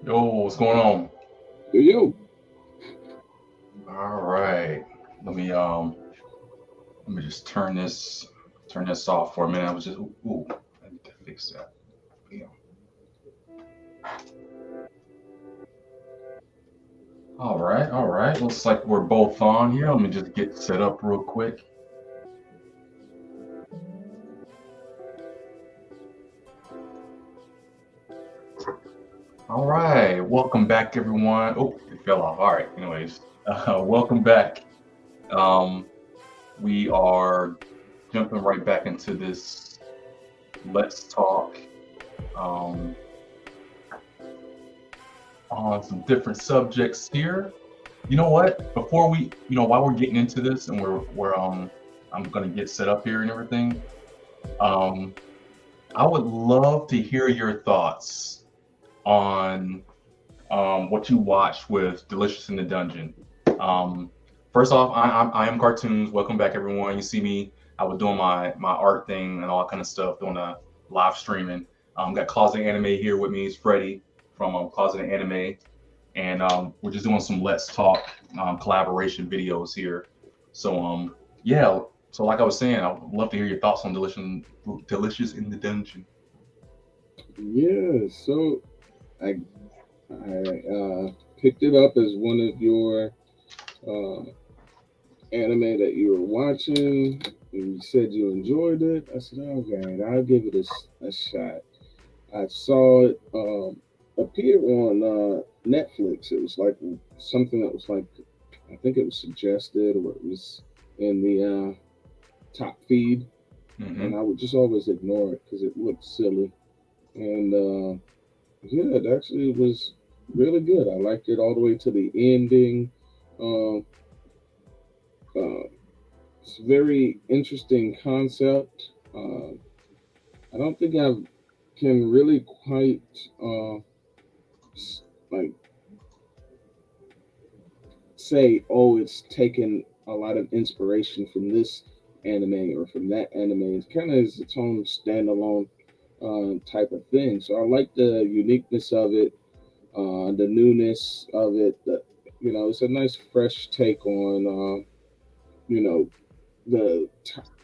Yo, what's going on? Yo, All right. Let me um let me just turn this off for a minute. I was just ooh, I need to fix that. Yeah. All right, all right. Looks like we're both on here. Let me just get set up real quick. All right. Welcome back everyone. Oh, it fell off. All right. Anyways, welcome back. Um we are jumping right back into this let's talk um on some different subjects here. You know what? Before while we're getting into this and we're I'm gonna get set up here and everything. Um, I would love to hear your thoughts on what you watched with Delicious in the Dungeon. Um, First off, I am cartoons. Welcome back, everyone. You see me. I was doing my art thing and all that kind of stuff, doing a live streaming. Got Closet Anime here with me. It's Freddie from Closet Anime, and we're just doing some Let's Talk collaboration videos here. So yeah. So like I was saying, I would love to hear your thoughts on Delicious in the Dungeon. yeah. So I picked it up as one of your uh, anime that you were watching, and you said you enjoyed it. I said, okay, I'll give it a shot. I saw it appear on Netflix. It was like something that was like, I think it was suggested or it was in the top feed, and Hmm. I would just always ignore it because it looked silly. And yeah, it actually was really good. I liked it all the way to the ending. Um, uh, it's a very interesting concept. I don't think I can really quite like say, oh, it's taken a lot of inspiration from this anime or from that anime. It kind of is its own standalone type of thing. So I like the uniqueness of it, the newness of it. It's a nice fresh take on, you know, the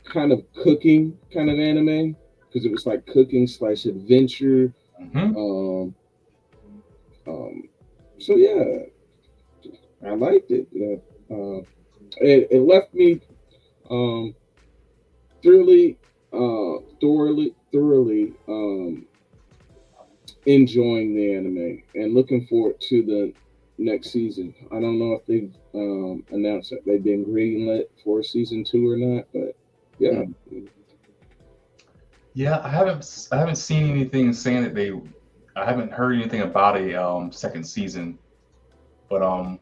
kind of cooking kind of anime because it was like cooking slash adventure. Hmm. Um, um, so yeah, I liked it. It left me um, thoroughly enjoying the anime and looking forward to the next season. I don't know if they've announced that they've been greenlit for season two or not, but yeah, Yeah, I haven't seen anything saying that they. I haven't heard anything about a second season, but I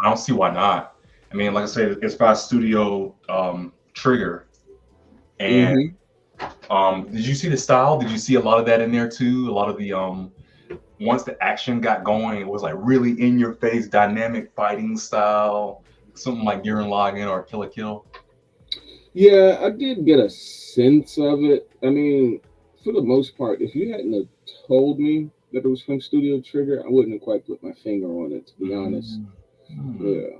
don't see why not. I mean, like I said, it's by Studio Trigger, and hmm did you see the style? Did you see a lot of that in there too? A lot of the once the action got going, it was like really in your face, dynamic fighting style, something like Gurren Lagann or Kill la Kill. yeah, I did get a sense of it. I mean, for the most part, if you hadn't have told me that it was from Studio Trigger, I wouldn't have quite put my finger on it, to be honest. Mm, hmm. Yeah.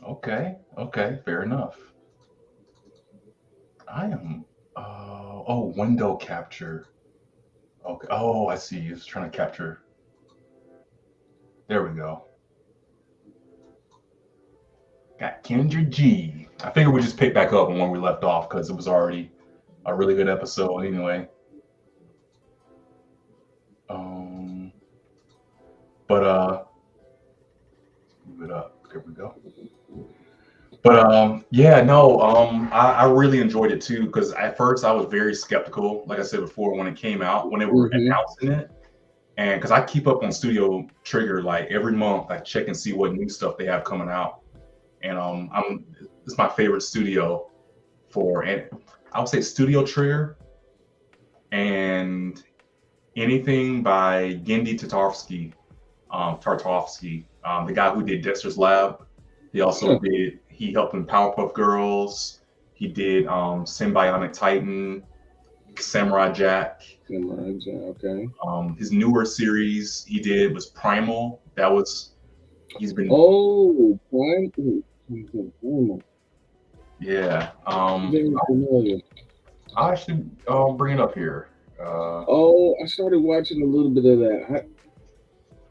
Okay, okay, fair enough. I am. Oh, window capture. Okay. Oh, I see. It's trying to capture. There we go. Got Kendra G. I figured we'd just pick back up on where we left off because it was already a really good episode anyway. Um, but move it up. There we go. But yeah, no, I really enjoyed it too because at first I was very skeptical, like I said before, when it came out, when they were hmm announcing it, and because I keep up on Studio Trigger, like every month I check and see what new stuff they have coming out, and I'm it's my favorite studio for, and I would say Studio Trigger and anything by Gendy Tartarovsky, the guy who did Dexter's Lab. Huh. He helped in Powerpuff Girls. He did Symbiotic Titan. Samurai Jack. Samurai Jack. Okay. His newer series he did was Primal. That was he's been Oh, Prime. Ooh, yeah. very familiar. I actually bring it up here. Uh, Oh, I started watching a little bit of that.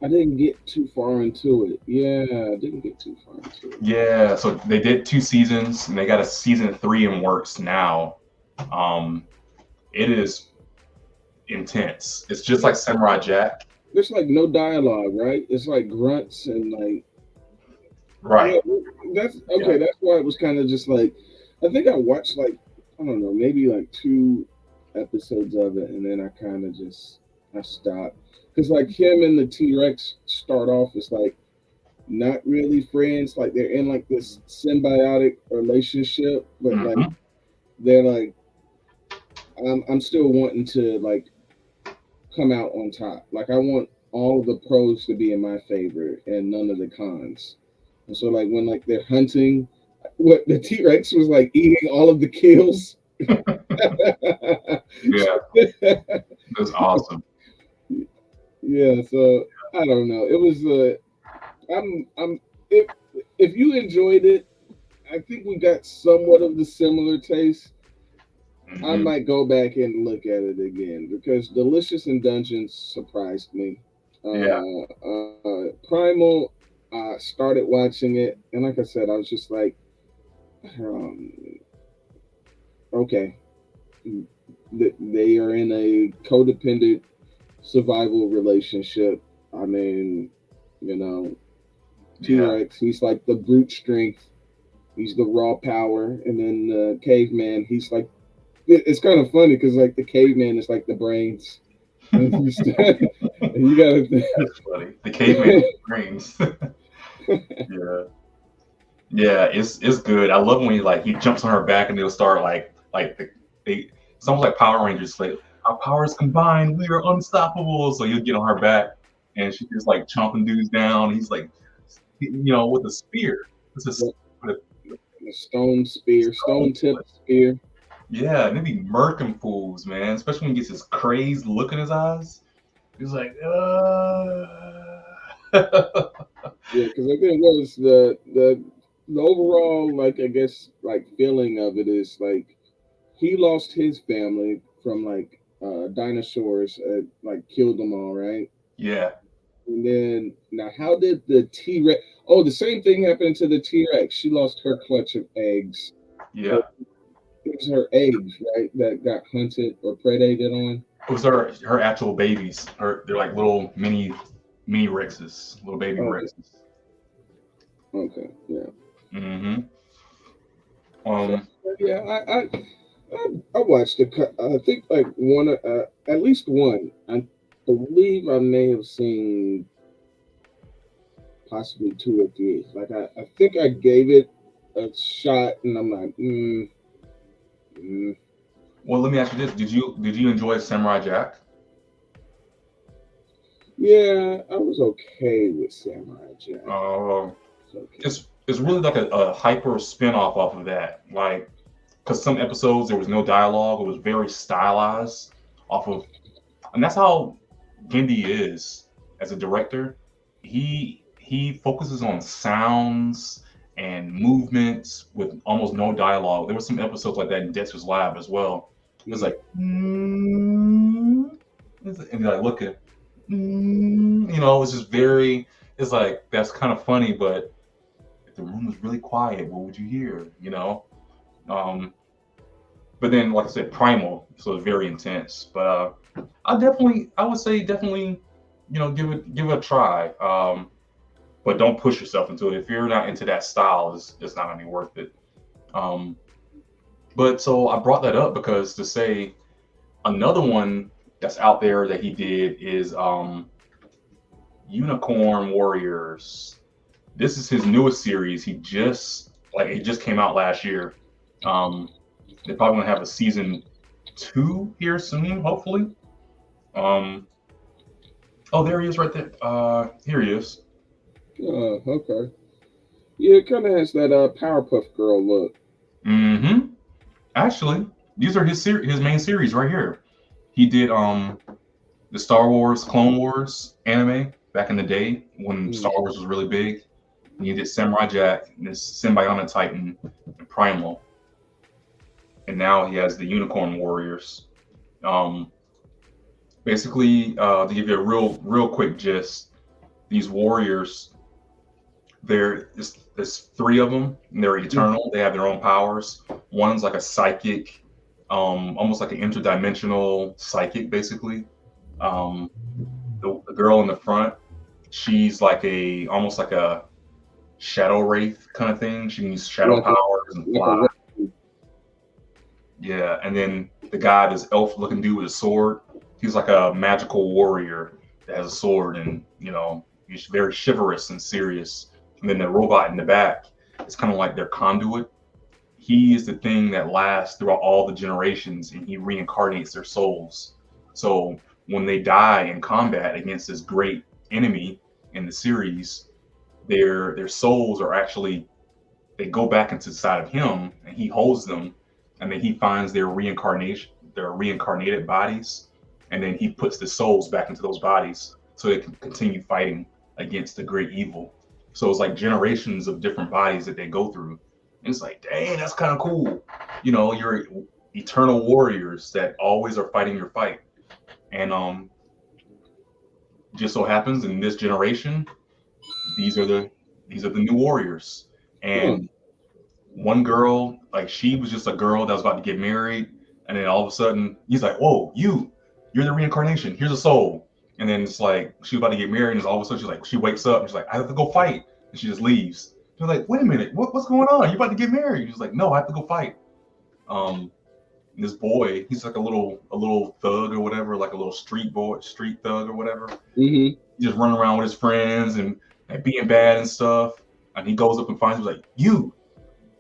I didn't get too far into it. Yeah, I didn't get too far into it. yeah, so they did 2 seasons and they got a season 3 in works now. Um, it is intense. It's just like Samurai Jack. There's like no dialogue, right? It's like grunts and like yeah. Right. That's Yeah. okay. That's why it was kind of just like I think I watched like I don't know maybe like 2 episodes of it and then I kind of just I stopped because like him and the T Rex start off as like not really friends. Like they're in like this symbiotic relationship, but like Hmm. they're like I'm still wanting to like come out on top. Like I want all the pros to be in my favor and none of the cons. And so like when like they're hunting, what the T Rex was like eating all of the kills. Yeah, that's awesome. Yeah, so I don't know. It was I'm if you enjoyed it, I think we got somewhat of the similar taste. I Hmm. might go back and look at it again because Delicious in Dungeons surprised me. Yeah, Primal, I started watching it, and like I said, I was just like, um, okay, they are in a codependent survival relationship. I mean, you know, T yeah, Rex, he's like the brute strength, he's the raw power, and then Caveman, he's like, it's kind of funny because like the Caveman is like the brains. And you, and you gotta that's funny. The caveman screams. Yeah, yeah, it's good. I love when he jumps on her back and they'll start they it's almost like Power Rangers. Like our powers combined, we are unstoppable. So you'll get on her back and she's just like chomping dudes down. He's like, with a spear. It's just with the stone spear, a stone tip spear. yeah, and they be murking fools, man. Especially when he gets this crazed look in his eyes. He's like, Yeah, because I think what was the overall like I guess like feeling of it is like he lost his family from like dinosaurs like killed them all, right? yeah, And then now how did the T Rex? Oh, the same thing happened to the T Rex. She lost her clutch of eggs. yeah. Or it was her eggs, right, that got hunted or predated on. It was her actual babies. They're like little mini Rexes, little baby Okay, Rexes. okay, yeah. Hmm. So Um, yeah, I watched it. I think like one, at least one. I believe I may have seen possibly 2 or 3. Like I think I gave it a shot, and I'm like, mm. well, let me ask you this: Did you enjoy Samurai Jack? Yeah, I was okay with Samurai Jack. Uh, It's okay. it's really like a hyper spin-off off of that. Like, because some episodes there was no dialogue; it was very stylized off of, and that's how Gindi is as a director. He focuses on sounds and movements with almost no dialogue. There were some episodes like that in Dexter's Lab as well. It was Mm. like, and you're like looking, it's just very. It's like that's kind of funny, but if the room was really quiet, what would you hear? Um, but then, like I said, primal, so it's very intense. But I would say definitely, give it a try. But don't push yourself into it. If you're not into that style, it's not gonna be worth it. Um, but so I brought that up because to say another one that's out there that he did is Unicorn Warriors. This is his newest series. It just came out last year. Um, they're probably gonna have a season 2 here soon, hopefully. Um, oh, there he is right there. Here he is. Okay. Yeah, it kind of has that Powerpuff Girl look. Mm-hmm. Actually. These are his main series right here. He did the Star Wars Clone Wars anime back in the day when Star Mm. Wars was really big. And he did Samurai Jack, and this Symbiotic Titan, and Primal, and now he has the Unicorn Warriors. Um, Basically, to give you a real quick gist, these warriors, there's three of them, and they're Mm. eternal. They have their own powers. One's like a psychic, almost like an interdimensional psychic, basically. Um, the girl in the front, she's like a almost like a shadow wraith kind of thing. She can use shadow Like a powers and like a fly. Yeah, and then the guy, this elf-looking dude with a sword, he's like a magical warrior that has a sword, and he's very chivalrous and serious. And then the robot in the back is kind of like their conduit. He is the thing that lasts throughout all the generations, and he reincarnates their souls. So when they die in combat against this great enemy in the series, their souls are actually, they go back into the side of him, and he holds them, and then he finds their reincarnated bodies, and then he puts the souls back into those bodies so they can continue fighting against the great evil. So it's like generations of different bodies that they go through. And it's like, dang, that's kind of cool. You're eternal warriors that always are fighting your fight. And just so happens in this generation, these are the new warriors. huh. And one girl, like, she was just a girl that was about to get married, and then all of a sudden he's like, "Whoa, you're the reincarnation. Here's a soul." And then it's like she was about to get married, and all of a sudden she wakes up and she's like, "I have to go fight," and she just leaves. She's like, "Wait a minute, what's going on? You about to get married?" She's like, "No, I have to go fight." Um, this boy, he's like a little thug or whatever, like a little street thug or whatever. Hmm. He's just running around with his friends and being bad and stuff. And he goes up and finds him like, "You,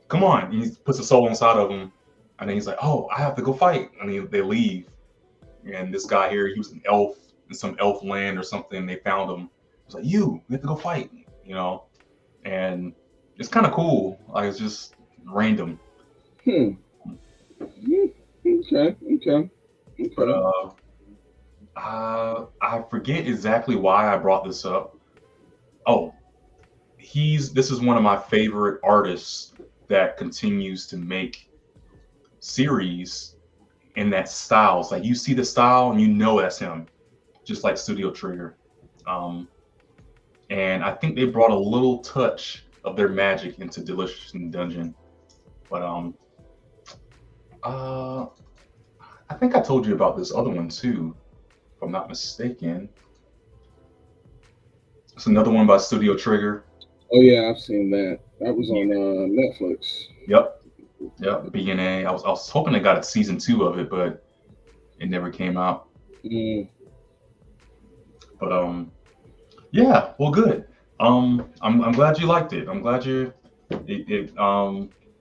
come on." And he puts a soul inside of him, and then he's like, "Oh, I have to go fight." And they leave. And this guy here, he was an elf in some elf land or something. They found him. It's like, we have to go fight, and it's kind of cool. Like, it's just random. Hmm. Hmm. Okay. Okay. But Okay. I forget exactly why I brought this up. Oh, this is one of my favorite artists that continues to make series in that style. It's like you see the style and that's him, just like Studio Trigger. Um, and I think they brought a little touch of their magic into Delicious in the Dungeon. But uh, I think I told you about this other one too, if I'm not mistaken. It's another one by Studio Trigger. Oh yeah, I've seen that. That was on Netflix. Yep, yep. BNA. I was hoping they got a season 2 of it, but it never came out. Mm. But yeah. Well, good. I'm glad you liked it. I'm glad it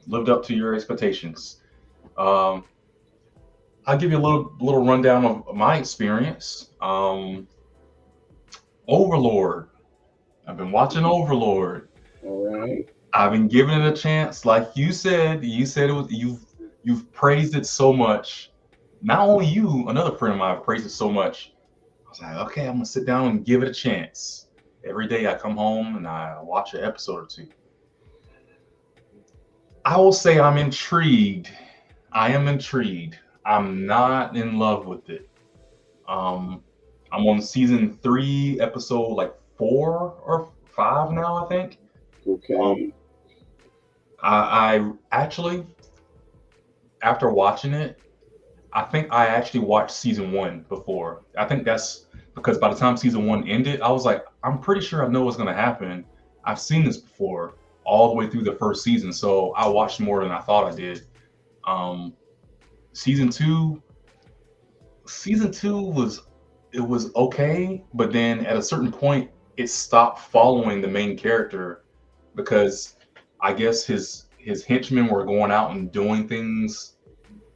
lived up to your expectations. Um, I'll give you a little rundown of my experience. Overlord. I've been watching Overlord. All right. I've been giving it a chance. Like you said, it was you've praised it so much. Not only you, another friend of mine have praised it so much. I was like, okay, I'm gonna sit down and give it a chance. Every day I come home and I watch an episode or two. I will say I'm intrigued. I am intrigued. I'm not in love with it. Um, I'm on season 3, episode like 4 or 5 now, I think. Um, Okay. I actually, after watching it, I think I actually watched season 1 before. I think that's because by the time season 1 ended, I was like, I'm pretty sure I know what's going to happen. I've seen this before all the way through the first season, so I watched more than I thought I did. Um, season 2, season 2 was okay, but then at a certain point, it stopped following the main character because I guess his henchmen were going out and doing things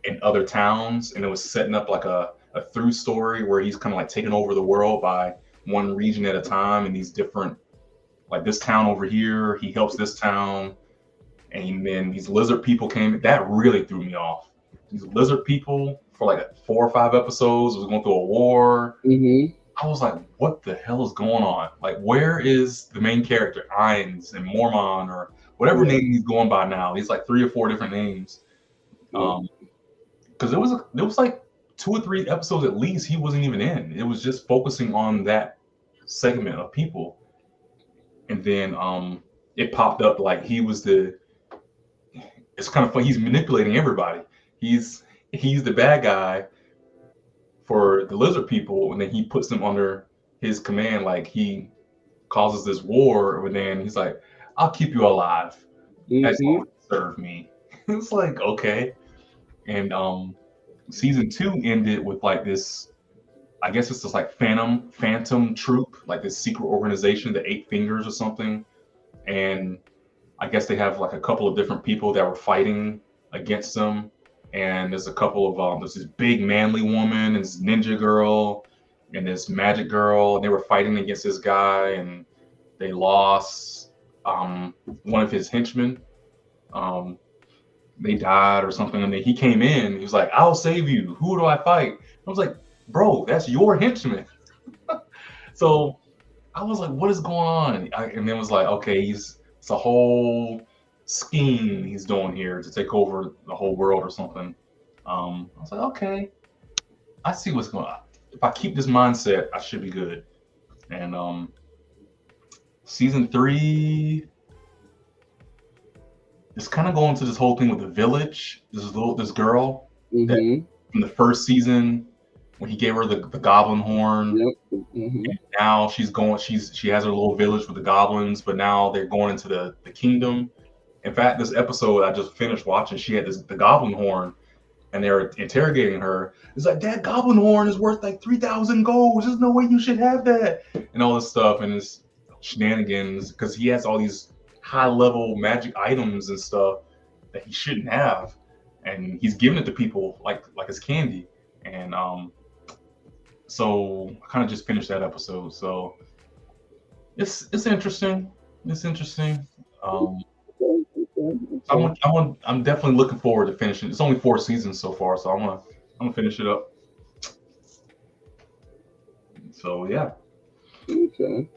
in other towns, and it was setting up like a through story where he's kind of like taking over the world by one region at a time, and these different, like this town over here, he helps this town, and then these lizard people came. That really threw me off. these lizard people for like 4 or 5 episodes. It was going through a war. Mm-hmm. I was like, what the hell is going on? Like, where is the main character, Ainz and Mormon or whatever Yeah. name he's going by now? He's like 3 or 4 different names. Yeah. Because there was like 2 or 3 episodes at least he wasn't even in. It was just focusing on that segment of people, and then it popped up like he was the. It's kind of funny. He's manipulating everybody. He's he's the bad guy for the lizard people, and then he puts them under his command. Like he causes this war, and then he's like, "I'll keep you alive as long Mm-hmm. as you serve me." It's like okay, and season 2 ended with like this. I guess it's this like phantom troop, like this secret organization, the Eight Fingers or something, and I guess they have like a couple of different people that were fighting against them. And there's a couple of there's this big manly woman and this ninja girl and this magic girl, and they were fighting against this guy, and they lost one of his henchmen. Um, they died or something, and then he came in. He was like, "I'll save you. Who do I fight?" I was like, "Bro, that's your henchman." So I was like, "What is going on?" And then it was like, "Okay, it's a whole scheme he's doing here to take over the whole world or something." I was like, "Okay, I see what's going on. If I keep this mindset, I should be good." And season 3 is kind of going to this whole thing with the village. This girl that Mm-hmm. from the first season when he gave her the goblin horn. Yep. Mm-hmm. Now she has her little village with the goblins, but now they're going into the kingdom. In fact, this episode I just finished watching, she had the goblin horn, and they're interrogating her. It's like that goblin horn is worth like 3,000 gold. There's no way you should have that, and all this stuff, and it's shenanigans because he has all these high level magic items and stuff that he shouldn't have, and he's giving it to people like it's candy. And so I kind of just finished that episode. So it's interesting. It's interesting. Um, Okay. I'm definitely looking forward to finishing. It's only 4 seasons so far, so I'm gonna finish it up. So yeah. Okay.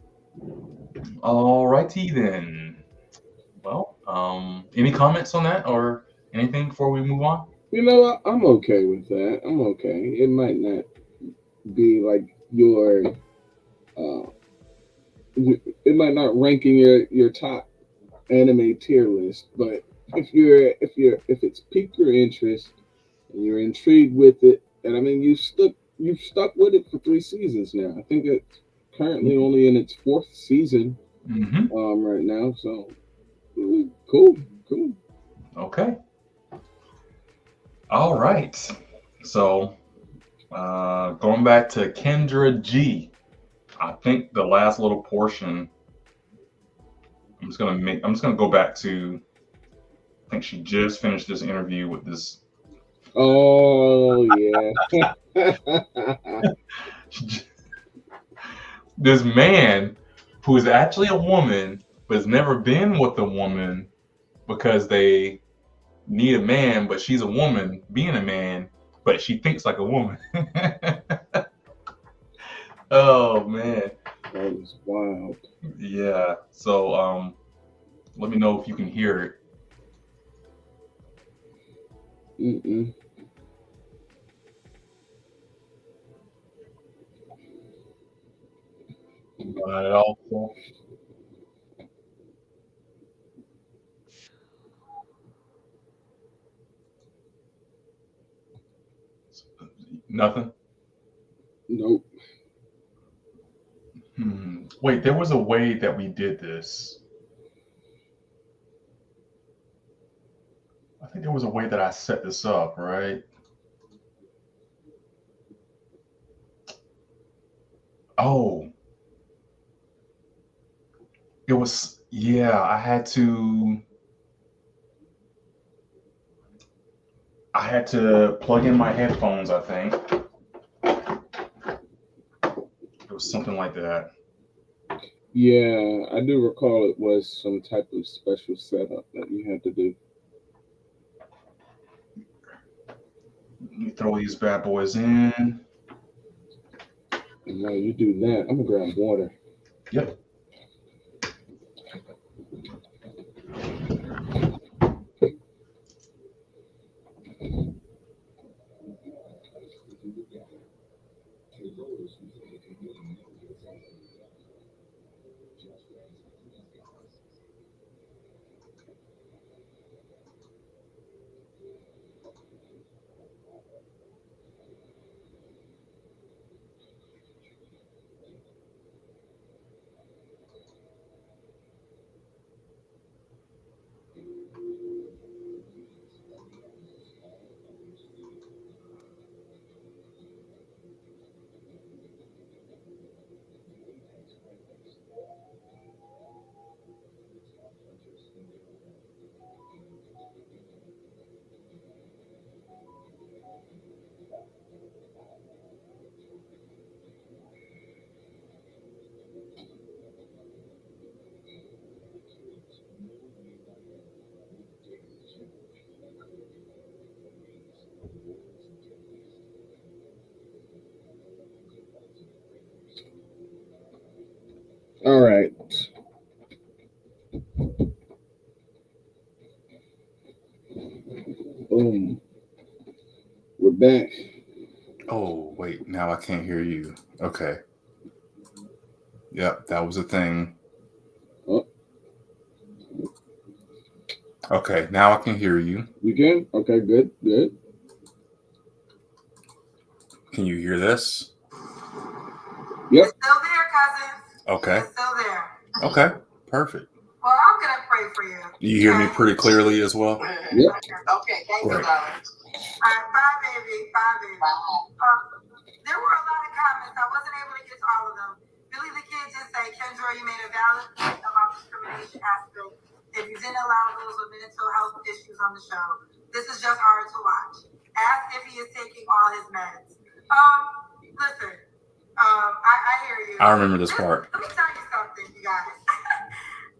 All righty then. Well, any comments on that or anything before we move on? You know what? I'm okay with that. I'm okay. It might not be like uh, it might not rank in your top anime tier list, but if it's piqued your interest and you're intrigued with it, and I mean you've stuck with it for 3 seasons now. I think it's currently only in its fourth season Mm-hmm. right now. So cool, cool. Okay. All right. So going back to Kendra G. I think the last little portion. I'm just gonna go back to. I think she just finished this interview with Oh yeah. this man who is actually a woman but has never been with a woman because they need a man, but she's a woman being a man, but she thinks like a woman. Oh man. That was wild. Yeah. So let me know if you can hear it. Mm-mm. Not at all. So, nothing. Nope. Wait, there was a way that we did this. I think there was a way that I set this up, right? Oh, it was, yeah, I had to plug in my headphones, I think. It was something like that. Yeah, I do recall it was some type of special setup that you had to do. throw these bad boys in. And while you do that, I'm gonna grab water. Yep. All right. Boom. We're back. Oh, wait. Now I can't hear you. Okay. Yep, that was a thing. Oh. Okay, now I can hear you. You can? Okay, good, good. Can you hear this? Yep. It's still there, cousins. Okay. It's still there. Okay, perfect. Well, I'm going to pray for you. You hear me pretty clearly as well? Yep. Okay, thank you, Great. darling. All right, bye, baby. Bye, baby. There were a lot of comments. I wasn't able to get to all of them. Billy the Kid just say, Kendra, you made a valid point about discrimination aspect. If you didn't allow those with mental health issues on the show, this is just hard to watch. Ask if he is taking all his meds. Listen, I hear you. I remember this part. Let me tell you something, you guys.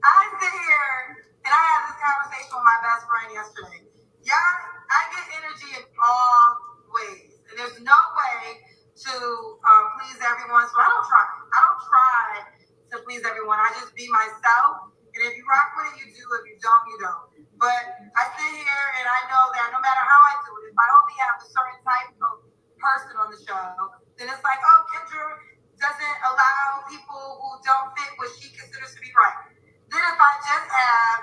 I sit here and I had this conversation with my best friend yesterday. Y'all, I get energy in all ways. And there's no way to please everyone. So I don't try. I don't try to please everyone. I just be myself. And if you rock with it, you do. If you don't, you don't. But I sit here and I know that no matter how I do it, if I only have a certain type of person on the show, then it's like, oh, Kendra doesn't allow people who don't fit what she considers to be right. Then if I just have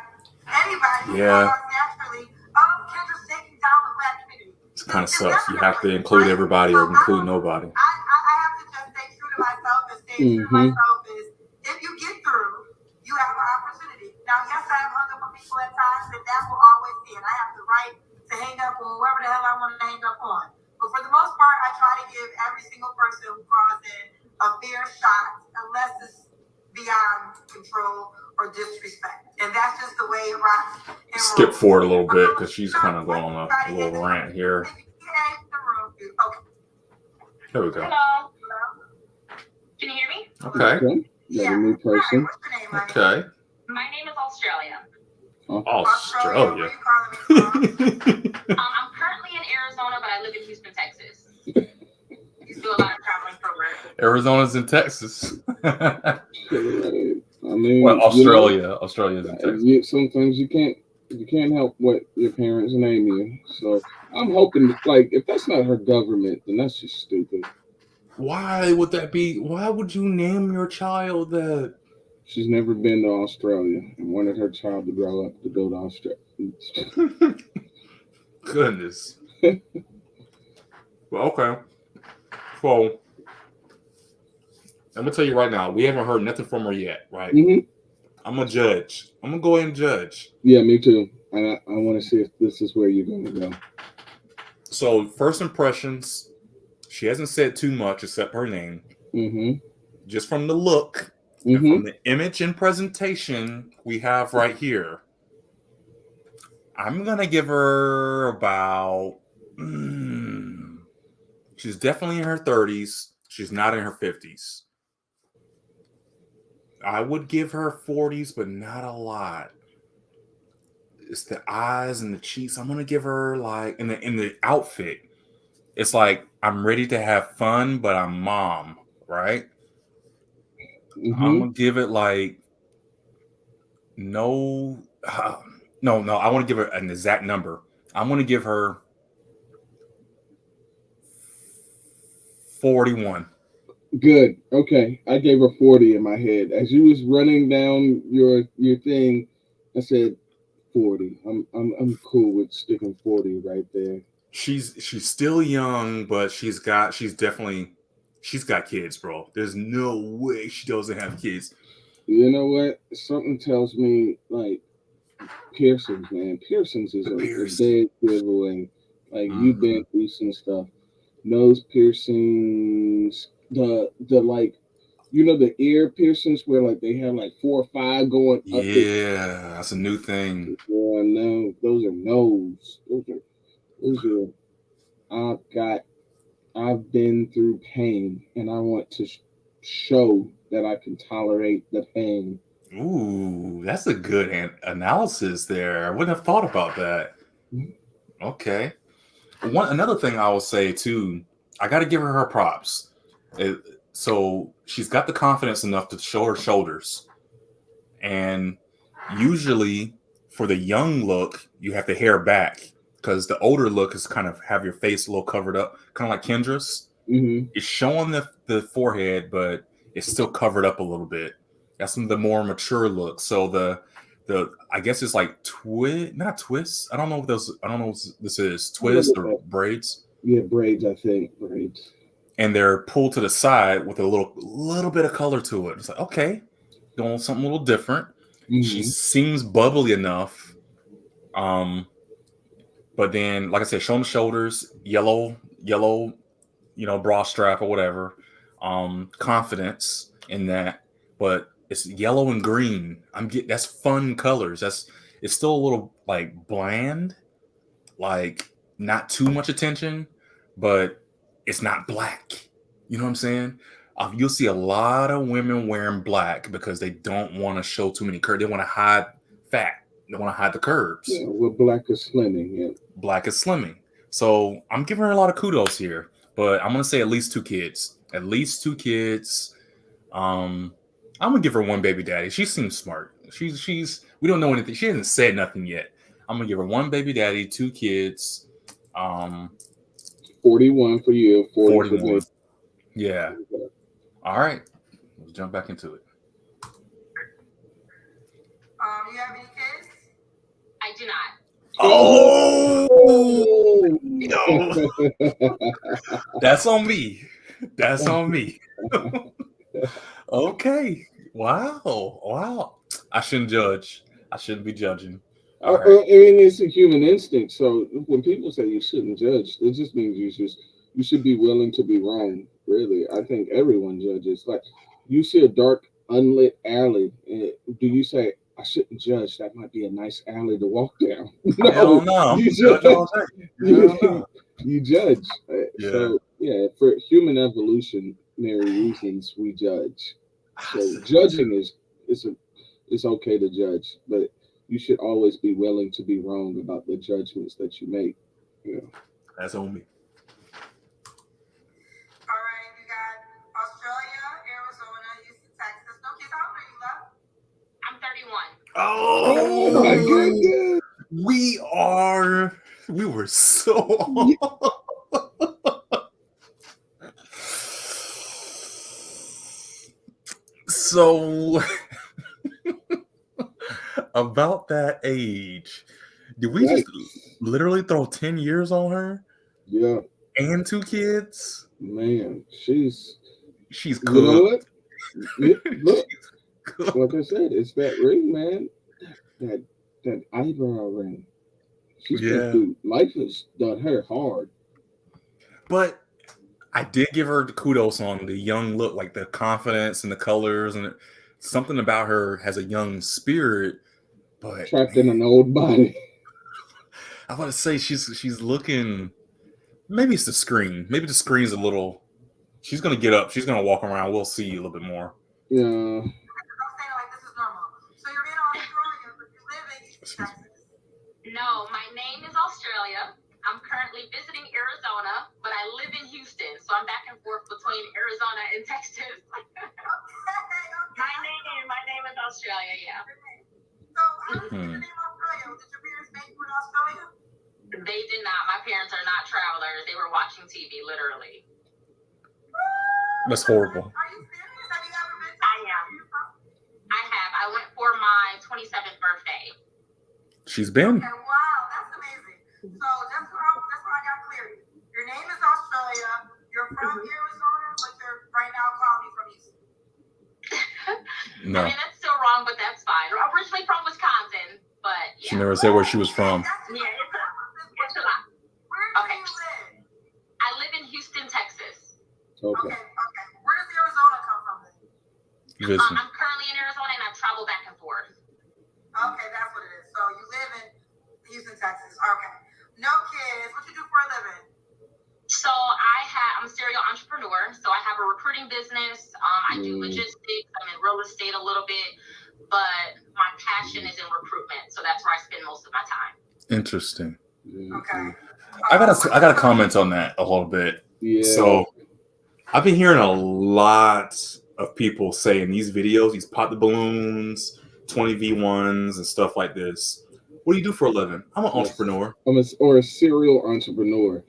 anybody who comes naturally, oh, Kendra's taking down the Black community. It kind of sucks. You have to include everybody or include nobody. I have to just stay true to myself, and stay true to myself is, if you get through, you have an opportunity. Now, yes, I have hung up on people at times, and that will always be, and I have the right to hang up on whoever the hell I want to hang up on. But for the most part, I try to give every single person who calls in a fair shot, unless it's beyond control or disrespect. And that's just the way it rocks. Skip forward a little bit because she's kind of going on a little rant here. There we go. Hello. Can you hear me? Okay. You got a new person. What's your name, honey? Okay. My name is Australia. Australia. Where are you calling me from? I'm currently in Arizona, but I live in Houston, Texas. You do a lot of traveling for work. Arizona's in Texas. I mean, well, Australia. You know, Australia's in Texas. Sometimes you can't help what your parents name you. So I'm hoping, like, if that's not her government, then that's just stupid. Why would that be? Why would you name your child that? She's never been to Australia and wanted her child to grow up to go to Australia. Goodness. Well, okay. So, I'm gonna tell you right now, we haven't heard nothing from her yet, right? Mm-hmm. I'm a judge. I'm gonna go ahead and judge. Yeah, me too. And I want to see if this is where you're gonna go. So, first impressions, she hasn't said too much except her name. Mm-hmm. Just from the look, and from the image and presentation we have right here, I'm gonna give her about. She's definitely in her 30s. She's not in her 50s. I would give her 40s, but not a lot. It's the eyes and the cheeks. I'm gonna give her like in the outfit. it's like I'm ready to have fun, but I'm mom, right? I'm Mm-hmm. gonna give it like no, no. I want to give her an exact number. I'm gonna give her 41. Good. Okay. I gave her 40 in my head. As you was running down your thing, I said 40. I'm cool with sticking 40 right there. She's still young, but she's got kids, bro. There's no way she doesn't have kids. You know what? Something tells me like piercings, man. Piercings is The a piercing. big giveaway. Like you've Hmm. been through some stuff. Nose piercings, the like the ear piercings where like they have like 4 or 5 going up the. Yeah, that's a new thing. Yeah, no, those are nose. Those are. I've been through pain, and I want to show that I can tolerate the pain. Ooh, that's a good analysis there. I wouldn't have thought about that. Okay. Another thing I will say too, I got to give her props. It- so she's got the confidence enough to show her shoulders, and usually for the young look, you have the hair back because the older look is kind of have your face a little covered up, kind of like Kendra's. Hmm. It's showing the forehead, but it's still covered up a little bit. That's some of the more mature look. So the I guess it's like not twists. I don't know what this is. I look Twist at or that. braids, Yeah, braids. I think braids. and they're pulled to the side with a little bit of color to it. It's like okay, doing something a little different. She Hmm. seems bubbly enough. Um, but then, like I said, show them shoulders, yellow, bra strap or whatever. Confidence in that, but it's yellow and green. That's fun colors. It's still a little like bland, like not too much attention, but it's not black. You know what I'm saying? You'll see a lot of women wearing black because they don't want to show too many curves. They want to hide fat. They want to hide the curves. Yeah, with black is slimming. Yeah. Black is slimming. So I'm giving her a lot of kudos here, but I'm gonna say at least 2 kids. At least 2 kids. Um, I'm gonna give her one baby daddy. She seems smart. She's we don't know anything. She hasn't said nothing yet. I'm gonna give her one baby daddy, 2 kids. 41 for you, 40 for me. 41. Yeah. All right. Let's jump back into it. You have any kids? I do not. Oh Oh! no. That's on me. That's on me. Okay. Wow. Wow. I shouldn't judge. I shouldn't be judging. All right. I mean, it's a human instinct. So when people say you shouldn't judge, it just means you should be willing to be wrong. Really, I think everyone judges. Like you see a dark, unlit alley, and do you say I shouldn't judge? That might be a nice alley to walk down. Hell No, no. I'm you judge judge. all day. Hell You, no. you judge. Yeah. So yeah, for human evolutionary reasons, we judge. I So see. judging it's okay to judge, but you should always be willing to be wrong about the judgments that you make. You know. That's on me. All right, we got Australia, Arizona, Houston, Texas. No kids. How old are you, love? I'm 31. Oh my Oh, goodness! we were so so about that age. Did we just Yikes. literally throw 10 years on her Yeah, and 2 kids? man, She's You know cooked. what? Yeah, look, She's cooked. like I said, it's that ring, man. That that eyebrow ring. She's been Yeah. through. Life has done her hard. But I did give her the kudos on the young look, like the confidence and the colors, and something about her has a young spirit. But Trapped in man, an old body. I want to say she's looking. Maybe it's the screen. Maybe the screen's a little. She's gonna get up. She's gonna walk around. We'll see a little bit more. Yeah. I'm saying like this is normal. So you're in Australia, but you live in East Excuse me. Texas. No, my name is Australia. I'm currently currently visiting Arizona, but I live in Houston, so I'm back and forth between Arizona and Texas. My name is Australia, yeah. So how did you get your name Australia? Did your parents make you in Australia? They did not. My parents are not travelers. They were watching TV, literally. That's horrible. Are you serious? Have you ever been to I am. I have. I went for my 27th birthday. She's been. Okay, wow, that's amazing. So that's where I got clarity. Your name is Australia. You're from Arizona, but you're right now calling me from Houston. No. I mean, that's still wrong, but that's fine. Originally from Wisconsin, but yeah. She never said where she was from. Yeah, it's a lot. Where do you live? I live in Houston, Texas. Okay. Where does Arizona come from then? Listen. I'm currently in Arizona and I travel back and forth. Okay, that's what it is. So you live in Houston, Texas. Okay. No kids. What you do for a living? So I'm a serial entrepreneur. So I have a recruiting business. I do logistics. I'm in real estate a little bit, but my passion is in recruitment. So that's where I spend most of my time. Interesting. Okay. I gotta comment on that a little bit. Yeah. So I've been hearing a lot of people say in these videos, these pop the balloons, 20v1s and stuff like this. What do you do for a living? I'm an entrepreneur. Or a serial entrepreneur.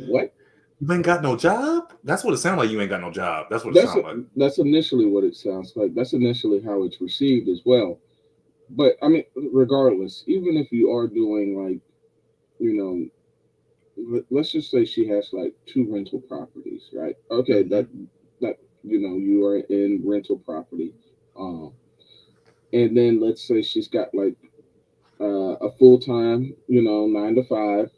What? You ain't got no job? That's what it sounds like. You ain't got no job. That's what it sounds like. That's initially what it sounds like. That's initially how it's received as well. But I mean, regardless, even if you are doing like, let's just say she has like 2 rental properties, right? Okay, that you are in rental property, and then let's say she's got like a full-time, 9 to 5,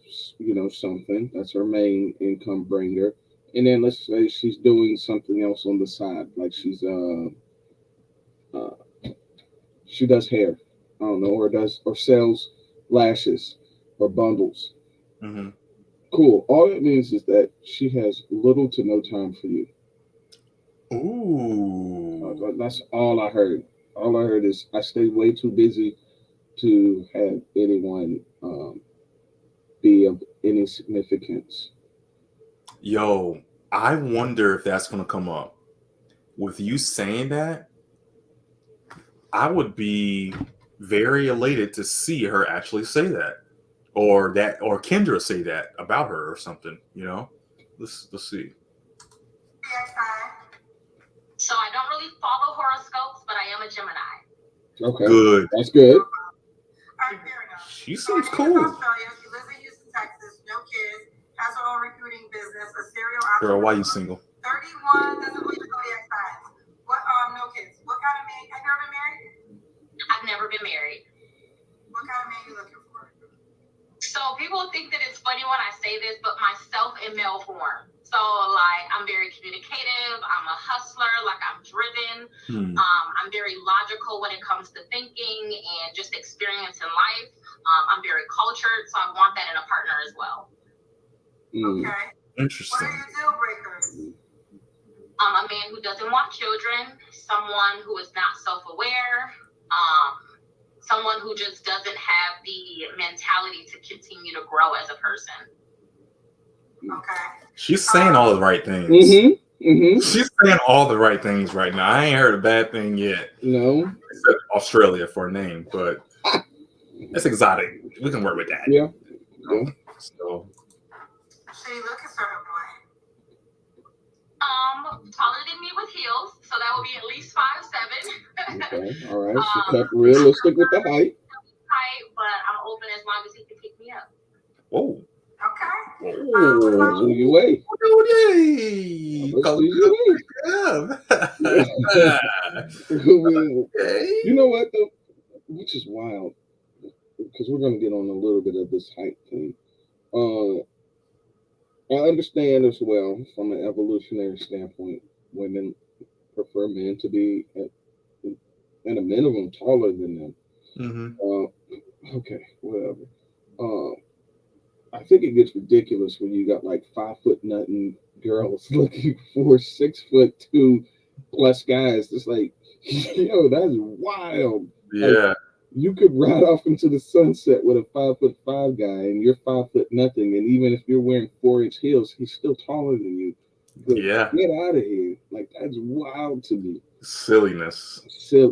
something that's her main income bringer, and then let's say she's doing something else on the side, like she does hair, I don't know, or sells lashes or bundles. Mm-hmm. Cool. All it means is that she has little to no time for you. Ooh. That's all I heard. All I heard is I stay way too busy to have anyone be of any significance. Yo, I wonder if that's going to come up. With you saying that, I would be very elated to see her actually say that. Or Kendra say that about her or something, Let's see. So I don't really follow horoscopes, but I am a Gemini. Okay. Good. That's good. All right, fair enough. She seems She cool. lives in Australia. She lives in Houston, Texas. No kids. Has her own recruiting business. A serial entrepreneur. Girl, why you single? 31. Doesn't believe in zodiac signs. What? No kids. What kind of man? Have you ever been married? I've never been married. What kind of man you looking for? So people think that it's funny when I say this, but myself in male form. So like I'm very communicative. I'm a hustler. Like I'm driven. I'm very logical when it comes to thinking and just experience in life. I'm very cultured, so I want that in a partner as well. Okay. Interesting. What are your deal breakers? A man who doesn't want children, someone who is not self-aware, someone who just doesn't have the mentality to continue to grow as a person. Okay. She's saying all the right things. She's saying all the right things right now. I ain't heard a bad thing yet. No. Except Australia for a name, but it's exotic. We can work with that. Yeah. So. She look a certain way. Taller than me with heels, so that will be at least 5'7". Okay. All right. She kept realistic with the height. But I'm open as long as he can pick me up. Whoa. Okay. Oh, you wait. You know what, though? Which is wild, because we're going to get on a little bit of this height thing. I understand as well, from an evolutionary standpoint, women prefer men to be at a minimum taller than them. Okay, whatever. I think it gets ridiculous when you got like 5 foot nothing girls looking for 6'2+ guys. It's like, yo, that's wild. Yeah. you could ride off into the sunset with a 5'5" guy, and you're 5 foot nothing. And even if you're wearing 4-inch heels, he's still taller than you. But Yeah. get out of here! Like that's wild to me. Silliness.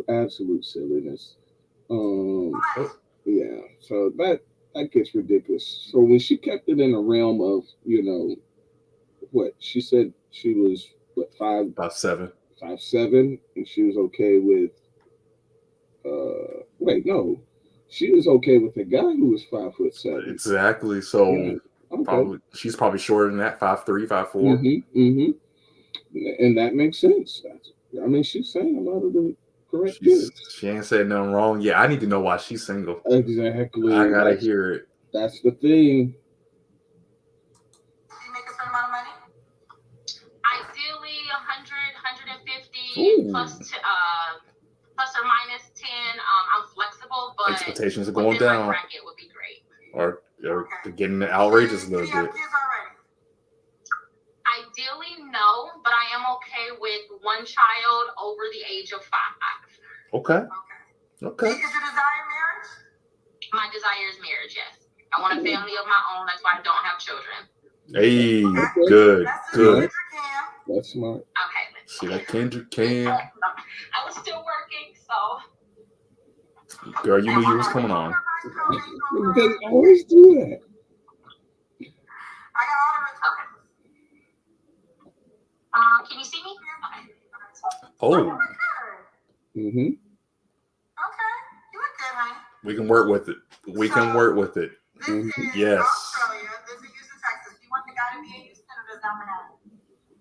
Absolute silliness. Yeah. So that gets ridiculous. So when she kept it in a realm of, what she said, she was what, 5'7". 5'7", and she was okay with. Wait, no, she was okay with a guy who was 5'7". Exactly. So Yeah. Okay. she's probably shorter than that, 5'3", 5'4". And that makes sense. She's saying a lot of the correct things. She ain't saying nothing wrong. Yeah, I need to know why she's single. Exactly. I gotta hear it. That's the thing. Do you make a certain amount of money? Ideally, 100, 150 plus or minus 10. I'm flexible, but Expectations are going down. My bracket would be great. Or getting outrageous a little Do you have bit. kids already? Ideally, no, but I am okay with one child over the age of 5. Okay. Is your desire marriage? My desire is marriage, yes. I want a family of my own. That's why I don't have children. Hey, Okay. good. That's smart. Okay. See that Kendra can. I was still working, so. Girl, you knew you was coming on. They always do that. I got all the Can you see me? Oh, Okay. Mm-hmm. Okay. You look good, honey. we can work with it. We can work with it. This is Yes. Australia. This is Houston, Texas. You want the guy to be in Houston or does not matter?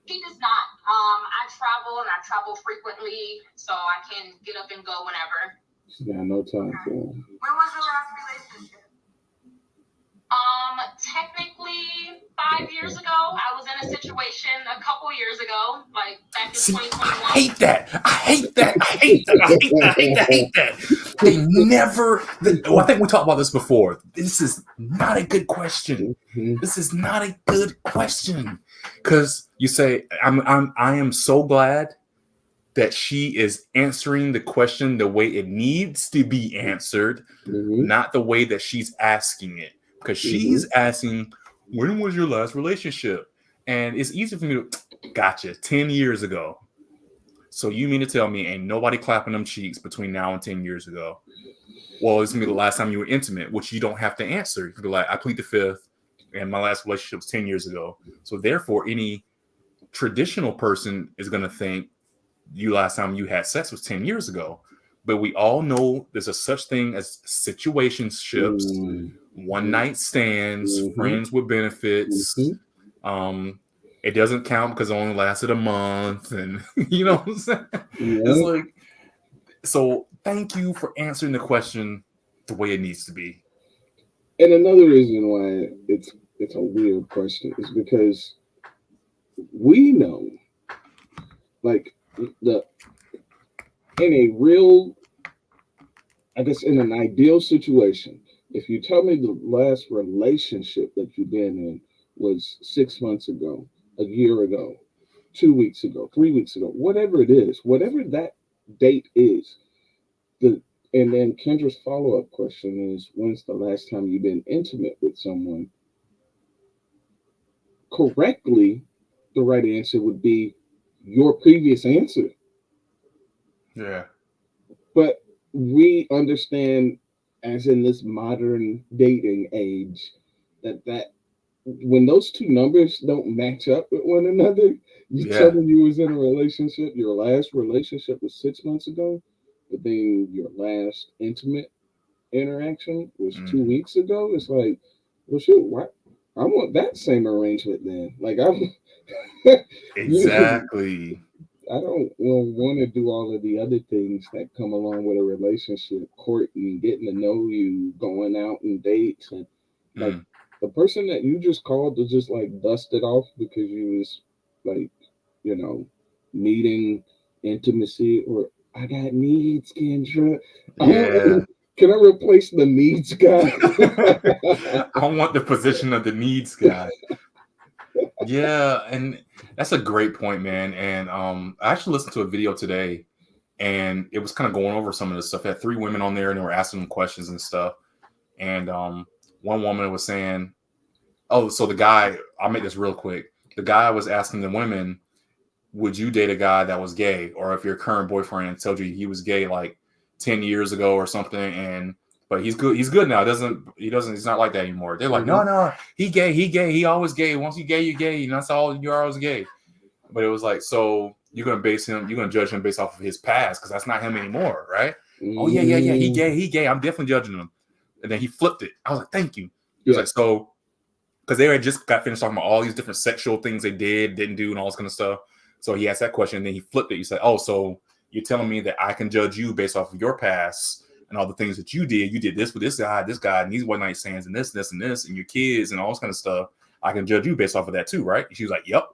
He does not. I travel and I travel frequently, so I can get up and go whenever. She got no time for him. When was your last relationship? Technically 5 years ago. I was in a situation a couple years ago, like back in 2021. I hate that. They never. I think we talked about this before. This is not a good question. This is not a good question, because you say I am so glad that she is answering the question the way it needs to be answered, not the way that she's asking it. Because she's asking, when was your last relationship? And it's easy for me to, gotcha, 10 years ago. So you mean to tell me ain't nobody clapping them cheeks between now and 10 years ago? Well, it's gonna be the last time you were intimate, which you don't have to answer. You can be like, I plead the fifth, and my last relationship was 10 years ago. So therefore, any traditional person is gonna think you last time you had sex was 10 years ago. But we all know there's a such thing as situationships, one night stands, friends with benefits. It doesn't count because it only lasted a month, and you know what I'm saying? It's like, so thank you for answering the question the way it needs to be. And another reason why it's a weird question is because we know, like, in a real, I guess in an ideal situation, if you tell me the last relationship that you've been in was 6 months ago, a year ago, 2 weeks ago, 3 weeks ago, whatever it is, whatever that date is, and then Kendra's follow-up question is, when's the last time you've been intimate with someone? Correctly, the right answer would be your previous answer. Yeah. But we understand, as in this modern dating age, that when those two numbers don't match up with one another, you tell me you was in a relationship, your last relationship was 6 months ago, but then your last intimate interaction was 2 weeks ago. It's like, well, shoot, what? I want that same arrangement then. Like, exactly. I don't want to do all of the other things that come along with a relationship, courting, getting to know you, going out and dates, and like the person that you just called to just like dust it off because you was like, needing intimacy, or I got needs, Kendra. Yeah. Can I replace the needs guy? I want the position of the needs guy. Yeah, and that's a great point, man. And I actually listened to a video today and it was kind of going over some of this stuff. It had 3 women on there, and they were asking them questions and stuff. And one woman was saying, "Oh, so the guy, I'll make this real quick. The guy was asking the women, would you date a guy that was gay, or if your current boyfriend told you he was gay like 10 years ago or something, and but he's good now. He's not like that anymore." They're like, no, he gay, he always gay. Once you gay, you gay, and that's all, you're always gay. But it was like, so you're gonna judge him based off of his past, because that's not him anymore, right? Oh yeah, he gay. I'm definitely judging him. And then he flipped it. I was like, thank you. He was like, so, because they had just got finished talking about all these different sexual things they didn't do, and all this kind of stuff. So he asked that question, and then he flipped it. He said, oh, so you're telling me that I can judge you based off of your past and all the things that you did. You did this with this guy, and these one night stands, and this, and your kids, and all this kind of stuff. I can judge you based off of that too, right? And she was like, yep.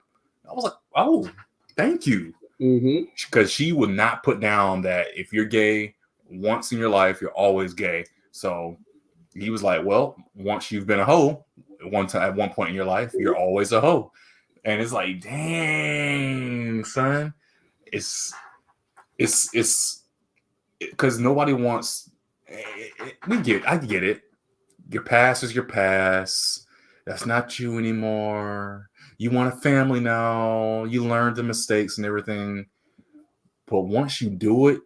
I was like, oh, thank you. Because she would not put down that if you're gay once in your life, you're always gay. So he was like, well, once you've been a hoe at one point in your life, you're always a hoe. And it's like, dang, son. It's because nobody wants. I get it. Your past is your past. That's not you anymore. You want a family now. You learned the mistakes and everything. But once you do it,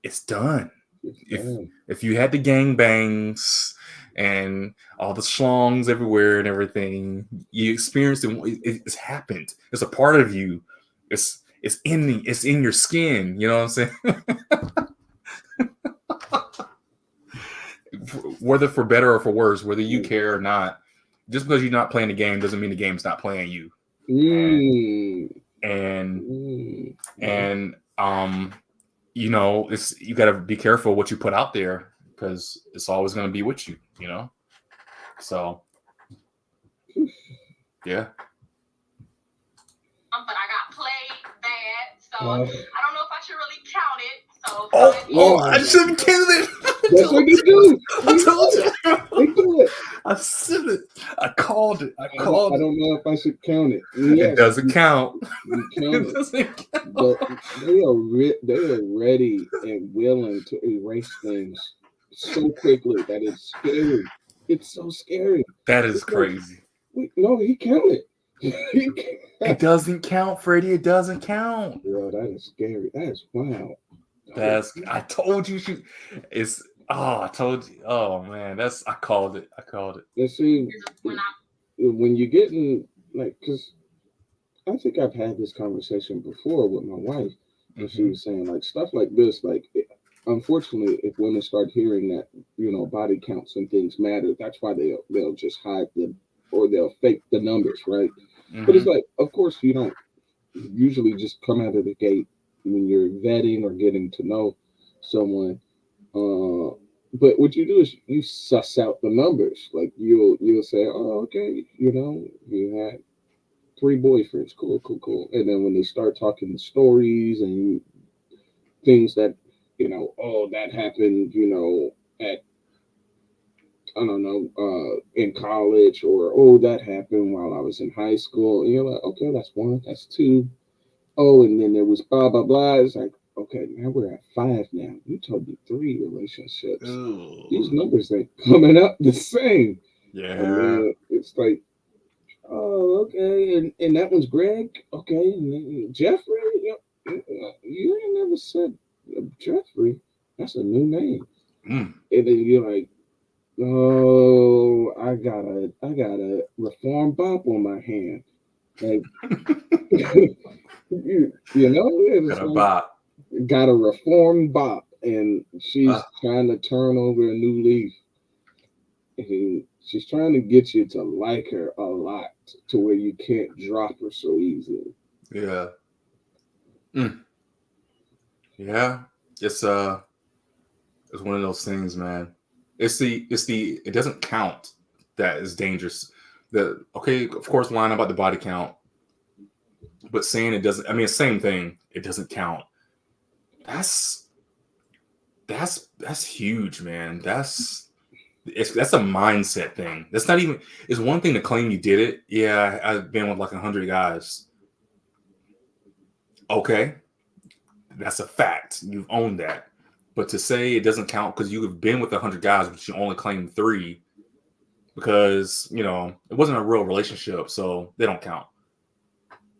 it's done. If you had the gangbangs and all the schlongs everywhere and everything, you experienced it. It's happened. It's a part of you. It's in your skin. You know what I'm saying? Whether for better or for worse, whether you care or not, just because you're not playing the game doesn't mean the game's not playing you. And you know, you got to be careful what you put out there, because it's always going to be with you, you know? So, yeah. But I got played bad, so I don't know if I should really count it. So I shouldn't count it. That's what you do. I told you. They do it. I said it. I called it. I don't know if I should count it. Yes, it doesn't count. It doesn't count. But they are ready and willing to erase things so quickly that it's scary. It's so scary. That is crazy. No, he counted. It doesn't count, Freddie. It doesn't count. Bro, that is scary. That is wild. I told you. I told you. Oh man, I called it. And see, when you're getting because I think I've had this conversation before with my wife, and she was saying stuff like this. Unfortunately, if women start hearing that body counts and things matter, that's why they'll just hide or they'll fake the numbers, right? But it's of course you don't usually just come out of the gate when you're vetting or getting to know someone. But what you do is you suss out the numbers. You'll say, oh, okay, you had 3 boyfriends, cool. And then when they start talking stories and things that, that happened, at, I don't know, in college, or that happened while I was in high school. And you're like, okay, that's 1, that's 2. Oh, and then there was blah, blah, blah. It's like, okay, now we're at 5 now. You told me 3 relationships. Ooh. These numbers ain't coming up the same. Yeah. And it's like, oh, okay. And that one's Greg. Okay. And then Jeffrey. You ain't never said Jeffrey. That's a new name. And then you're like, oh, I got a reform bop on my hand. Like, got a reformed bop, and she's trying to turn over a new leaf. And she's trying to get you to like her a lot, to where you can't drop her so easily. Yeah. Yeah. It's one of those things, man. It doesn't count that is dangerous. Of course, lying about the body count, but saying it doesn't. I mean, same thing. It doesn't count. That's huge, man. That's a mindset thing. That's not even. It's one thing to claim you did it. Yeah, I've been with 100 guys. Okay, that's a fact. You've owned that. But to say it doesn't count because you have been with 100 guys, but you only claim 3 because, you know, it wasn't a real relationship, so they don't count.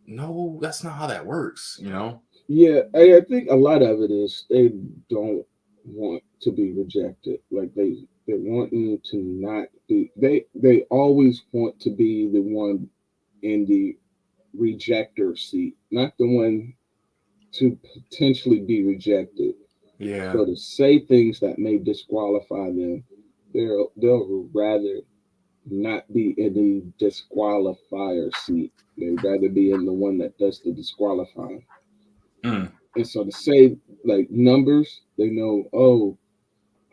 No, that's not how that works, you know? Yeah, I think a lot of it is they don't want to be rejected. Like they want you to not be. They always want to be the one in the rejector seat, not the one to potentially be rejected. Yeah. So to say things that may disqualify them, they'll rather not be in the disqualifier seat. They'd rather be in the one that does the disqualifying. Mm. And so to say like numbers, they know, oh,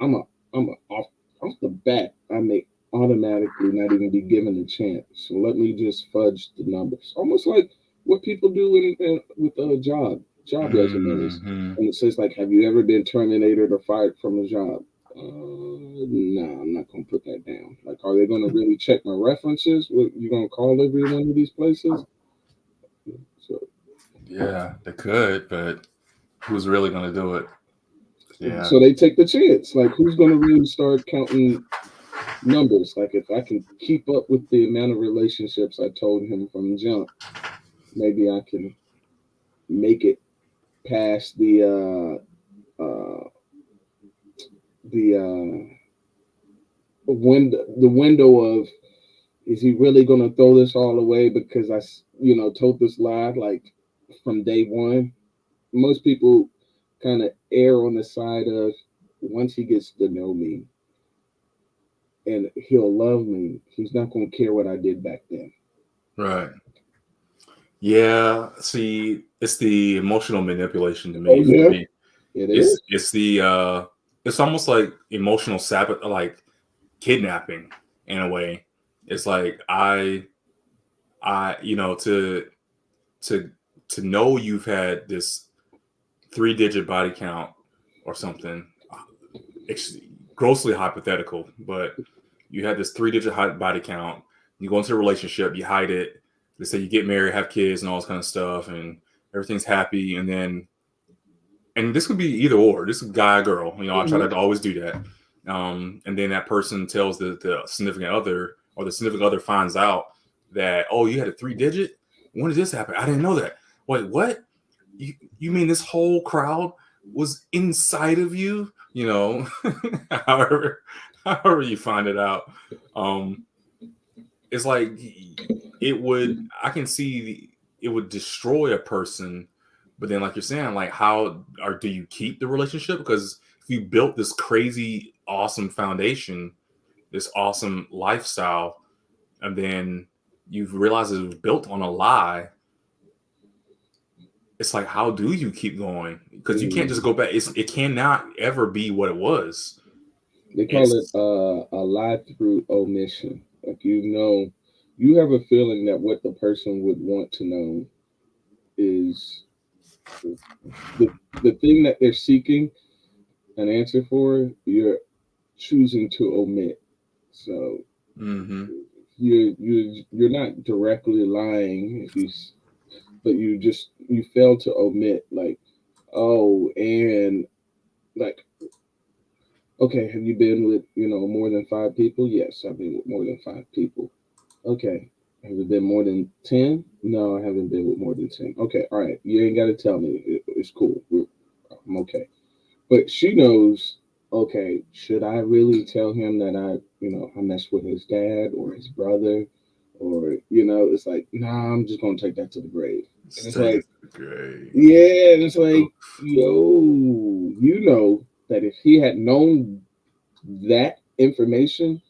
I'm a off the bat, I may automatically not even be given a chance. So let me just fudge the numbers. Almost like what people do with job resumes. Mm-hmm. And it says like, have you ever been terminated or fired from a job? No, I'm not gonna put that down. Like, are they gonna really check my references? What you gonna call every one of these places? So Yeah, they could, but who's really going to do it? Yeah. So they take the chance. Like, who's going to really start counting numbers? Like, if I can keep up with the amount of relationships I told him from jump, maybe I can make it past the window of, is he really going to throw this all away because I told this lie like from day one? Most people kind of err on the side of, once he gets to know me and he'll love me, he's not going to care what I did back then. Right. Yeah. See, it's the emotional manipulation to me. Oh, yeah. For me. It is. It's the it's almost like emotional sabotage, like kidnapping in a way. It's like I to know you've had this 3-digit body count or something. It's grossly hypothetical, but you had this 3-digit body count. You go into a relationship, you hide it. They say you get married, have kids, and all this kind of stuff, and everything's happy. And this could be either or. This is guy or girl. You know, I try to always do that. And then that person tells the significant other, or the significant other finds out that, oh, you had a 3-digit? When did this happen? I didn't know that. Wait, what? You mean this whole crowd was inside of you? You know, however you find it out. It's like I can see it would destroy a person, but then like you're saying, like do you keep the relationship? Because if you built this crazy, awesome foundation, this awesome lifestyle, and then you've realized it was built on a lie, it's like, how do you keep going? Because you can't just go back. It cannot ever be what it was. They call it a lie through omission. Like, you have a feeling that what the person would want to know is the thing that they're seeking an answer for. You're choosing to omit. So you're not directly lying, but you fail to omit, like, oh, and like, okay, have you been with more than 5 people? Yes, I've been with more than 5 people. Okay, have you been more than 10? No, I haven't been with more than 10. Okay, all right, you ain't got to tell me. It's cool. I'm okay. But she knows. Okay, should I really tell him that I messed with his dad or his brother, or it's like, nah, I'm just gonna take that to the grave. And it's like, yeah, and it's like, that if he had known that information,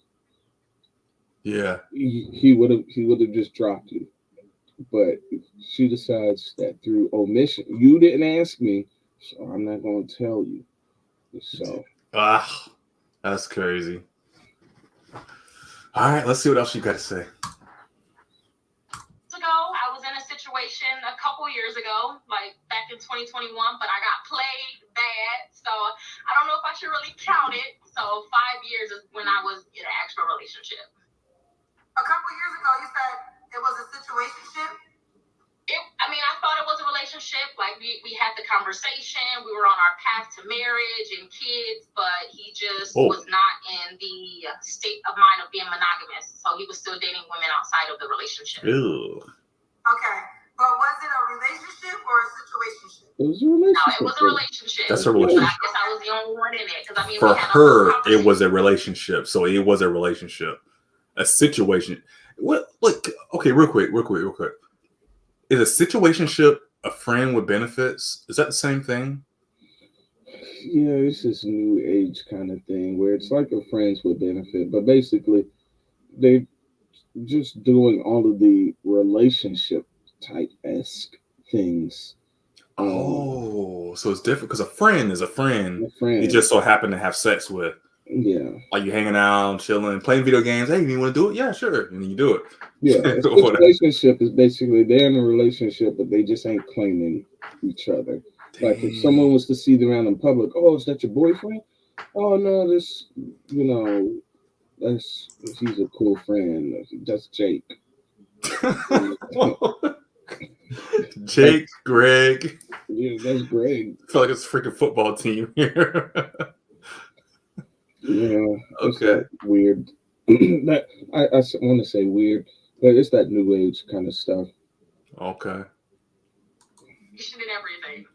yeah, he would have just dropped you. But she decides that through omission, you didn't ask me, so I'm not going to tell you. So that's crazy. All right, let's see what else you got to say. I was in a situation a couple years ago, like back in 2021, but I got played bad. So I don't know if I should really count it. So 5 years is when I was in an actual relationship. A couple years ago, you said it was a situationship? I thought it was a relationship. Like, we we had the conversation. We were on our path to marriage and kids, but he just was not in the state of mind of being monogamous. So he was still dating women outside of the relationship. Ew. Okay. But was it a relationship or a situationship? It was a relationship. No, it was a relationship. That's a relationship. But I guess I was the only one in it. Because I mean, For we had her, it was a relationship. So it was a relationship. A situation. What? Look, okay, real quick. Is a situationship a friend with benefits? Is that the same thing? Yeah, it's this new age kind of thing where it's like a friends with benefit, but basically they just doing all of the relationship type-esque things. So it's different because a friend is a friend. A friend. You just so happen to have sex with. Yeah. Like you hanging out, chilling, playing video games. Hey, you want to do it? Yeah, sure. And then you do it. Yeah. A relationship is basically they're in a relationship, but they just ain't claiming each other. Dang. Like if someone was to see them out in public, oh, is that your boyfriend? Oh no, this, he's a cool friend. That's Jake. Jake, Greg. Yeah, that's Greg. I feel like it's a freaking football team here. Yeah. Okay. Weird. That I want to say weird, but it's that new age kind of stuff. Okay. And everything,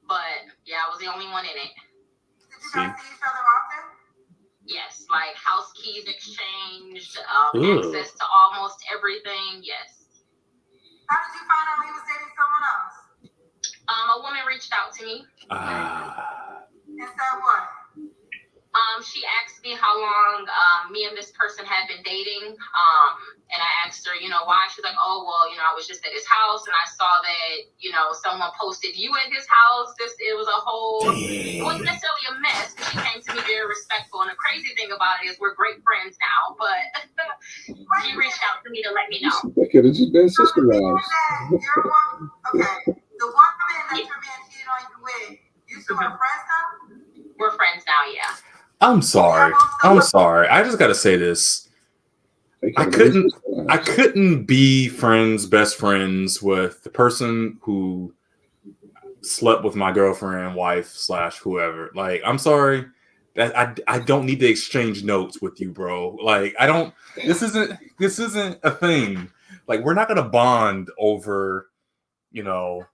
but yeah, I was the only one in it. Did you guys see each other often? Yes, like house keys exchanged, access to almost everything. Yes. How did you find out he was dating someone else? A woman reached out to me. And said what? She asked me how long me and this person had been dating. And I asked her, why? She's like, oh, well, I was just at his house and I saw that, someone posted you at his house. It was a whole, it wasn't necessarily a mess, but she came to me very respectful. And the crazy thing about it is we're great friends now, but she reached out to me to let me know. They could have just been sister wives. Okay. The woman that your man cheated on you with, you two are friends now? We're friends now, yeah. I'm sorry. I just gotta say this. I couldn't be best friends with the person who slept with my girlfriend, wife / whoever. Like, I'm sorry. That I don't need to exchange notes with you, bro. Like, I don't. This isn't a thing. Like, we're not gonna bond over, the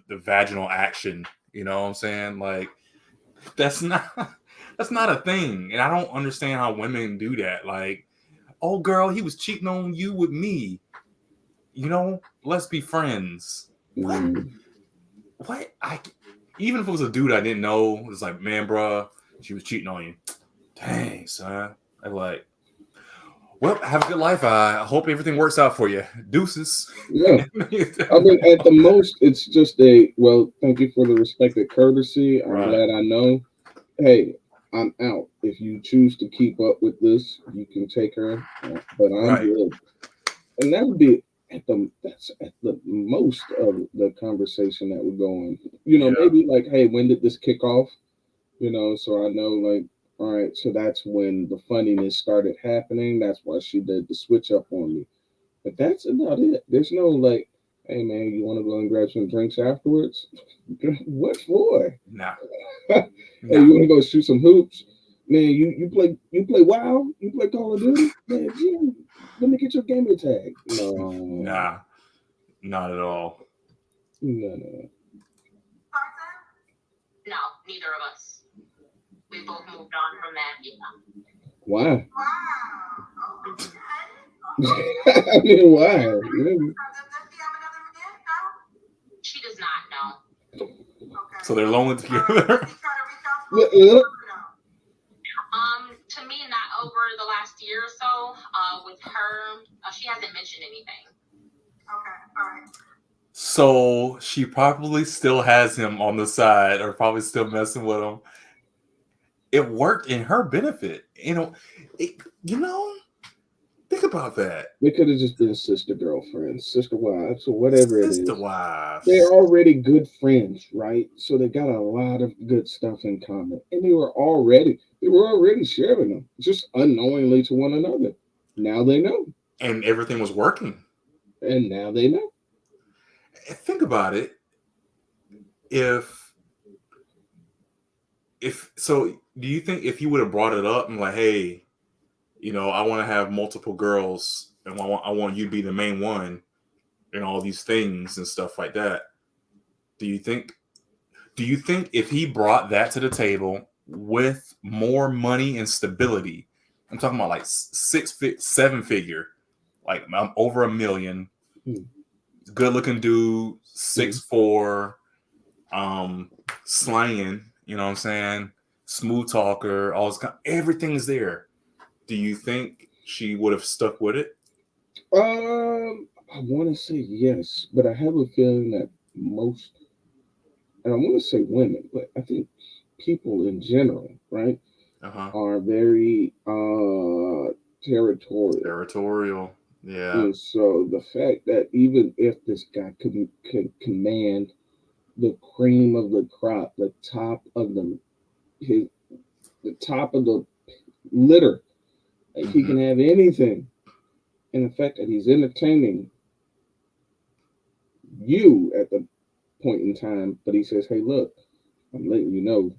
vaginal action. You know what I'm saying? Like, that's not a thing. And I don't understand how women do that. Like, oh, girl, he was cheating on you with me. Let's be friends. What? Even if it was a dude I didn't know, it was like, man, bro, she was cheating on you. Dang, son. I'm like, well, have a good life. I hope everything works out for you. Deuces. Yeah. I mean, at the most, it's just thank you for the respect and courtesy. I'm glad I know. Hey, I'm out. If you choose to keep up with this, you can take her, but I'm good. And that would be that's at the most of the conversation that would go on. Maybe like, hey, when did this kick off? So I know, like, all right, so that's when the funniness started happening. That's why she did the switch up on me. But that's about it. There's no like, hey man, you want to go and grab some drinks afterwards? What for? Nah. Hey, you want to go shoot some hoops? Man, you play WoW? You play Call of Duty? Man, yeah, let me get your gamer tag. No. Nah, not at all. No. No, neither of us. We both moved on from that. Yeah. Why? Wow. I mean, why? She does not know. Okay. So they're lonely together. To me, not over the last year or so. With her, she hasn't mentioned anything. Okay, all right. So she probably still has him on the side, or probably still messing with him. It worked in her benefit, Think about that. They could have just been sister girlfriends, sister wives, or whatever it is. Sister wives. They're already good friends, right? So they got a lot of good stuff in common, and they were already sharing them, just unknowingly to one another. Now they know, and everything was working. And now they know. Think about it. if so, do you think if you would have brought it up and like, hey, I want to have multiple girls and I want you to be the main one and all these things and stuff like that. Do you think if he brought that to the table with more money and stability, I'm talking about like 7 figure, like I'm over $1 million, good looking dude, 6'4", slanging, you know what I'm saying? Smooth talker, all this everything is there. Do you think she would have stuck with it? I want to say yes, but I have a feeling that most, and I want to say women, but I think people in general, right, are very territorial. Territorial, yeah. And so the fact that even if this guy could command the cream of the crop, the top of the litter, like he can have anything, and the fact that he's entertaining you at the point in time, but he says, "Hey, look, I'm letting you know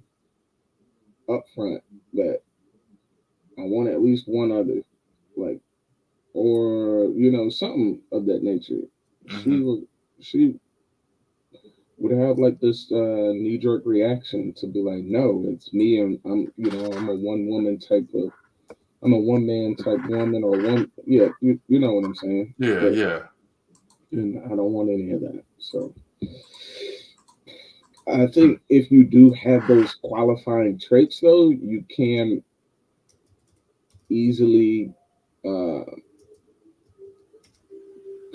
up front that I want at least one other, like, or something of that nature." She would have like this knee-jerk reaction to be like, "No, it's me, and I'm a one-woman type of, I'm a one-man type woman, or one, yeah, you know what I'm saying?" Yeah, yeah. And I don't want any of that. So I think if you do have those qualifying traits, though, you can easily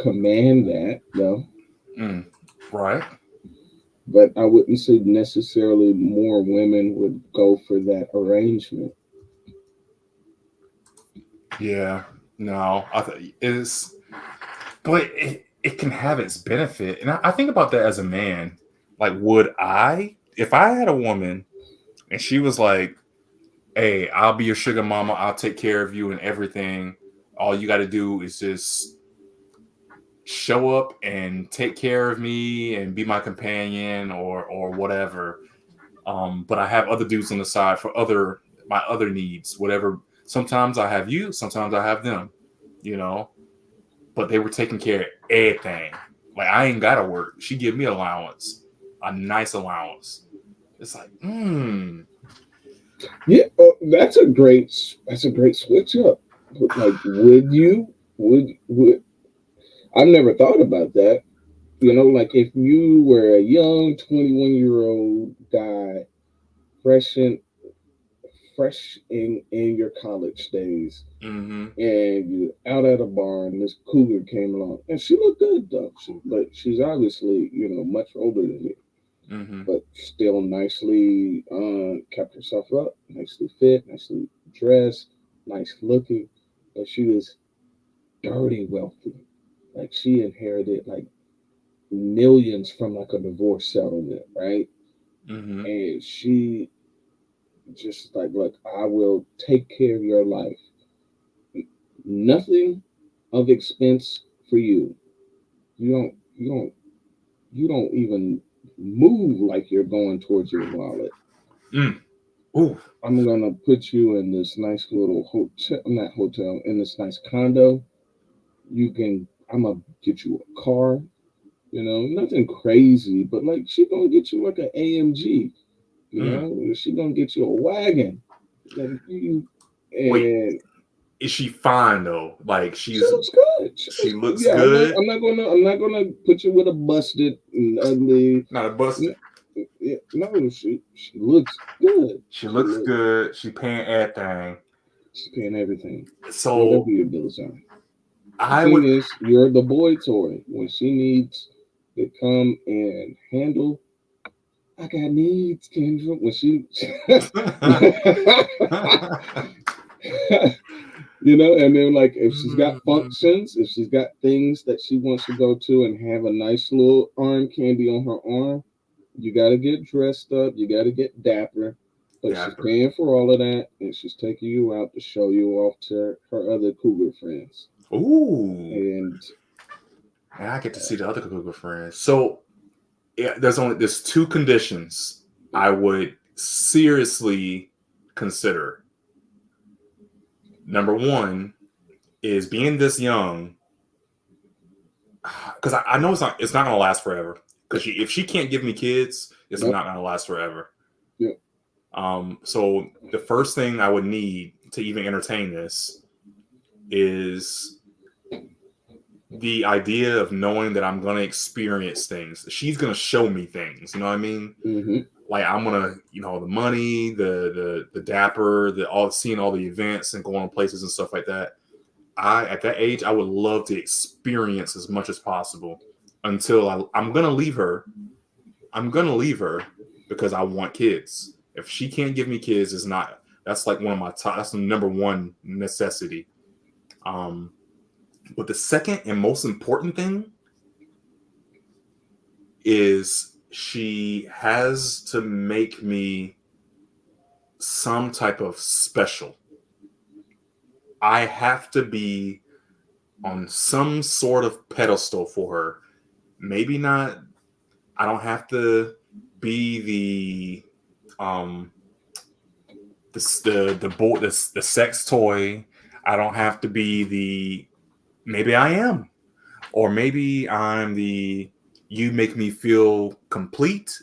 command that, though. Right. But I wouldn't say necessarily more women would go for that arrangement. Yeah. No, I think it's, but it can have its benefit, and I think about that as a man. Like, would I, if I had a woman, and she was like, "Hey, I'll be your sugar mama. I'll take care of you and everything. All you got to do is just show up and take care of me and be my companion or whatever." But I have other dudes on the side for my other needs, whatever. Sometimes I have you, sometimes I have them, But they were taking care of everything. Like, I ain't gotta work. She give me allowance, a nice allowance. It's like, Yeah, that's a great switch up. Like, would I've never thought about that. Like if you were a young 21-year-old guy, fresh in your college days, and you out at a bar, and this cougar came along, and she looked good though. But she's obviously much older than you, but still nicely kept herself up, nicely fit, nicely dressed, nice looking. But she was dirty wealthy. Like she inherited like millions from like a divorce settlement, right? And she just like, look, I will take care of your life. Nothing of expense for you. You don't even move like you're going towards your wallet. Ooh. I'm gonna put you in this nice little hotel, not hotel, in this nice condo. I'm gonna get you a car. Nothing crazy, but like she gonna get you like an AMG. She gonna get you a wagon. Wait, is she fine though? Like she looks good. She looks good. I'm not gonna put you with a busted and ugly. Not a busted. No, she looks good. She looks good. She paying everything. She's paying everything. So whatever your bills are. The thing is, you're the boy toy when she needs to come and handle. I got needs, Kendra. When she, and then like if she's got functions, if she's got things that she wants to go to and have a nice little arm candy on her arm, you got to get dressed up. You got to get dapper. But she's paying for all of that, and she's taking you out to show you off to her other cougar friends. Ooh. And I get to see the other cougar friends. So there's two conditions I would seriously consider. Number one is being this young, because I know it's not gonna last forever. Because if she can't give me kids, it's not gonna last forever. Yeah. So the first thing I would need to even entertain this is the idea of knowing that I'm going to experience things. She's going to show me things. You know what I mean? Mm-hmm. Like I'm going to, the money, the dapper, seeing all the events and going places and stuff like that. At that age, I would love to experience as much as possible until I'm going to leave her. I'm going to leave her because I want kids. If she can't give me kids, that's like one of my top, that's the number one necessity. But the second and most important thing is she has to make me some type of special. I have to be on some sort of pedestal for her. Maybe not. I don't have to be the sex toy. I don't have to be maybe I am. Or maybe I'm the you make me feel complete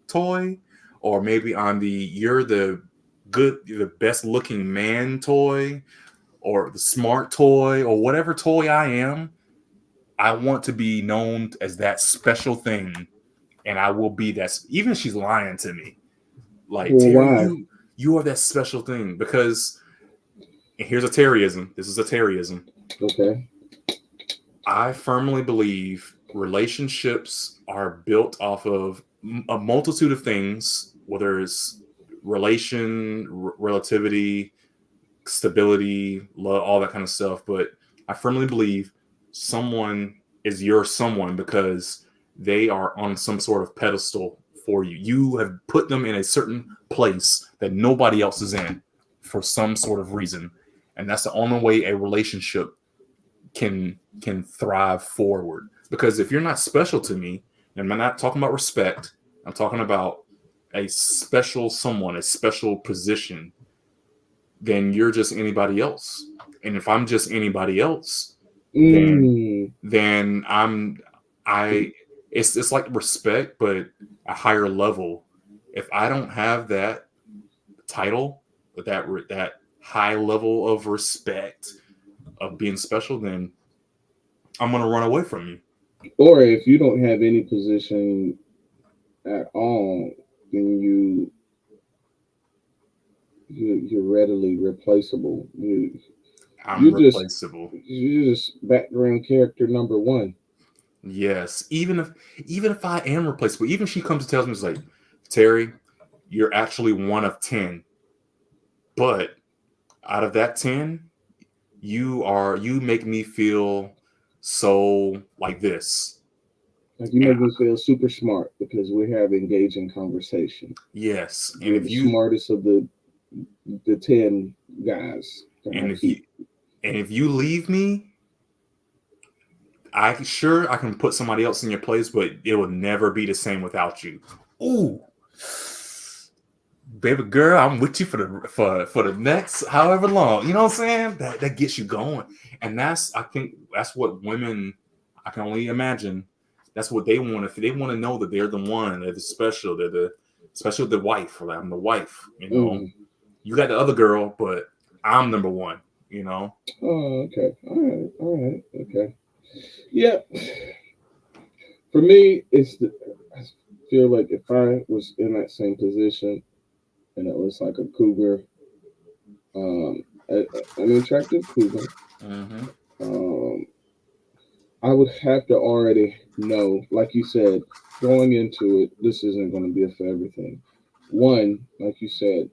toy. Or maybe I'm you're the best looking man toy. Or the smart toy. Or whatever toy I am. I want to be known as that special thing. And I will be that. Even if she's lying to me. Like, Well, Terry, why? you are that special thing. Because, and here's a Terryism. This is a Terryism. Okay. I firmly believe relationships are built off of a multitude of things, whether it's relativity, stability, love, all that kind of stuff. But I firmly believe someone is your someone because they are on some sort of pedestal for you. You have put them in a certain place that nobody else is in for some sort of reason. And that's the only way a relationship can thrive forward. Because if you're not special to me, and I'm not talking about respect, I'm talking about a special someone, a special position, then you're just anybody else. And if I'm just anybody else, then it's like respect, but a higher level. If I don't have that title, that high level of respect of being special, then I'm going to run away from you. Or if you don't have any position at all, then you're readily replaceable. I'm replaceable. You're just background character number one. Yes, even if I am replaceable, even if she comes and tells me, it's like, Terry, you're actually one of 10, but out of that 10, you make me feel so like this. Like you make me feel super smart because we have engaging conversation. Yes, and you're the smartest of the 10 guys. And if you leave me, I can put somebody else in your place, but it will never be the same without you. Ooh, baby girl, I'm with you for the next however long. You know what I'm saying? That gets you going, and I think that's what women. I can only imagine. That's what they want. If they want to know that they're the one, they're the special, the wife. Or I'm the wife. You know, you got the other girl, but I'm number one. You know. Oh, okay. All right. Okay. Yeah. For me, I feel like if I was in that same position and it was like a cougar, an attractive cougar, I would have to already know, like you said, going into it, this isn't going to be a for everything. One, like you said,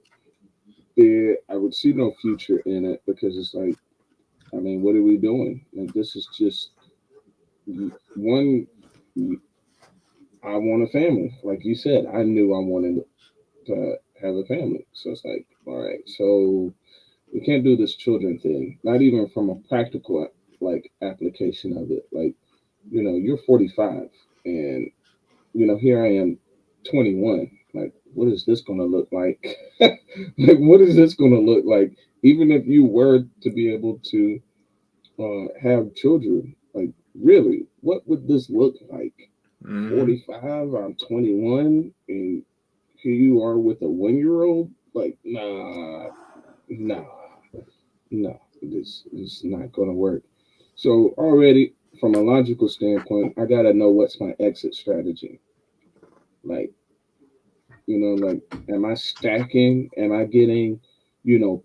I would see no future in it because it's like, I mean, what are we doing? Like, this is just one. I want a family. Like you said, I knew I wanted to have a family. So it's like, all right, so we can't do this children thing, not even from a practical application of it. Like, you're 45 and here I am, 21. Like, what is this going to look like? Like, what is this going to look like? Even if you were to be able to have children, like, really, what would this look like? 45, I'm 21, and here you are with a 1-year-old. Like, nah, it's not going to work. So already, from a logical standpoint, I got to know what's my exit strategy. Like, like, am I stacking? Am I getting,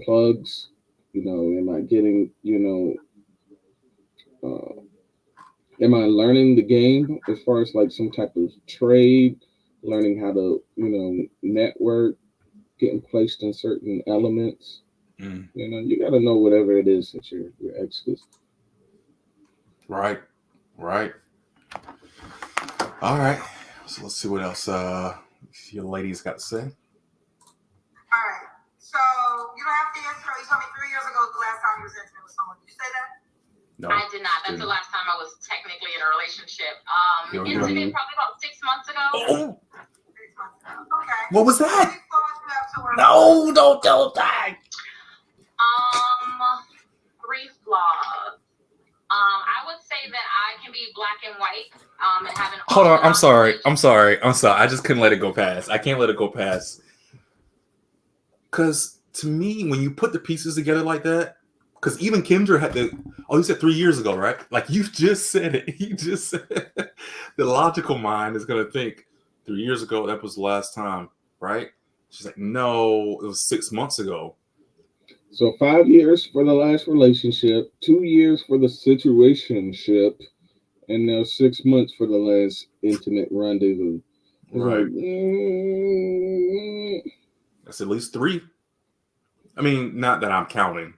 plugs? Am I getting, am I learning the game as far as like some type of trade, learning how to, network, getting placed in certain elements? You got to know whatever it is that your ex is. Right. All right. So let's see what else your ladies got to say. All right. So you don't have to answer. You told me 3 years ago was the last time you was intimate with someone. Did you say that? No, I did not. That's the last time I was technically in a relationship. Intimate probably about 6 months ago. Oh. 6 months ago. Okay. What was that? Any flaws you have to work No, don't die. 3 flaws. I would say that I can be black and white. And having. Hold on. I'm sorry. I just couldn't let it go past. I can't let it go past. Because to me, when you put the pieces together like that, because even Kendra had to. Oh, you said 3 years ago, right? Like you just said it. You just said it. The logical mind is gonna think 3 years ago that was the last time, right? She's like, no, it was 6 months ago. So 5 years for the last relationship, 2 years for the situationship, and now 6 months for the last intimate rendezvous. Right. Like, That's at least 3. I mean, not that I'm counting,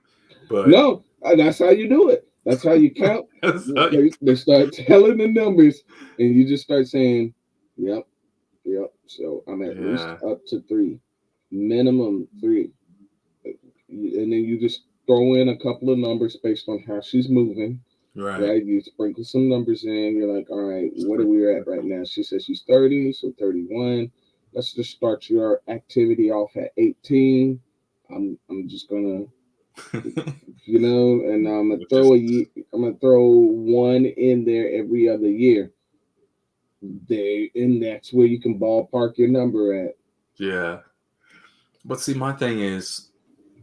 but no, that's how you do it. That's how you count. They start telling the numbers, and you just start saying, "Yep." So I'm at least up to 3, minimum 3, and then you just throw in a couple of numbers based on how she's moving. Right? You sprinkle some numbers in. You're like, all right, what are we at right now? She says she's 30, so 31. Let's just start your activity off at 18. I'm just gonna, and I'm gonna throw I'm gonna throw 1 in there every other year. And that's where you can ballpark your number at. Yeah, but see, my thing is,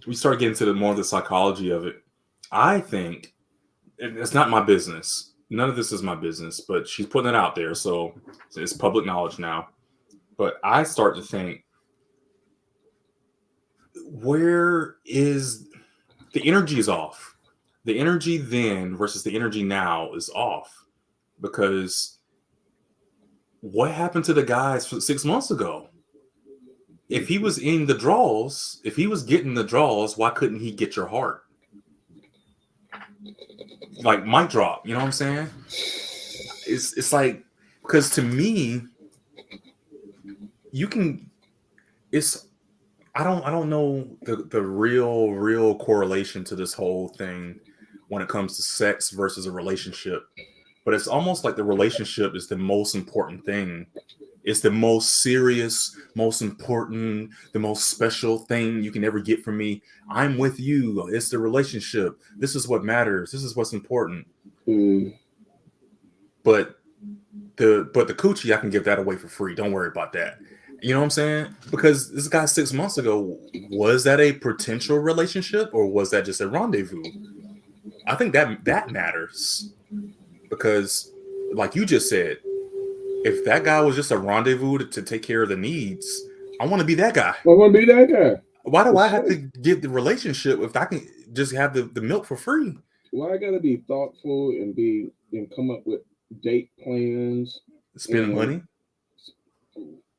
we start getting to more of the psychology of it. I think it's not my business. None of this is my business, but she's putting it out there, so it's public knowledge now. But I start to think, where is the energy is off? The energy then versus the energy now is off, because what happened to the guys 6 months ago? If he was in the draws, if he was getting the draws, why couldn't he get your heart? Like mic drop, you know what I'm saying? It's like, because to me, you can. I don't know the real correlation to this whole thing when it comes to sex versus a relationship, but it's almost like the relationship is the most important thing. It's the most serious, most important, the most special thing you can ever get from me. I'm with you. It's the relationship. This is what matters. This is what's important. But the coochie, I can give that away for free. Don't worry about that. You know what I'm saying? Because this guy 6 months ago, was that a potential relationship or was that just a rendezvous? I think that matters, because like you just said, if that guy was just a rendezvous to take care of the needs, I want to be that guy. I want to be that guy. Why do I have to get the relationship if I can just have the milk for free? Why I gotta be thoughtful and come up with date plans, spend money?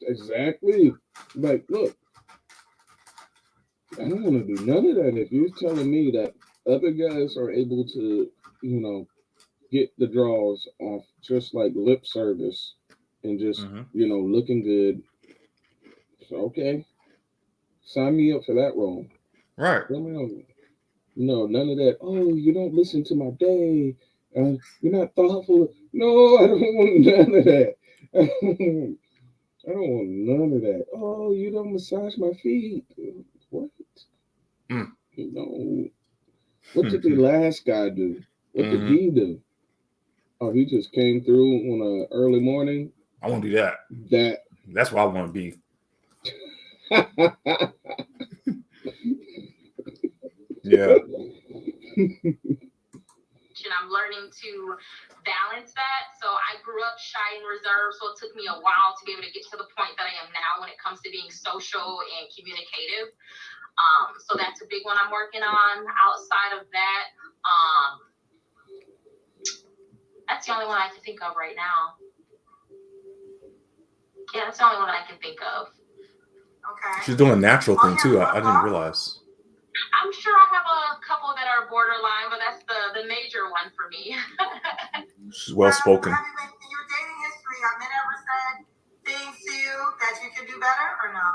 Exactly. Like, look, I don't want to do none of that. If you're telling me that other guys are able to, get the draws off just like lip service and just, looking good, so okay, sign me up for that role. Right. No, none of that. Oh, you don't listen to my day. You're not thoughtful. No, I don't want none of that. I don't want none of that. Oh, you don't massage my feet. What? Mm. No. What did the last guy do? What did Mhm. he do? Oh, he just came through on a early morning. I want to do that. That That's what I want to be. Yeah. And I'm learning to balance that. So I grew up shy and reserved, so it took me a while to be able to get to the point that I am now when it comes to being social and communicative. So that's a big one I'm working on. Outside of that, that's the only one I can think of right now. Yeah, that's the only one I can think of. Okay. She's doing a natural thing too. I didn't realize. I'm sure I have a couple that are borderline, but that's the major one for me. She's well spoken. Have you been in your dating history? Have men ever said things to you that you could do better or no?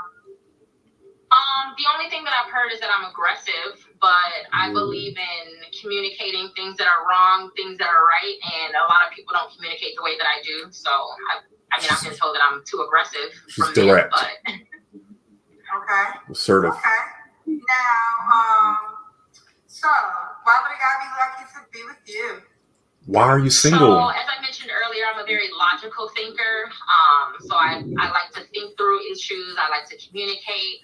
The only thing that I've heard is that I'm aggressive, but I believe in communicating things that are wrong, things that are right, and a lot of people don't communicate the way that I do. So I've been told that I'm too aggressive. She's direct. Men, but... Okay. Assertive. Okay. Now, so why would a guy be lucky to be with you? Why are you single? So, as I mentioned earlier, I'm a very logical thinker. So I like to think through issues. I like to communicate.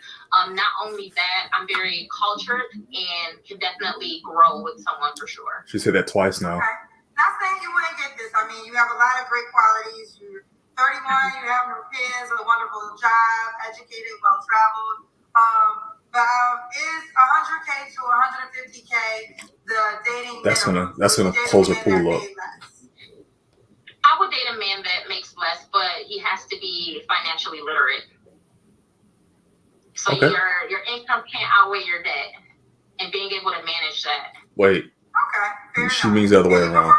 Not only that, I'm very cultured and can definitely grow with someone for sure. She said that twice now. Okay. Not saying you wouldn't get this. I mean, you have a lot of great qualities. You're 31, you have no kids, a wonderful job, educated, well-traveled. Is 100K to 150K the dating minimum? That's gonna close her pool up. I would date a man that makes less, but he has to be financially literate. So your income can't outweigh your debt, and being able to manage that. Wait. Okay. She means the other way around.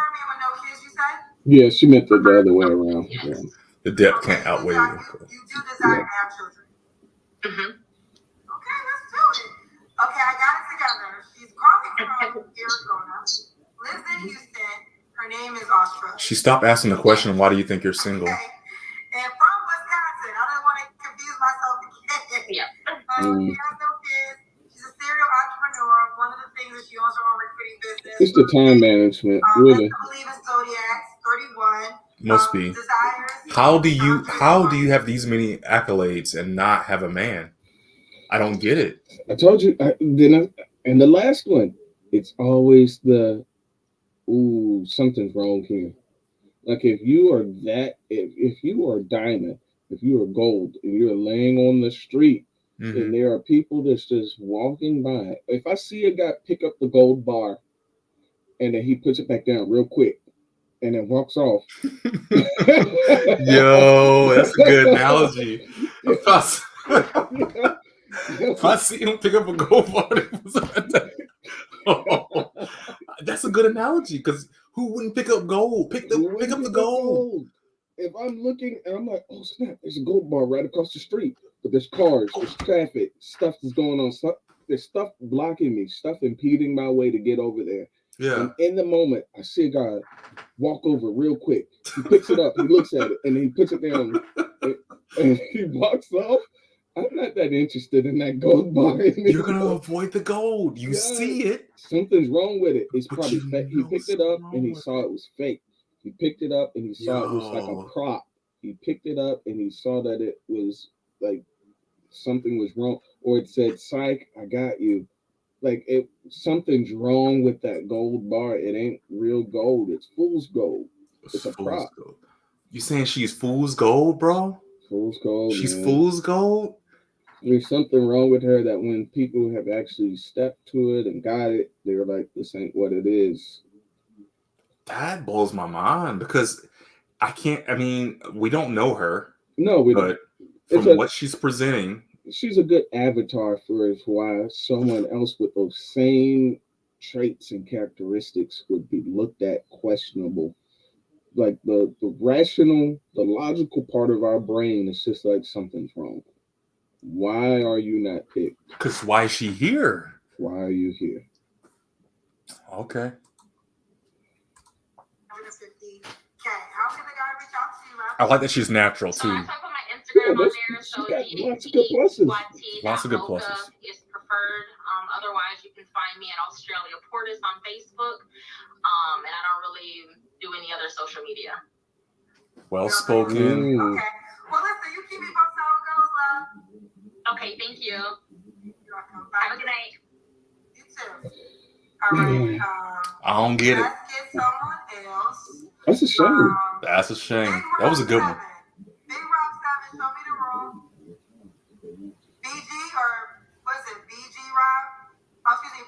Yeah, she meant the other way around. Yes. Yeah. The debt can't outweigh you. You do desire to have children. Mm-hmm. Okay, let's do it. Okay, I got it together. She's calling from Arizona, lives in Houston. Her name is Astra. She stopped asking the question, why do you think you're single? Okay. And from Wisconsin. I don't want to confuse myself again. Yeah. She has no kids. She's a serial entrepreneur. One of the things that she owns her own recruiting business. It's the time management, really. I believe in zodiacs, 31. Must be. How do you have these many accolades and not have a man? I don't get it. I told you. And the last one, it's always the, ooh, something's wrong here. Like if you are if you are diamond, if you are gold, and you're laying on the street, and there are people that's just walking by. If I see a guy pick up the gold bar, and then he puts it back down real quick, and then walks off. Yo, that's a good analogy. If I see him pick up a gold bar, that's a good analogy because who wouldn't pick up gold? Pick up the gold. If I'm looking and I'm like, oh snap, there's a gold bar right across the street, but there's cars, there's traffic, stuff is going on. There's stuff blocking me, stuff impeding my way to get over there. Yeah. And in the moment, I see a guy walk over real quick. He picks it up, he looks at it, and then he puts it down, and he walks off. I'm not that interested in that gold bar anymore. You're gonna avoid the gold. You see it. Something's wrong with it. It's probably fake. He picked it up and he saw it was fake. He picked it up and he saw it was like a prop. He picked it up and he saw that it was like something was wrong, or it said "Psych, I got you." Like something's wrong with that gold bar. It ain't real gold. It's fool's gold. It's a prop. Gold. You saying she's fool's gold, bro? Fool's gold. She's man. fool's gold. There's something wrong with her that when people have actually stepped to it and got it, they're like, "This ain't what it is." That blows my mind because we don't know her. No, we don't. From what she's presenting, she's a good avatar for why someone else with those same traits and characteristics would be looked at questionable. Like the rational, the logical part of our brain is just like something's wrong. Why are you not picked? Because why is she here? Why are you here? Okay. 150K. How can the guy reach out to you, I like that she's natural So too. I put my Instagram on there. So got lots of good pluses. Lots of good pluses. is preferred. Otherwise, you can find me at Australia Portis on Facebook. And I don't really do any other social media. Well spoken. Okay. Well, listen, you keep me posted how it goes, love. Okay, thank you. You're welcome. Have a good night. You too. All right. I don't get it. Let's get someone else. That's a shame. That's a shame. That was a good one. Big Rock 7, show me the room. BG or what is it? BG Rock? Oh, excuse me,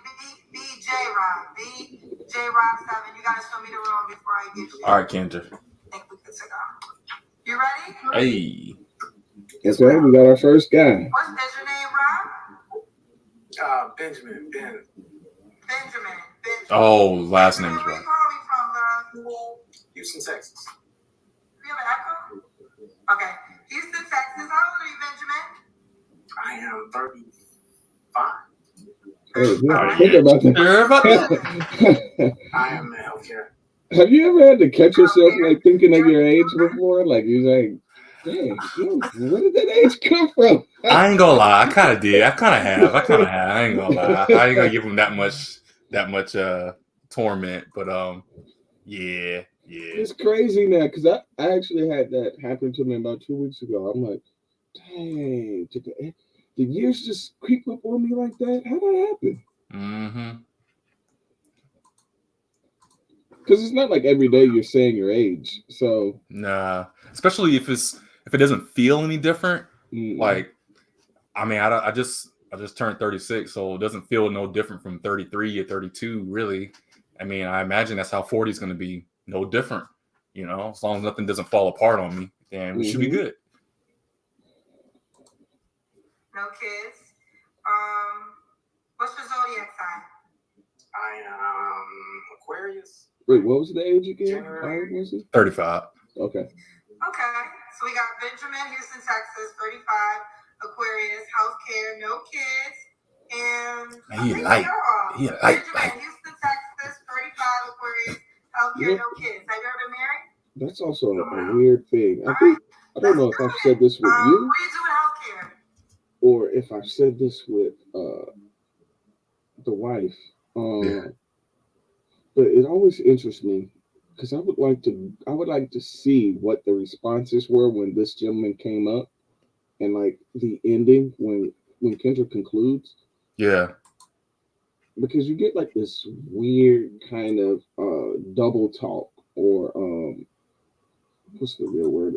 BJ Rock. BJ Rock 7. You gotta show me the room before I get you. All right, Kendra. I think we good to go. You ready? Hey. That's right. We got our first guy. What's your name, Rob? Benjamin. Benjamin. Oh, last name is Where right. you calling me from, Houston, Texas. Do you have an echo? Okay. Houston, Texas. How old are you, Benjamin? I am 35. Hey, Are think you about that. sure about that? I am in healthcare. Have you ever had to catch yourself like thinking of your age before? Like you're like, dang, where did that age come from? I ain't gonna lie. I kind of did. I kind of have. I ain't gonna lie. I ain't gonna give him that much torment. But yeah. It's crazy now because I actually had that happen to me about 2 weeks ago. I'm like, dang, did the years just creep up on me like that? How did that happen? Mm-hmm. Because it's not like every day you're saying your age. So Nah, especially if it doesn't feel any different. mm, Like, I mean, I just turned 36, so it doesn't feel no different from 33 or 32, really. I mean, I imagine that's how 40 is going to be, no different. You know, as long as nothing doesn't fall apart on me, then we should be good. No kids. What's your zodiac sign? I am Aquarius. wait, what was the age again? January. How old was he? 35. Okay. Okay. So we got Benjamin, Houston, Texas, 35, Aquarius, healthcare, no kids, and He light. Benjamin, Houston, Texas, 35, Aquarius, healthcare, no kids. Have you ever been married? That's also a weird thing. I don't know if I've said this with you What do you do in healthcare? or if I've said this with the wife. But it always interests me because I would like to see what the responses were when this gentleman came up and like the ending when Kendra concludes. Yeah. Because you get like this weird kind of double talk or what's the real word?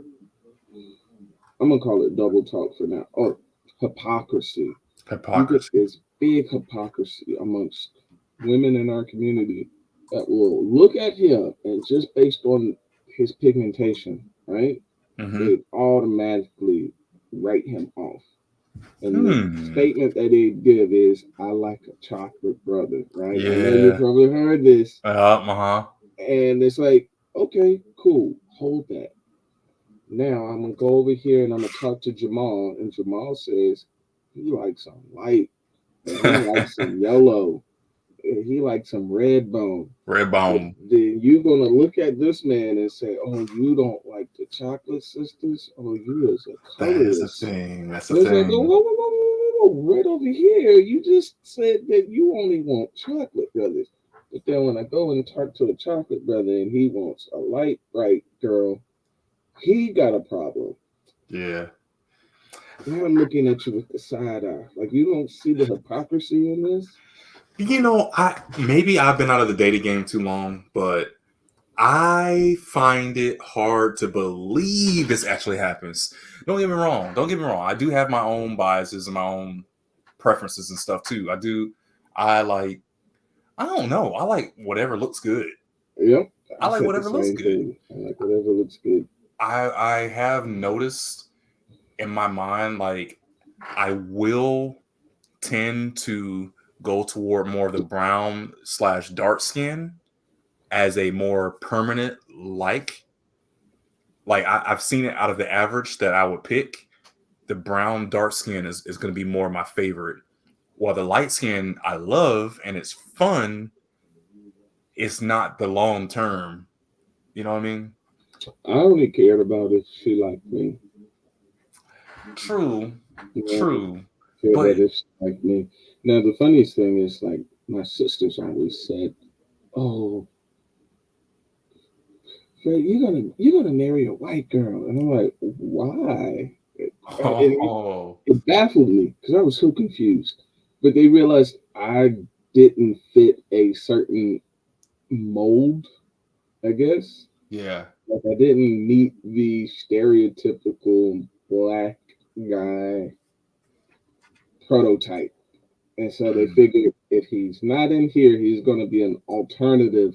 I'm gonna call it double talk for now. Oh, hypocrisy. You get this big hypocrisy amongst women in our community that will look at him and just based on his pigmentation, right? They automatically write him off. And the statement that they give is, I like a chocolate brother, right? Yeah. I know you probably heard this. And it's like, okay, cool, hold that. Now I'm gonna go over here and I'm gonna talk to Jamal, and Jamal says he likes some light, and he likes some yellow, and he likes some red bone. Then you're gonna look at this man and say, "Oh, you don't like the chocolate sisters? Oh, you is a colorist." That's the thing. Like, whoa, right over here, you just said that you only want chocolate brothers. But then when I go and talk to a chocolate brother and he wants a light, bright girl, he got a problem. Yeah. Now I'm looking at you with the side eye. Like, you don't see the hypocrisy in this? You know, maybe I've been out of the dating game too long, but I find it hard to believe this actually happens. Don't get me wrong. I do have my own biases and my own preferences and stuff too. I like whatever looks good. Yep. I like whatever looks good. I like whatever looks good. I have noticed in my mind, like, I will tend to go toward more of the brown / dark skin as a more permanent like. Like, I've seen it out of the average that I would pick. The brown dark skin is going to be more my favorite. While the light skin I love and it's fun, it's not the long term. You know what I mean? I only cared about if she liked me. True, You know, I true, care but about if she liked me. Now the funniest thing is like my sisters always said, "Oh, Fred, you're gonna marry a white girl," and I'm like, "Why?" oh, It baffled me because I was so confused. But they realized I didn't fit a certain mold, I guess. yeah, Like I didn't meet the stereotypical black guy prototype. And so they mm, figured if he's not in here, he's going to be an alternative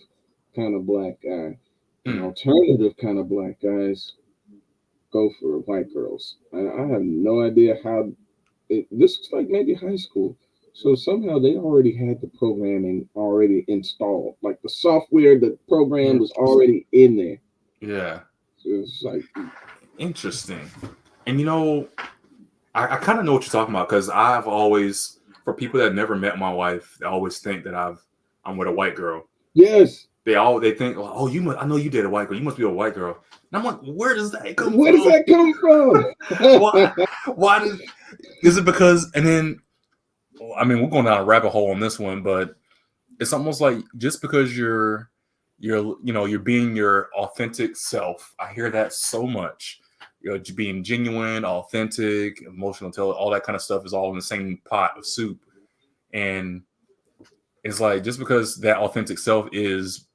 kind of black guy. And mm. alternative kind of black guys go for white girls. And I have no idea how this is like maybe high school. So somehow they already had the programming already installed. Like the software, the program was already in there. Yeah, So it's like, interesting. And I kind of know what you're talking about because I've always, for people that never met my wife, they always think that I'm with a white girl. yes. They think, oh, you must, I know you did a white girl. You must be a white girl. And I'm like, where does that come Where does from? that come from? Why? Why is it because? And then, I mean, we're going down a rabbit hole on this one, but it's almost like just because you're being your authentic self. I hear that so much. Being genuine, authentic, emotional, all that kind of stuff is all in the same pot of soup. And it's like just because that authentic self is,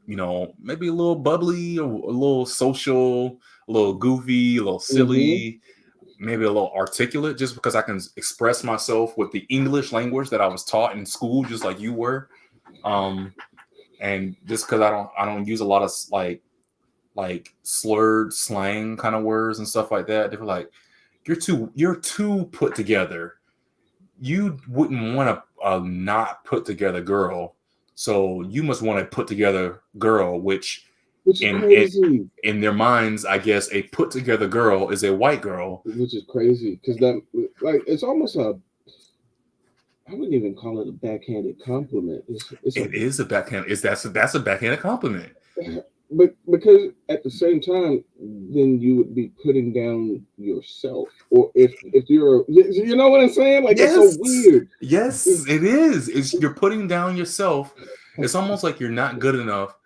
maybe a little bubbly, a little social, a little goofy, a little Hmm. silly, maybe a little articulate, just because I can express myself with the English language that I was taught in school, just like you were. Um, and just because I don't use a lot of like slurred slang kind of words and stuff like that. They were like, you're too put together. You wouldn't want a not put together girl, so you must want a put together girl, which Which is in it crazy. in their minds, I guess a put together girl is a white girl. Which is crazy because that like it's almost a I wouldn't even call it a backhanded compliment. It's a It is a backhand. That's a backhanded compliment. but because at the same time, then you would be putting down yourself, or if you're you know what I'm saying? Like it's so Yes, weird. yes, it is. You're putting down yourself. It's almost like you're not good enough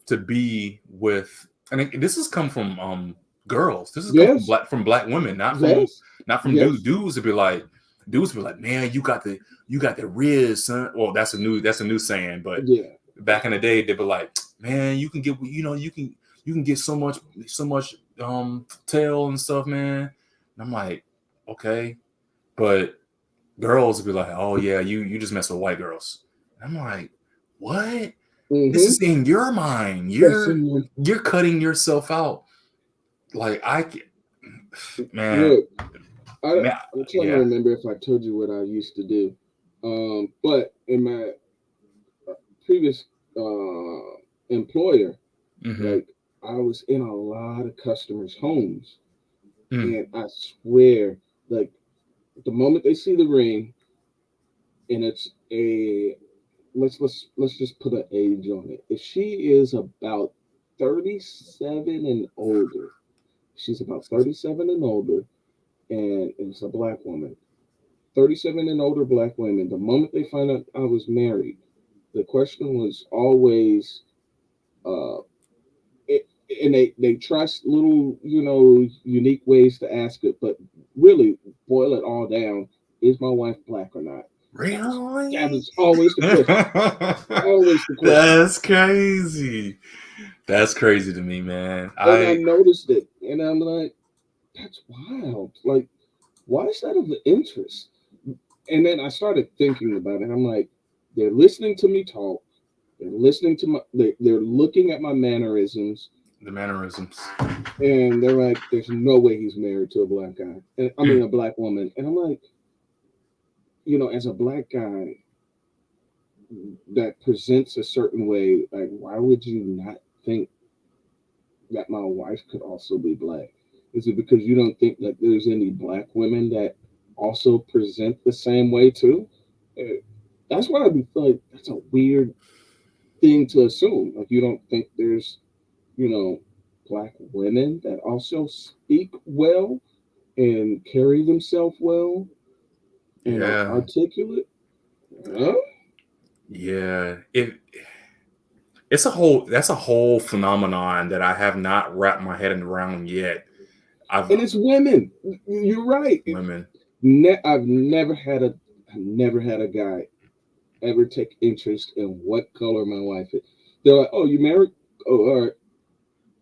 to be with. And this has come from girls. This has come from Yes, black women, yes, not from dudes. yes, Dudes be like, man, you got the riz, son. Well, that's a new saying, but yeah. back in the day, they'd be like, man, you can get so much tail and stuff, man. And I'm like, okay, but girls would be like, oh yeah, you just mess with white girls. And I'm like, what? This Mm-hmm. is in your mind. That's You're cutting yourself out. Like man, look. man, I'm trying to yeah. remember if I told you what I used to do. But in my previous employer, Mm-hmm. like I was in a lot of customers' homes, Mm. and I swear, like the moment they see the ring, and it's a let's just put an age on it. If she is about 37 and older, she's about 37 and older, and it's a black woman. 37 and older black women. The moment they find out I was married, the question was always, uh, it, and they trust little, unique ways to ask it, but really boil it all down: is my wife black or not? That Really? was always the question. Always the question. That's crazy. That's crazy to me, man. And I noticed it, and I'm like, that's wild. Like, why is that of interest? And then I started thinking about it. I'm like, they're listening to me talk. They're listening to they're looking at my mannerisms, The mannerisms. and they're like, "There's no way he's married to a black guy." And I mean, Mm. a black woman. And I'm like, as a black guy that presents a certain way, like, why would you not think that my wife could also be black? Is it because you don't think that there's any black women that also present the same way too? That's what I'd be like. That's a weird thing to assume. Like you don't think there's, you know, Black women that also speak well and carry themselves well and are Yeah. articulate. Huh? Yeah. That's a whole phenomenon that I have not wrapped my head around yet. And it's women. You're right. Women. I've never had a guy ever take interest in what color my wife is. They're like, "Oh, you married? Oh, all right."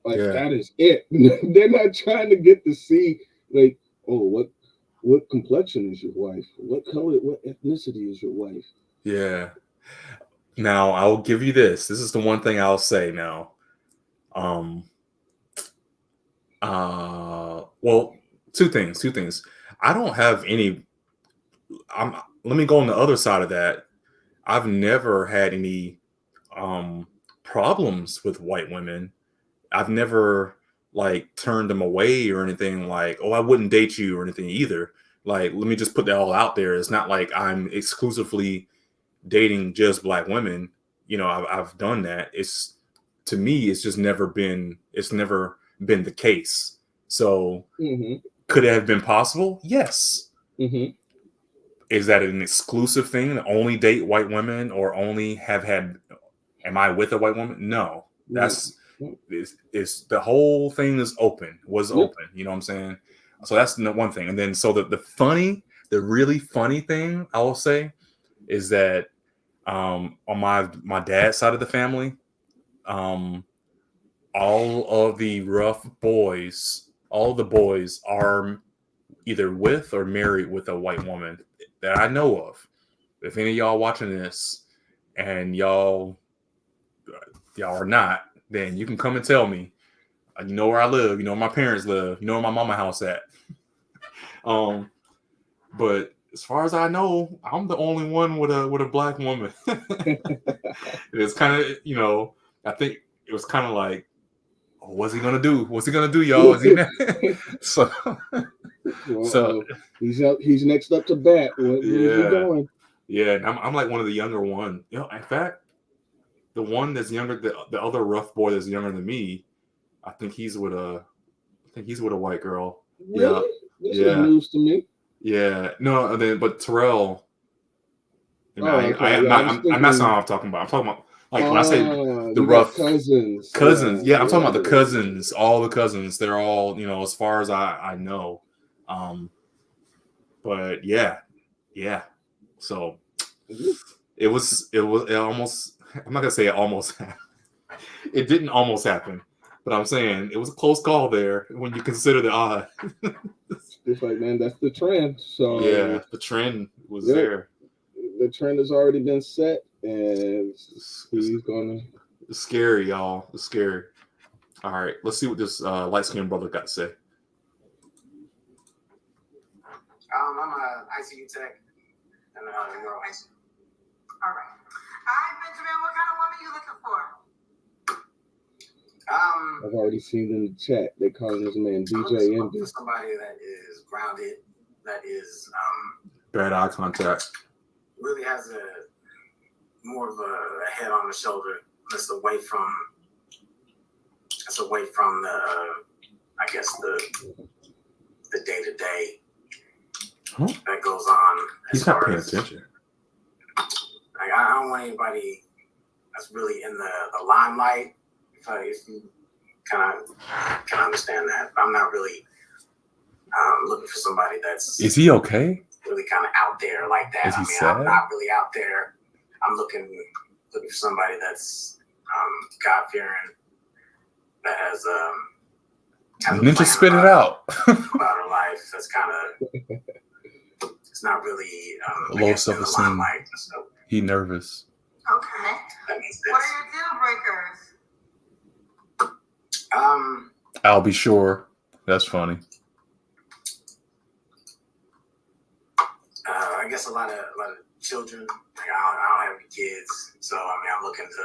Like Yeah. that is it. They're not trying to get to see like, "Oh, what complexion is your wife? What color? What ethnicity is your wife?" Yeah. Now I'll give you this. This is the one thing I'll say now. Well, two things. I don't have any. Let me go on the other side of that. I've never had any problems with white women. I've never like turned them away or anything like, oh, I wouldn't date you or anything either. Like, let me just put that all out there. It's not like I'm exclusively dating just Black women. I've done that. It's, to me, it's never been the case. So could it have been possible? Yes. Is that an exclusive thing to only date white women or only am I with a white woman? No. That's it's the whole thing was open. You know what I'm saying? So that's the one thing. And then so the really funny thing I will say is that on my dad's side of the family, all of the boys are either with or married with a white woman that I know of. If any of y'all watching this and y'all are not, then you can come and tell me. You know where I live. You know where my parents live. You know where my mama house at. But as far as I know, I'm the only one with a Black woman. It's kind of, I think it was kind of like, oh, what's he gonna do? What's he gonna do, y'all? Is he so? So he's next up to bat. Where's he going? Yeah, and I'm like one of the younger one. In fact, the one that's younger, the other rough boy that's younger than me, I think he's with a white girl. Really? This is news to me. Yeah, no, but Terrell. I'm not saying I'm talking about. I'm talking about like when I say the rough cousins. Yeah, I'm talking about the cousins. All the cousins. They're all as far as I know. But yeah. So it almost. I'm not gonna say it almost happened. It didn't almost happen, but I'm saying it was a close call there when you consider the odd. It's like, man, that's the trend. So yeah, the trend was there. The trend has already been set, and he's gonna. It's scary, y'all. It's scary. All right, let's see what this light-skinned brother got to say. I'm a ICU tech and a neuro ICU. All right. Hi, Benjamin. What kind of woman are you looking for? I've already seen in the chat they calling this man DJ Envy. Somebody that is grounded, that is bad eye contact. Really has more of a head on the shoulder. That's away from the I guess the day to day that goes on. He's not paying attention. Like, I don't want anybody that's really in the limelight. If you kind of can understand that, but I'm not really looking for somebody that's. Is he okay? Really kind of out there like that. Is he sad? I'm not really out there. I'm looking for somebody that's God fearing, that has Ninja spit it out. about her life. That's kind of. It's not really low self-esteem. So. He nervous. Okay. What are your deal breakers? I'll be sure. That's funny. I guess a lot of children. Like I don't have any kids, so I mean I'm looking to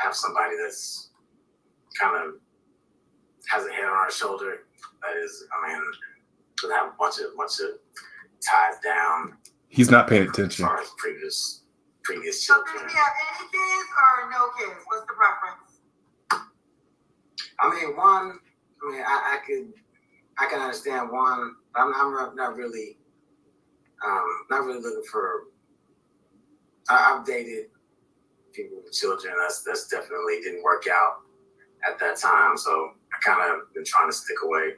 have somebody that's kind of has a head on her shoulder. That is, I mean, to have a bunch of ties down. He's not paying attention. As far as previous So children. does he have any kids or no kids? What's the preference? I mean, one. I mean, I can understand one. But I'm not really looking for. I've dated people with children. That's definitely didn't work out at that time. So I kind of been trying to stay away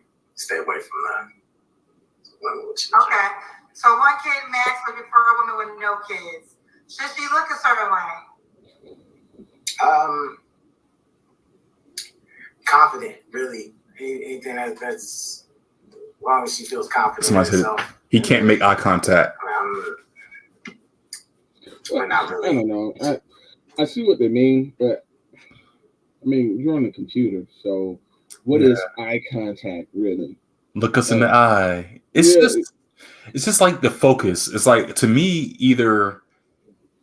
from that. Women with children. Okay. So one kid max would prefer a woman with no kids. Should she look a certain way? Confident, really. Anything that's as long as she feels confident Somebody in said herself. he can't make eye contact. Not really. I don't know. I see what they mean, but I mean, you're on a computer, so what is eye contact really? Look us in the eye. It's just like the focus. It's like, to me, either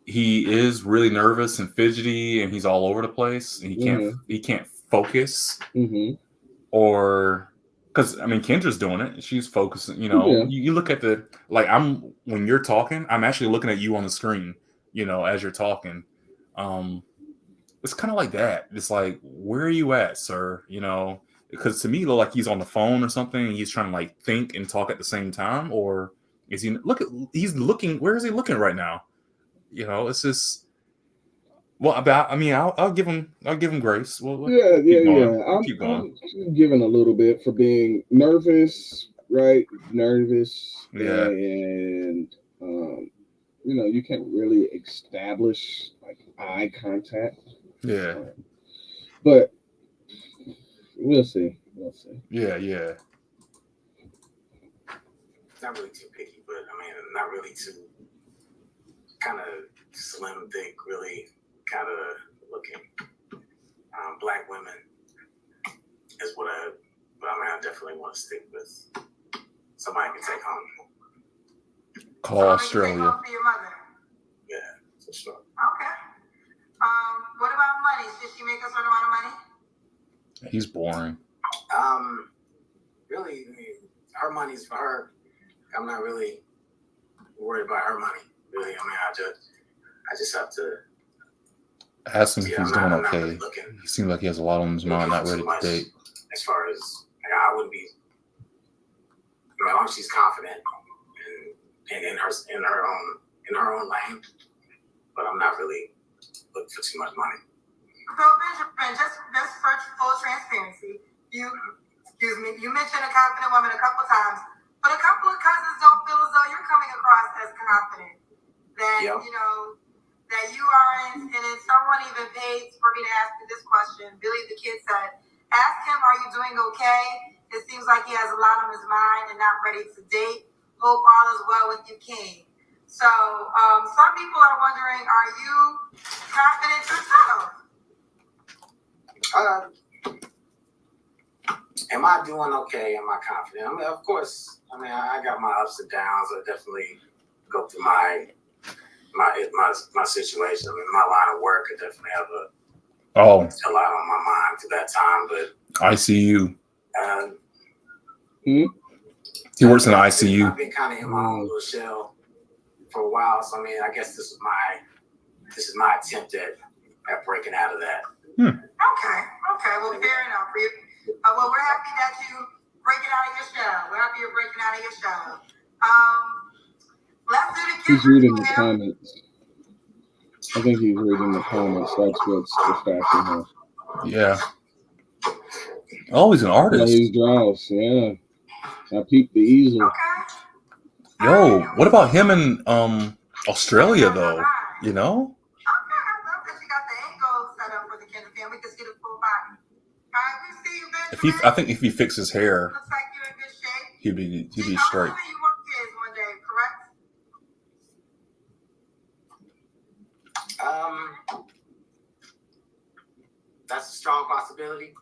he is really nervous and fidgety and he's all over the place and he can't focus, or because I mean Kendra's doing it. She's focusing. You know, you look at when you're talking, I'm actually looking at you on the screen. You know, as you're talking. It's kind of like that. It's like, where are you at, sir? You know, because to me, it look like he's on the phone or something. And he's trying to like think and talk at the same time, or is he he's looking? Where is he looking right now? You know, it's just. Well, I'll give him grace. We'll keep going. I'm giving a little bit for being nervous, right? Nervous, and you know, you can't really establish like eye contact. Yeah. But we'll see. Yeah. Not really too picky, but I mean, not really too kind of slim, thick, really kind of looking. Black women is but I mean, I definitely want to stick with somebody I can take home. Call Australia. Take home for your mother. Yeah, for sure. Okay. What about money? Should she make a certain amount of money? He's boring. Really, I mean, her money's for her. I'm not really worried about her money. Really, I mean, I just have to ask him if he's doing okay. Really he seems like he has a lot on his mind, not ready to date. As far as I wouldn't be, I mean, as long as she's confident and in her own lane, but I'm not really looking for too much money. So Benjamin, just for full transparency, you mentioned a confident woman a couple times, but a couple of cousins don't feel as though you're coming across as confident. That you know that you aren't, and then someone even paid for me to ask you this question. Billy the kid said, "Ask him, are you doing okay? It seems like he has a lot on his mind and not ready to date. Hope all is well with you, King." So some people are wondering, are you confident yourself? Am I doing okay? Am I confident? I mean, of course. I mean, I got my ups and downs. I definitely go through my situation. I mean, my line of work, I definitely have a lot on my mind to that time. But ICU. He works in the ICU. I've been kind of in my own little shell for a while. So I mean, I guess this is my attempt at breaking out of that. Okay. Well, fair enough. Well, we're happy that you breaking out of your shell. We're happy you're breaking out of your shell. Let's do the cute. He's reading the comments. I think he's reading the comments. That's what's distracting him. Yeah. Oh, he's an artist. Yeah, he draws. Yeah. I peeped the easel. Okay. Yo, what about him in Australia though? You know? Okay, I love that you got the angle set up for the Kendra family. We can see the full body. All right, we see you, Benjamin. I think if he fixes hair, looks like you're in good shape. he'd be I'm straight. assuming you want kids one day, correct? That's a strong possibility.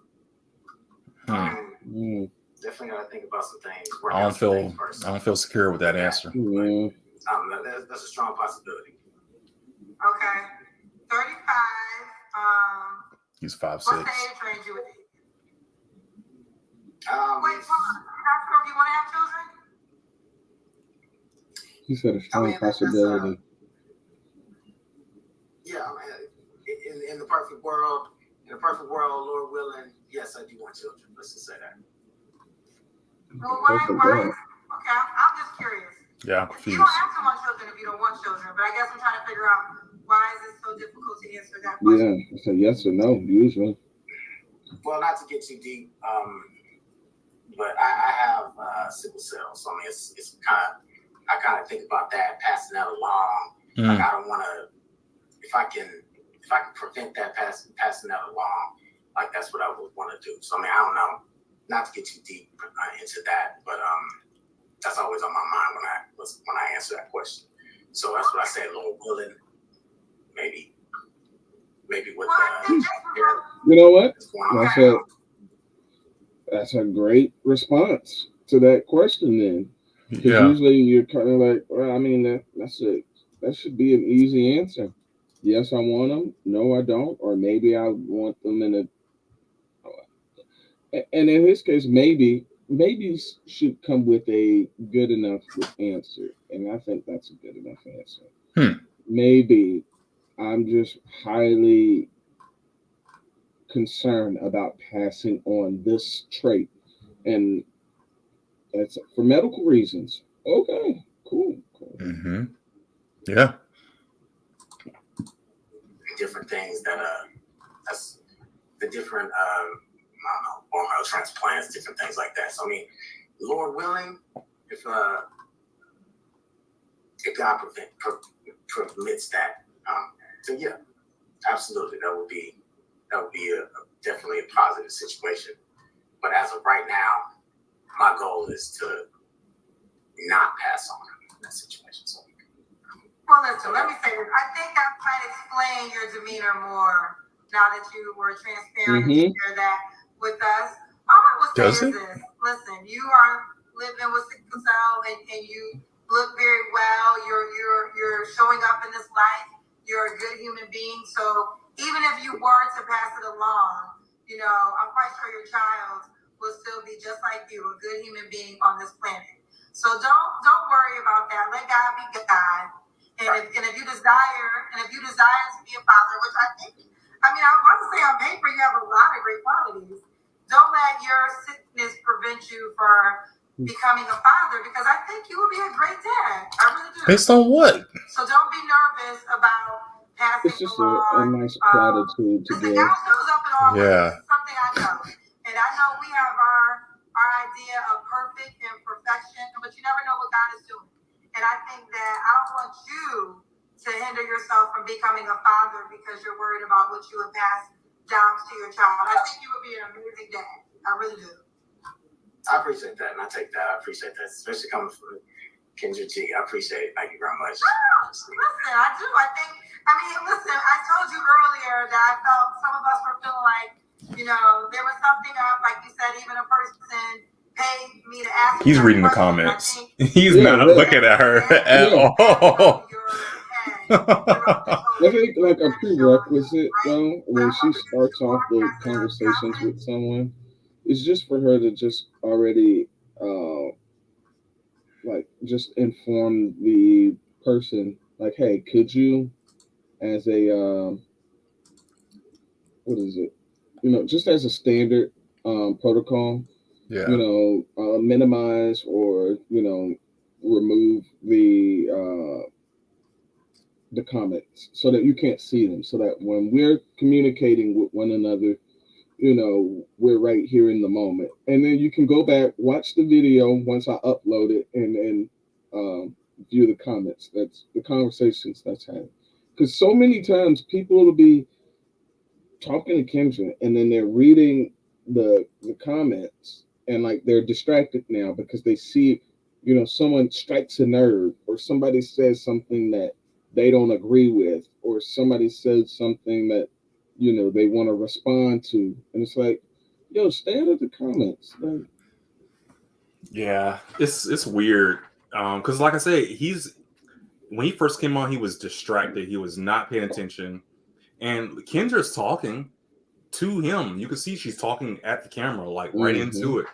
Mm. Definitely gotta think about some things. I don't feel secure with that answer. Yeah. That's a strong possibility. Okay. 35. He's 5'6". What's the age range you would need? Wait, hold on. You're not sure if you want to have children? He said a strong possibility. Yeah, in the perfect world, Lord willing, yes, I do want children. Let's just say that. Well, why? Okay, I'm just curious. Yeah, I'm You confused. don't have to want children if you don't want children, but I guess I'm trying to figure out why is it so difficult to answer that question? Yeah, it's a yes or no usually. Well, not to get too deep, but I have sickle cell, so I mean, it's I kind of think about that, passing that along. Like I don't want to, if I can prevent that passing that along, like that's what I would want to do. So I mean, I don't know, not to get too deep into that, but that's always on my mind when I answer that question. So that's what I say, Lord willing, maybe with you know what? That's a great response to that question then. Because usually you're kind of like, well, I mean, that should be an easy answer. Yes, I want them. No, I don't. Or maybe I want them in a. And in his case, maybe should come with a good enough answer. And I think that's a good enough answer. Maybe I'm just highly concerned about passing on this trait. And that's for medical reasons. Okay, cool. Mm-hmm. Yeah. Different things that's the different I don't know, bone marrow transplants, different things like that. So I mean, Lord willing, if God permits that, so yeah, absolutely, that would be definitely a positive situation. But as of right now, my goal is to not pass on in that situation. So. Well, listen, let me say this. I think I might explain your demeanor more now that you were transparent and share that with us. All I would say is this. Listen, you are living with sickle cell and you look very well. You're showing up in this life. You're a good human being. So even if you were to pass it along, I'm quite sure your child will still be just like you, a good human being on this planet. So don't worry about that. Let God be God. And if you desire to be a father, which I was about to say on paper you have a lot of great qualities. Don't let your sickness prevent you from becoming a father, because I think you would be a great dad. I really do. Based on what? So don't be nervous about passing it's just along. a nice platitude to give. God shows up in all Yeah. ways. Something I know, and I know we have our idea of perfect and perfection, but you never know what God is doing. And I think that I don't want you to hinder yourself from becoming a father because you're worried about what you would pass down to your child. I think you would be an amazing dad. I really do. I appreciate that, and I take that. I appreciate that, especially coming from Kendra G. I appreciate it. Thank you very much. Listen, I do. Listen, I told you earlier that I felt some of us were feeling like, there was something up, like you said, even a person paid me to ask. He's reading the comments. He's not looking at her at all. I think like a prerequisite though, when she starts off the conversations with someone, is just for her to just already just inform the person, like, hey, could you, as a what is it? Just as a standard protocol, minimize or remove the comments so that you can't see them, so that when we're communicating with one another, we're right here in the moment. And then you can go back, watch the video once I upload it, and view the comments. That's the conversations that's had. Because so many times people will be talking to Kendra and then they're reading the comments and like they're distracted now because they see, someone strikes a nerve, or somebody says something that they don't agree with, or somebody says something that they want to respond to, and it's like, yo, stay out of the comments. Yeah, it's weird. Because like I say, when he first came on, he was distracted. He was not paying attention. And Kendra's talking to him. You can see she's talking at the camera, like right into it,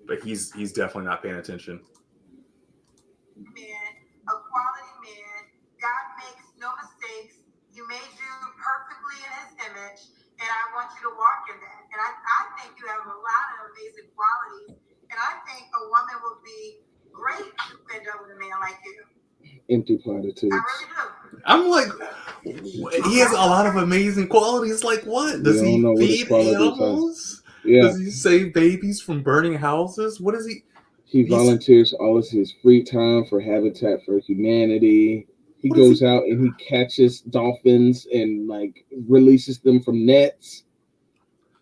But he's definitely not paying attention. Man, a quality man. God makes no mistakes. He made you perfectly in his image. And I want you to walk in that. And I think you have a lot of amazing qualities. And I think a woman will be great to end up with a man like you. Empty platitudes. I really do. I'm like, he has a lot of amazing qualities. Like what? Does he feed animals? Yeah. Does he save babies from burning houses? What is he? He volunteers all of his free time for Habitat for Humanity. He goes out and he catches dolphins and like releases them from nets.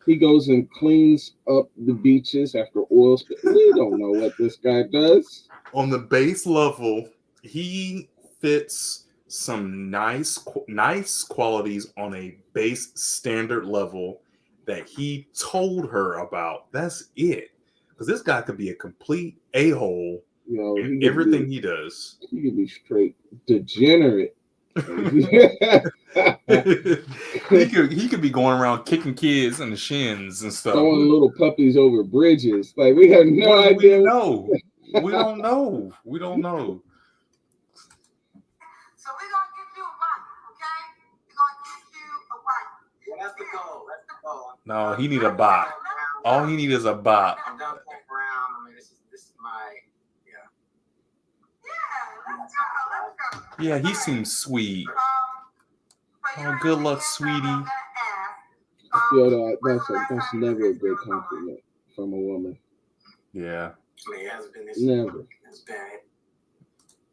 He goes and cleans up the beaches after oil spill. We don't know what this guy does. On the base level, he fits some nice qualities on a base standard level that he told her about. That's it. Because this guy could be a complete a-hole in everything he does. He could be straight degenerate. he could be going around kicking kids in the shins and stuff. Throwing little puppies over bridges. Like we have no idea. We don't know. We don't know. So we're gonna get you a wife, okay? We're gonna get you a wife. Well, that's the goal. That's the goal. No, he need a bot. All he need is a bot. I'm done playing around. I mean, this is my let's go. Yeah, he seems sweet. Oh, good luck, sweetie. That's never a good compliment from a woman. Yeah. I mean, it hasn't been this Never. It's been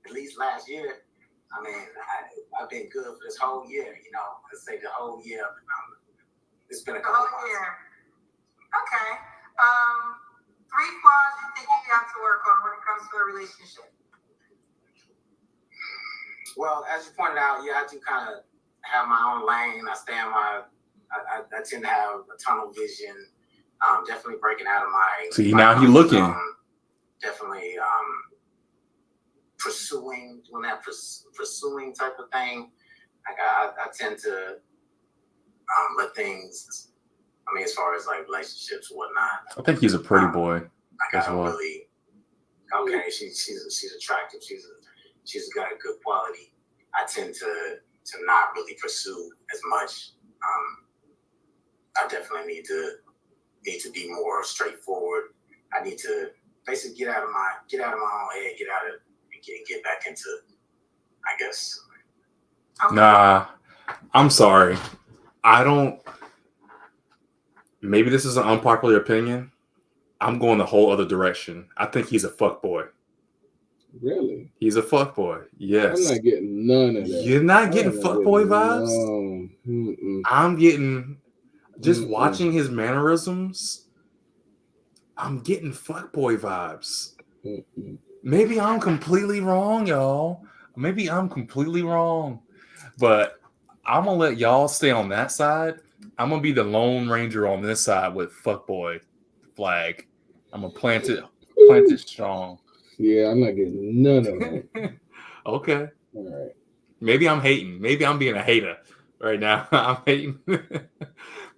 at least last year. I mean, I've been good for this whole year. You know, let's say the whole year. It's been a couple months. Year. Okay. 3 flaws you think you have to work on when it comes to a relationship? Well, as you pointed out, yeah, I do kind of have my own lane. I stay in my. I tend to have a tunnel vision. Definitely breaking out of my. See, now he looking. Definitely pursuing, doing that pursuing type of thing. Like I tend to let things. I mean, as far as like relationships and whatnot. I think he's a pretty boy. Like I don't really. Okay, she's attractive. She's got a good quality. I tend to not really pursue as much. I definitely need to be more straightforward. I need to basically get out of my own head, get back into, I guess. Nah, I'm sorry. I don't. Maybe this is an unpopular opinion. I'm going the whole other direction. I think he's a fuckboy. Really? He's a fuckboy. Yes. I'm not getting none of that. You're not getting fuckboy vibes? No. I'm getting, just watching his mannerisms, I'm getting fuckboy vibes. Maybe I'm completely wrong, y'all. Maybe I'm completely wrong. But I'm going to let y'all stay on that side. I'm going to be the Lone Ranger on this side with fuckboy flag. I'm going to plant it strong. Yeah, I'm not getting none of that. Okay. All right. Maybe I'm hating. Maybe I'm being a hater right now. I'm hating.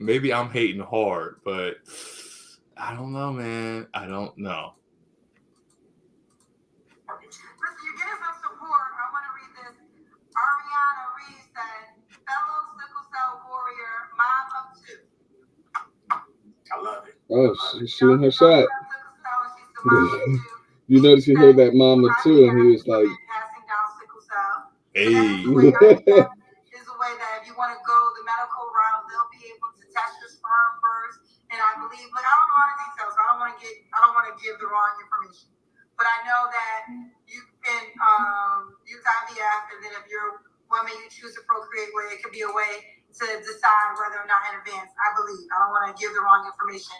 Maybe I'm hating hard, but I don't know, man. I don't know. Listen, you're getting some support. I want to read this. Ariana Reed said, fellow sickle cell warrior, mom of 2. I love it. Oh, she's shooting her shot. You notice he heard that mama too, and he was like, passing down sickle cell. Hey. Is a way that if you want to go the medical route, they'll be able to test your sperm first. And I believe, but I don't know all the details, so I don't want to give the wrong information. But I know that you can use IVF, and then if you're a woman you choose to procreate with, it could be a way to decide whether or not in advance. I believe. I don't want to give the wrong information.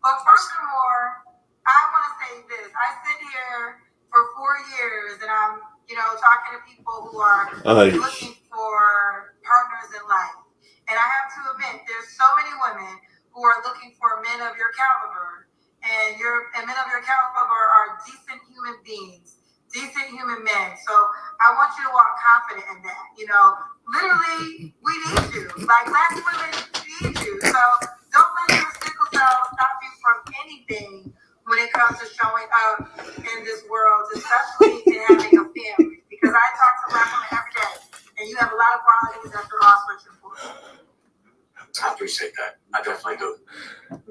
But furthermore, I want to say this. I sit here for 4 years and I'm, talking to people who are looking for partners in life. And I have to admit, there's so many women who are looking for men of your caliber. And men of your caliber are decent human beings, decent human men. So I want you to walk confident in that. Literally, we need you. Like Black women need you. So don't let your sickle cell stop you from anything when it comes to showing up in this world, especially in having a family. Because I talk to Black women every day, and you have a lot of qualities that they're all searching for. I appreciate that.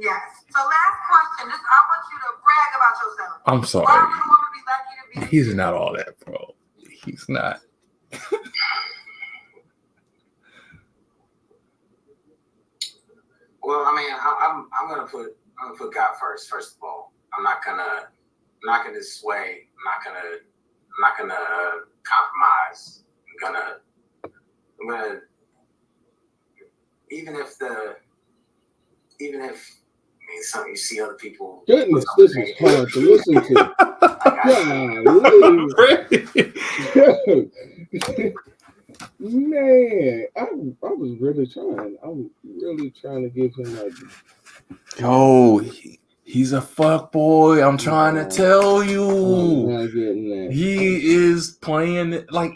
Yes. So last question. This, I want you to brag about yourself. I'm sorry. Why would a woman be lucky to be? He's not all that, bro. He's not. Well, I mean, I'm gonna put God first. First of all, I'm not gonna sway. I'm not gonna compromise. I'm gonna even if I mean, some you see other people. Goodness, this is hard to listen to. Man, I was really trying. I'm really trying to give him like. Yo, he's a fuck boy. I'm trying to tell you. I'm not getting that. He is playing like.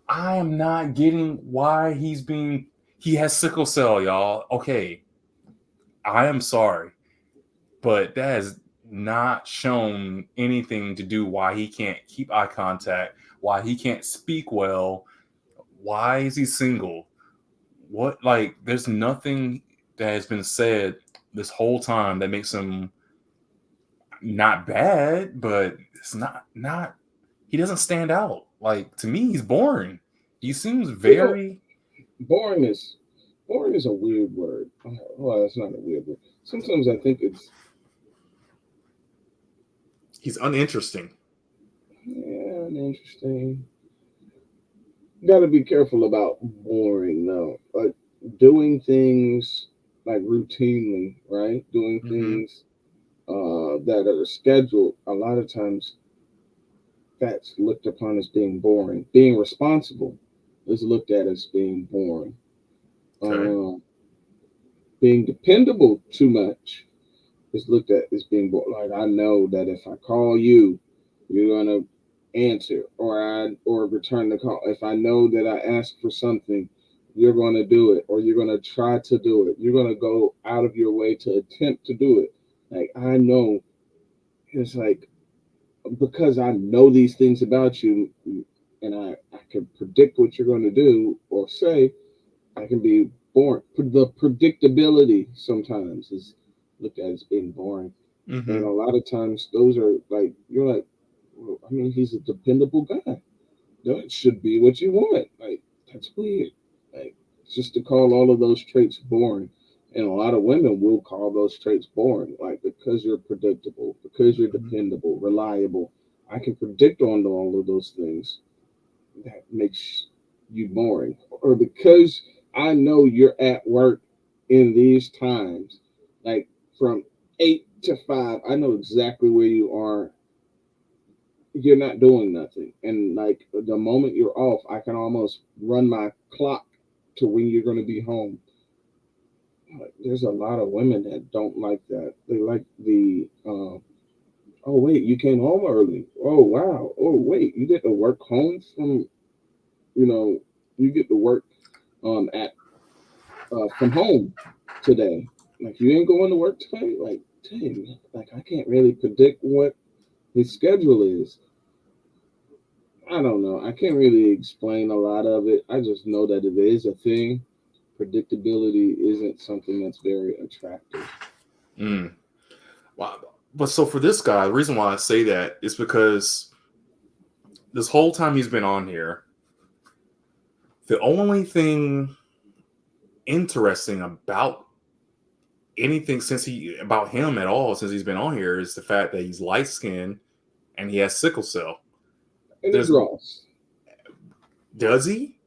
I am not getting why he has sickle cell, y'all. Okay. I am sorry, but that has not shown anything to do why he can't keep eye contact, why he can't speak well, why is he single? What, like, there's nothing that has been said this whole time that makes him not bad, but it's not he doesn't stand out. Like, to me, he's boring. He seems very boring is a weird word. Well, it's not a weird word. Sometimes I think he's uninteresting. Yeah, uninteresting. Got to be careful about boring though. Like doing things like routinely, right? Doing things that are scheduled. A lot of times, that's looked upon as being boring. Being responsible is looked at as being boring. Okay. Being dependable too much is looked at as being boring. Like I know that if I call you, you're gonna answer or return the call. If I know that I ask for something, you're gonna do it or you're gonna try to do it. You're gonna go out of your way to attempt to do it. Like I know it's like because I know these things about you and I can predict what you're gonna do or say, I can be boring. The predictability sometimes is looked at as being boring. And a lot of times those are like, you're like, well, I mean, he's a dependable guy. That should be what you want. Like, that's weird. Like, just to call all of those traits boring. And a lot of women will call those traits boring. Like, because you're predictable, because you're dependable, reliable. I can predict on all of those things. That makes you boring. Or because I know you're at work in these times, like from 8 to 5, I know exactly where you are. You're not doing nothing. And like the moment you're off, I can almost run my clock to when you're going to be home. There's a lot of women that don't like that. They like the, oh, wait, you came home early. Oh, wow. Oh, wait, you get to work home from, you get to work from home today. Like you ain't going to work today. Like, dang, like I can't really predict what his schedule is. I don't know. I can't really explain a lot of it. I just know that it is a thing. Predictability isn't something that's very attractive. Wow. But so for this guy, the reason why I say that is because this whole time he's been on here, the only thing interesting about anything about him at all since he's been on here is the fact that he's light skinned and he has sickle cell. And he draws. Does he?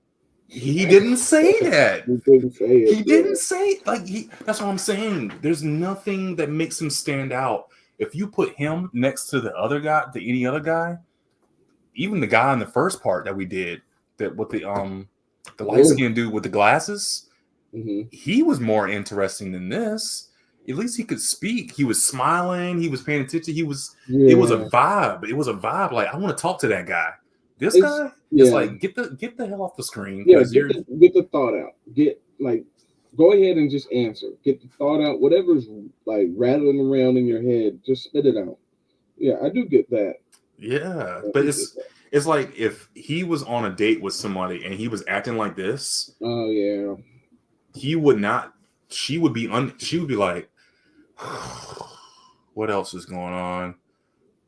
He didn't say that. He didn't say it. He didn't say that's what I'm saying. There's nothing that makes him stand out. If you put him next to the other guy, to any other guy, even the guy in the first part that we did, that with the light skinned dude with the glasses, he was more interesting than this. At least he could speak. He was smiling. He was paying attention. It was a vibe. It was a vibe. Like, I want to talk to that guy. This guy is like, get the hell off the screen. Yeah, get the thought out. Go ahead and just answer. Get the thought out. Whatever's like rattling around in your head, just spit it out. Yeah, I do get that. Yeah, but it's like if he was on a date with somebody and he was acting like this. Oh yeah. He would not. She would be like, What else is going on?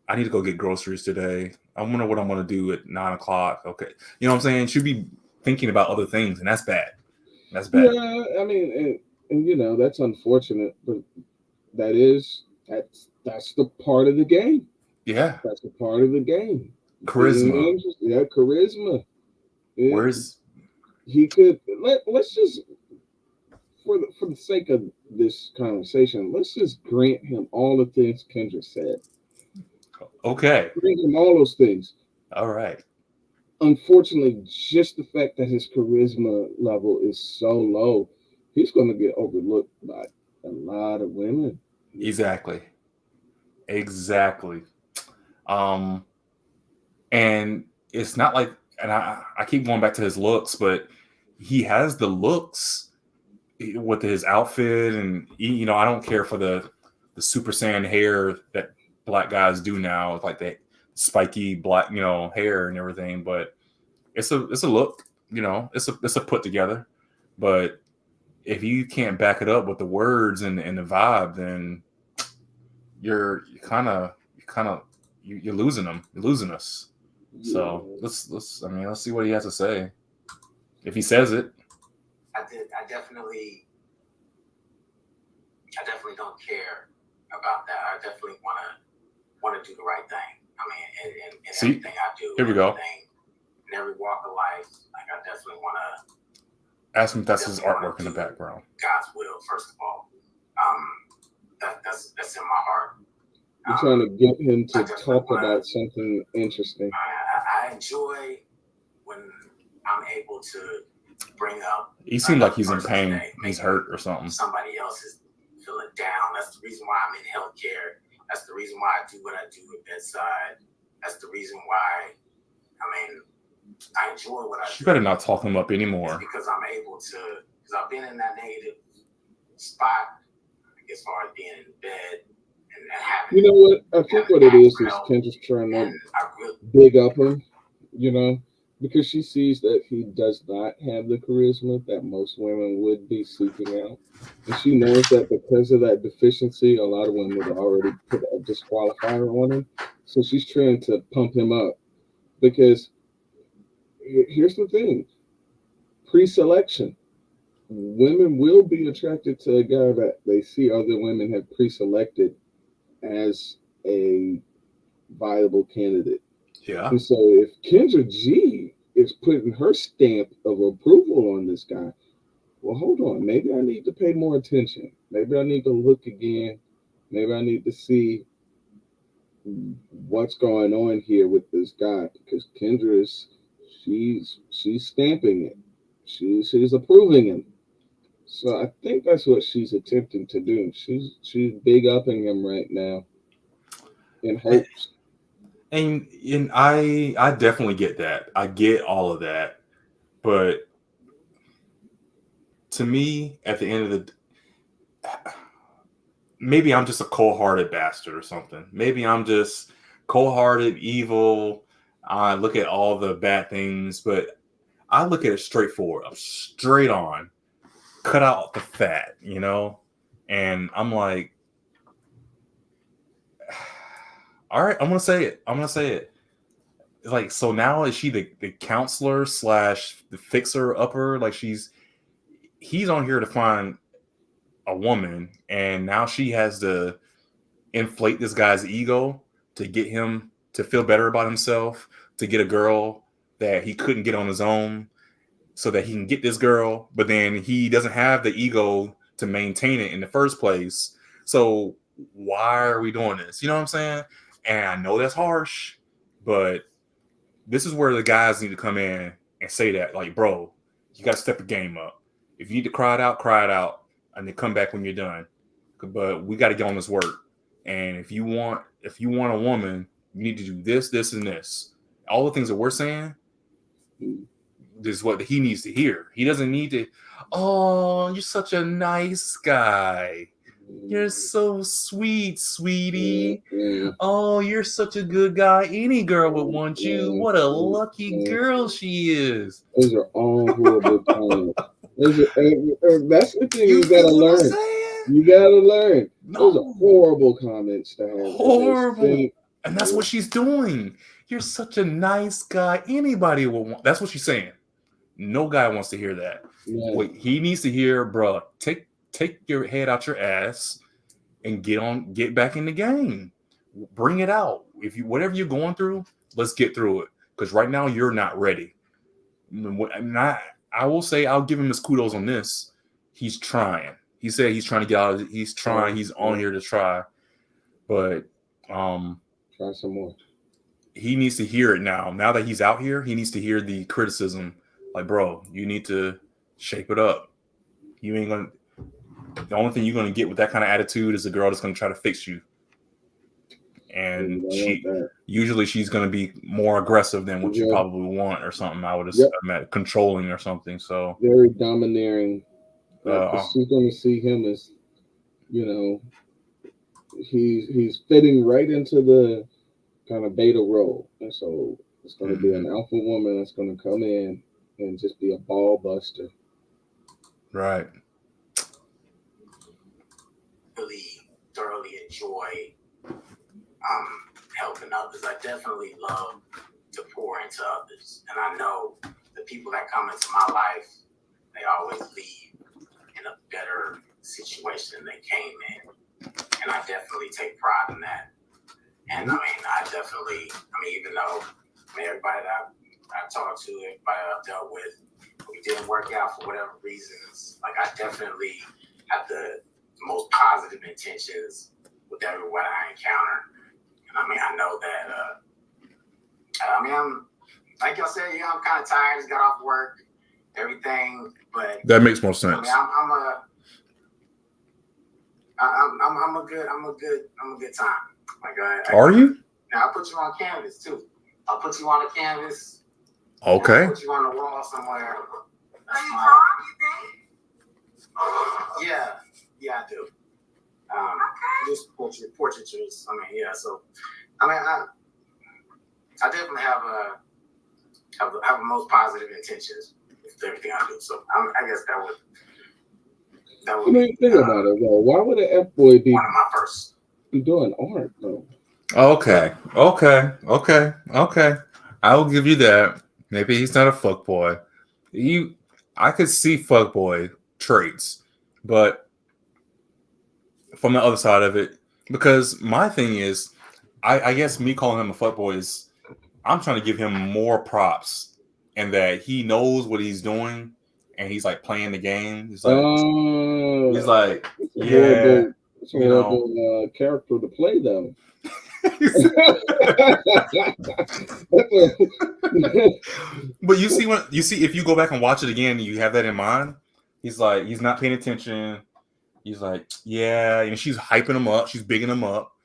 I need to go get groceries today. I wonder what I'm going to do at 9 o'clock. Okay. You know what I'm saying? Should be thinking about other things, and that's bad. That's bad. Yeah, I mean, and that's unfortunate, but that's the part of the game. Yeah. That's a part of the game. Charisma. Yeah, charisma. Yeah, Where's he could let's just for the sake of this conversation, let's just grant him all the things Kendra said. okay? Grant him all those things. All right. Unfortunately, just the fact that his charisma level is so low, he's going to get overlooked by a lot of women. Exactly. And it's not like, and I keep going back to his looks, but he has the looks with his outfit, and I don't care for the Super Saiyan hair that black guys do now, with like that spiky black hair and everything, but it's a look, it's a put together. But if you can't back it up with the words and the vibe, then you're losing them. You're losing us. Yeah. So let's see what he has to say. If he says it. I definitely don't care about that. I definitely want to do the right thing. I mean, in everything I do. Here we go. In every walk of life, like I definitely want to ask him if that's his artwork in the background. God's will, first of all. That's in my heart. You're trying to get him to talk about something interesting. I enjoy when I'm able to bring up. He seems like he's in pain. He's hurt or something. Somebody else is feeling down. That's the reason why I'm in healthcare. That's the reason why I do what I do at bedside. That's the reason why, I enjoy what I do. You better not talk him up anymore. It's because I'm able to, because I've been in that negative spot as far as being in bed and having. You know what? I think what it is Kendra's trying to big up him, because she sees that he does not have the charisma that most women would be seeking out. And she knows that because of that deficiency, a lot of women would already put a disqualifier on him. So she's trying to pump him up. Because here's the thing. Pre-selection. Women will be attracted to a guy that they see other women have pre-selected as a viable candidate. Yeah. And so if Kendra G is putting her stamp of approval on this guy, well, hold on. Maybe I need to pay more attention. Maybe I need to look again. Maybe I need to see what's going on here with this guy, because Kendra she's stamping it. She's approving him. So I think that's what she's attempting to do. She's big upping him right now in hopes. And I definitely get that. I get all of that. But to me, at the end of the day, maybe I'm just a cold-hearted bastard or something. Maybe I'm just cold-hearted, evil. I look at all the bad things, but I look at it straightforward. I'm straight on. Cut out the fat, And I'm like, all right, I'm gonna say it. Like, so now is she the counselor / the fixer upper? Like, he's on here to find a woman, and now she has to inflate this guy's ego to get him to feel better about himself, to get a girl that he couldn't get on his own, so that he can get this girl, but then he doesn't have the ego to maintain it in the first place. So why are we doing this? You know what I'm saying? And I know that's harsh, but this is where the guys need to come in and say that, like, bro, you got to step your game up. If you need to cry it out, and then come back when you're done. But we got to get on this work. And if you want a woman, you need to do this, this, and this. All the things that we're saying, this is what he needs to hear. He doesn't need to, oh, you're such a nice guy. You're so sweet, sweetie. Oh, you're such a good guy. Any girl would want you. What a lucky girl she is. Those are all horrible times. That's the thing you gotta learn. You gotta learn. No. Those are horrible comments to have. Horrible. And that's what she's doing. You're such a nice guy. Anybody will want. That's what she's saying. No guy wants to hear that. Yeah. Wait, he needs to hear, bro. Take your head out your ass and get back in the game. Bring it out. If you whatever you're going through, let's get through it. Because right now you're not ready. And I will say I'll give him his kudos on this. He's trying. He said he's trying to get out. He's trying. He's on here to try. But try some more. He needs to hear it now. Now that he's out here, he needs to hear the criticism. Like, bro, you need to shape it up. You ain't gonna. The only thing you're gonna get with that kind of attitude is a girl that's gonna try to fix you. And usually she's gonna be more aggressive than what you probably want or something. I would have controlling or something. So very domineering. She's gonna see him as, he's fitting right into the kind of beta role, and so it's going to be an alpha woman that's going to come in and just be a ball buster. Right. Really thoroughly enjoy helping others. I definitely love to pour into others, and I know the people that come into my life, they always leave in a better situation than they came in, and I definitely take pride in that. And even though everybody that I talked to, everybody I've dealt with, we didn't work out for whatever reasons, like I definitely have the most positive intentions with everyone I encounter. And I know that, I'm, like y'all said, I'm kind of tired, just got off work, everything, but that makes more sense. I'm a good time. Like Are you? Now I'll put you on canvas too. I'll put you on a canvas. Okay. I'll put you on the wall somewhere. Are you drawn, you think? Yeah, I do. Just portraitures. So I definitely have the most positive intentions with everything I do. So I guess that would. Think about it though. Why would an F-boy be one of my first? Be doing art though? Okay. I will give you that. Maybe he's not a fuckboy. I could see fuckboy traits, but from the other side of it, because my thing is, I guess me calling him a fuckboy is, I'm trying to give him more props, and that he knows what he's doing, and he's like playing the game. He's like, yeah. It's a horrible character to play, though. But you see if you go back and watch it again, you have that in mind. He's like, he's not paying attention. He's like, yeah, and she's hyping him up. She's bigging him up.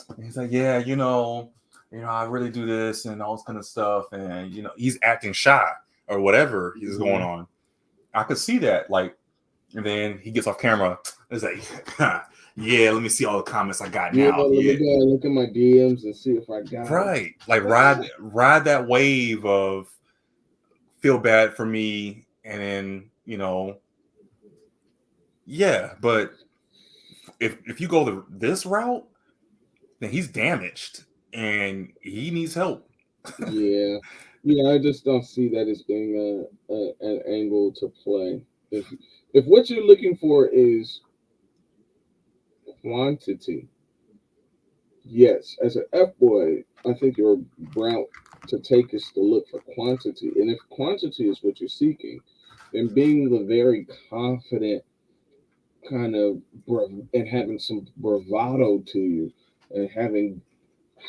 And he's like, yeah, I really do this and all this kind of stuff. And he's acting shy or whatever is going on. I could see that, like, and then he gets off camera. It's like, yeah, let me see all the comments I got now. Let me go and look at my DMs and see if I got right. Like ride that wave of feel bad for me, and then yeah. But if you go this route, then he's damaged and he needs help. Yeah. I just don't see that as being an angle to play. If what you're looking for is quantity, yes, as an F-boy, I think your route to take is to look for quantity. And if quantity is what you're seeking, then being the very confident kind of and having some bravado to you and having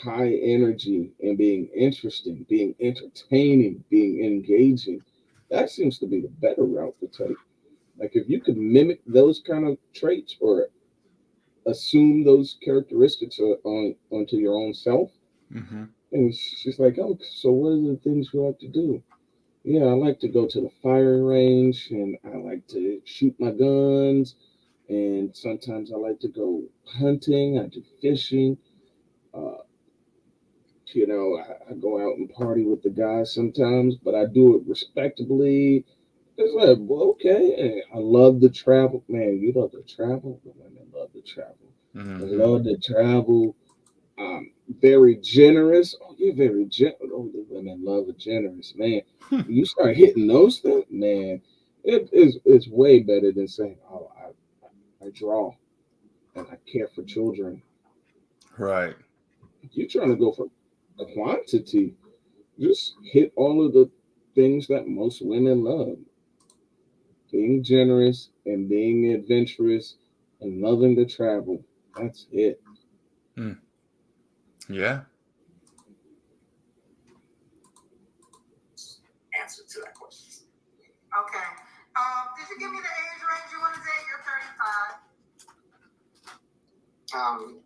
high energy and being interesting, being entertaining, being engaging, that seems to be the better route to take. Like if you could mimic those kind of traits or assume those characteristics onto your own self, and she's like, oh, so what are the things you like to do? Yeah, I like to go to the firing range, and I like to shoot my guns, and sometimes I like to go hunting. I do fishing. I go out and party with the guys sometimes, but I do it respectably. It's like, well, okay, I love to travel. Man, you love to travel? The women love to travel. They Mhm. love to travel. Very generous. Oh, you're very generous. Oh, the women love a generous man. You start hitting those things, man. It's way better than saying, "Oh, I draw and I care for children." Right. You're trying to go for quantity. Just hit all of the things that most women love: being generous and being adventurous and loving to travel. That's it. Mm. Yeah. Answer to that question. Okay. Did you give me the age range you want to date? You're 35. Um,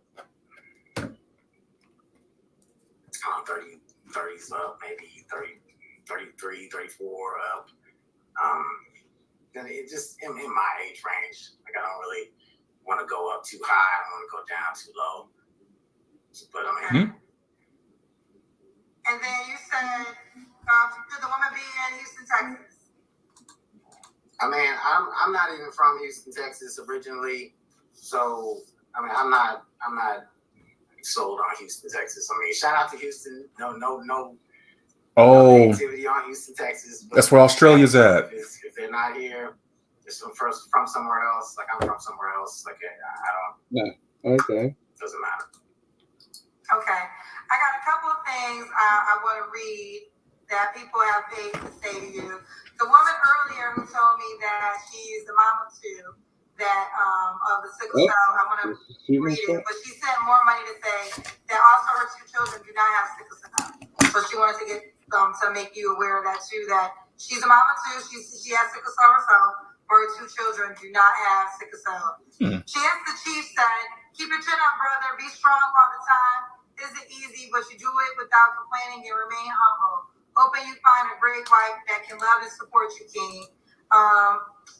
30s up, maybe 30, 33, 34 up. And it just in my age range. Like I don't really want to go up too high. I don't want to go down too low. But I mean, And then you said, should the woman be in Houston, Texas? I mean, I'm not even from Houston, Texas originally. So I mean, I'm not sold on Houston, Texas. I mean, shout out to Houston. No Oh, activity on Houston, Texas. But that's where Australia's at. If they're not here, just from somewhere else. Like I'm from somewhere else. Like I don't. Yeah. Okay. Doesn't matter. Okay. I got a couple of things I want to read that people have paid to say to you. The woman earlier who told me that she's the mama too, that of the sickle cell, I want to read it, but she sent more money to say that also her 2 children do not have sickle cell. So she wanted to get to make you aware of that too, that she's a mama too. She has sickle cell herself. Her 2 children do not have sickle cell. She asked the chief, said, "Keep your chin up, brother. Be strong all the time. Isn't easy, but you do it without complaining and remain humble. Hoping you find a great wife that can love and support you, King."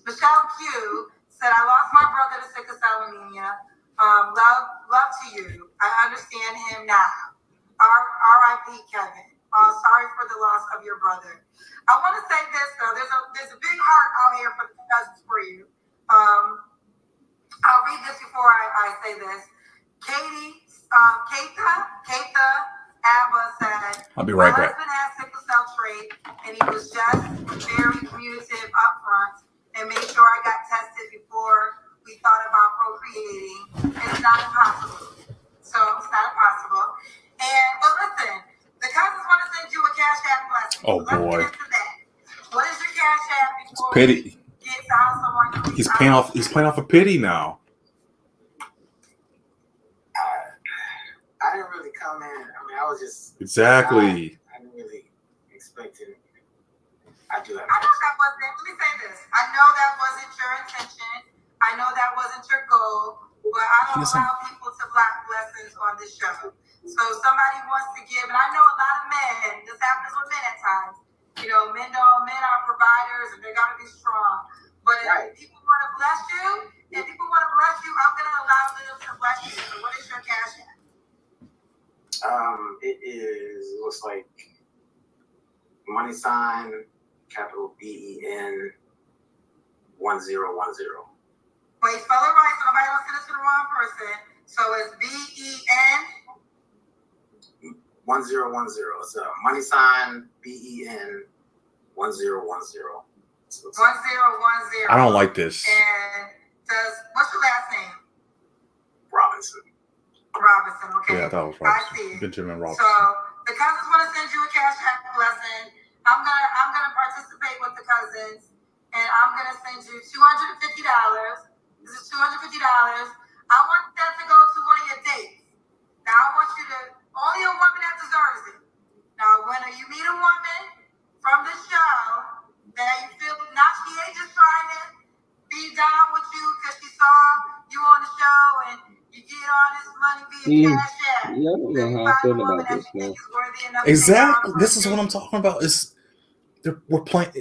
Michelle Q said, "I lost my brother to sickle cell anemia. Love to you. I understand him now. R.I.P. Kevin. Sorry for the loss of your brother." I want to say this though. There's a big heart out here for the cousins for you. I'll read this before I say this. Keita Abba said, I'll be right back. "My husband has sickle cell trait, and he was just very communicative up front and made sure I got tested before we thought about procreating. It's not impossible. So it's not impossible. And but listen, the cousins want to send you a cash app blessing. Oh so boy. let's get into that. What is your cash app before Pity. we get to how someone He's playing off a pity now. I didn't really come in. I mean, I was just Exactly. I didn't really expect it. I do have. I know that wasn't. Let me say this. I know that wasn't your intention. I know that wasn't your goal. But I don't allow people to block blessings on this show. So if somebody wants to give, and I know a lot of men. This happens with men at times. You know, men are providers, and they gotta be strong. But if people want to bless you, I'm gonna allow them to bless you. So what is your cash app? It looks like money sign, capital BEN 1010. Wait, spell it right so nobody don't send it to the wrong person. So it's BEN 1010. It's a money sign BEN 1010. 1010. I don't like this. And what's your last name? Robinson. Okay. Yeah, that was right. I see. Benjamin Robinson. So the cousins want to send you a cash app blessing. I'm gonna participate with the cousins, and I'm gonna send you $250. This is $250. I want that to go to one of your dates. Now I want you to only a woman that deserves it. Now when you meet a woman from the show that you feel not she ain't just trying to be down with you because she saw you on the show and you get all this money via cash app. Yeah, I don't know how I feel about this now. Exactly. This is what I'm talking about. We're playing.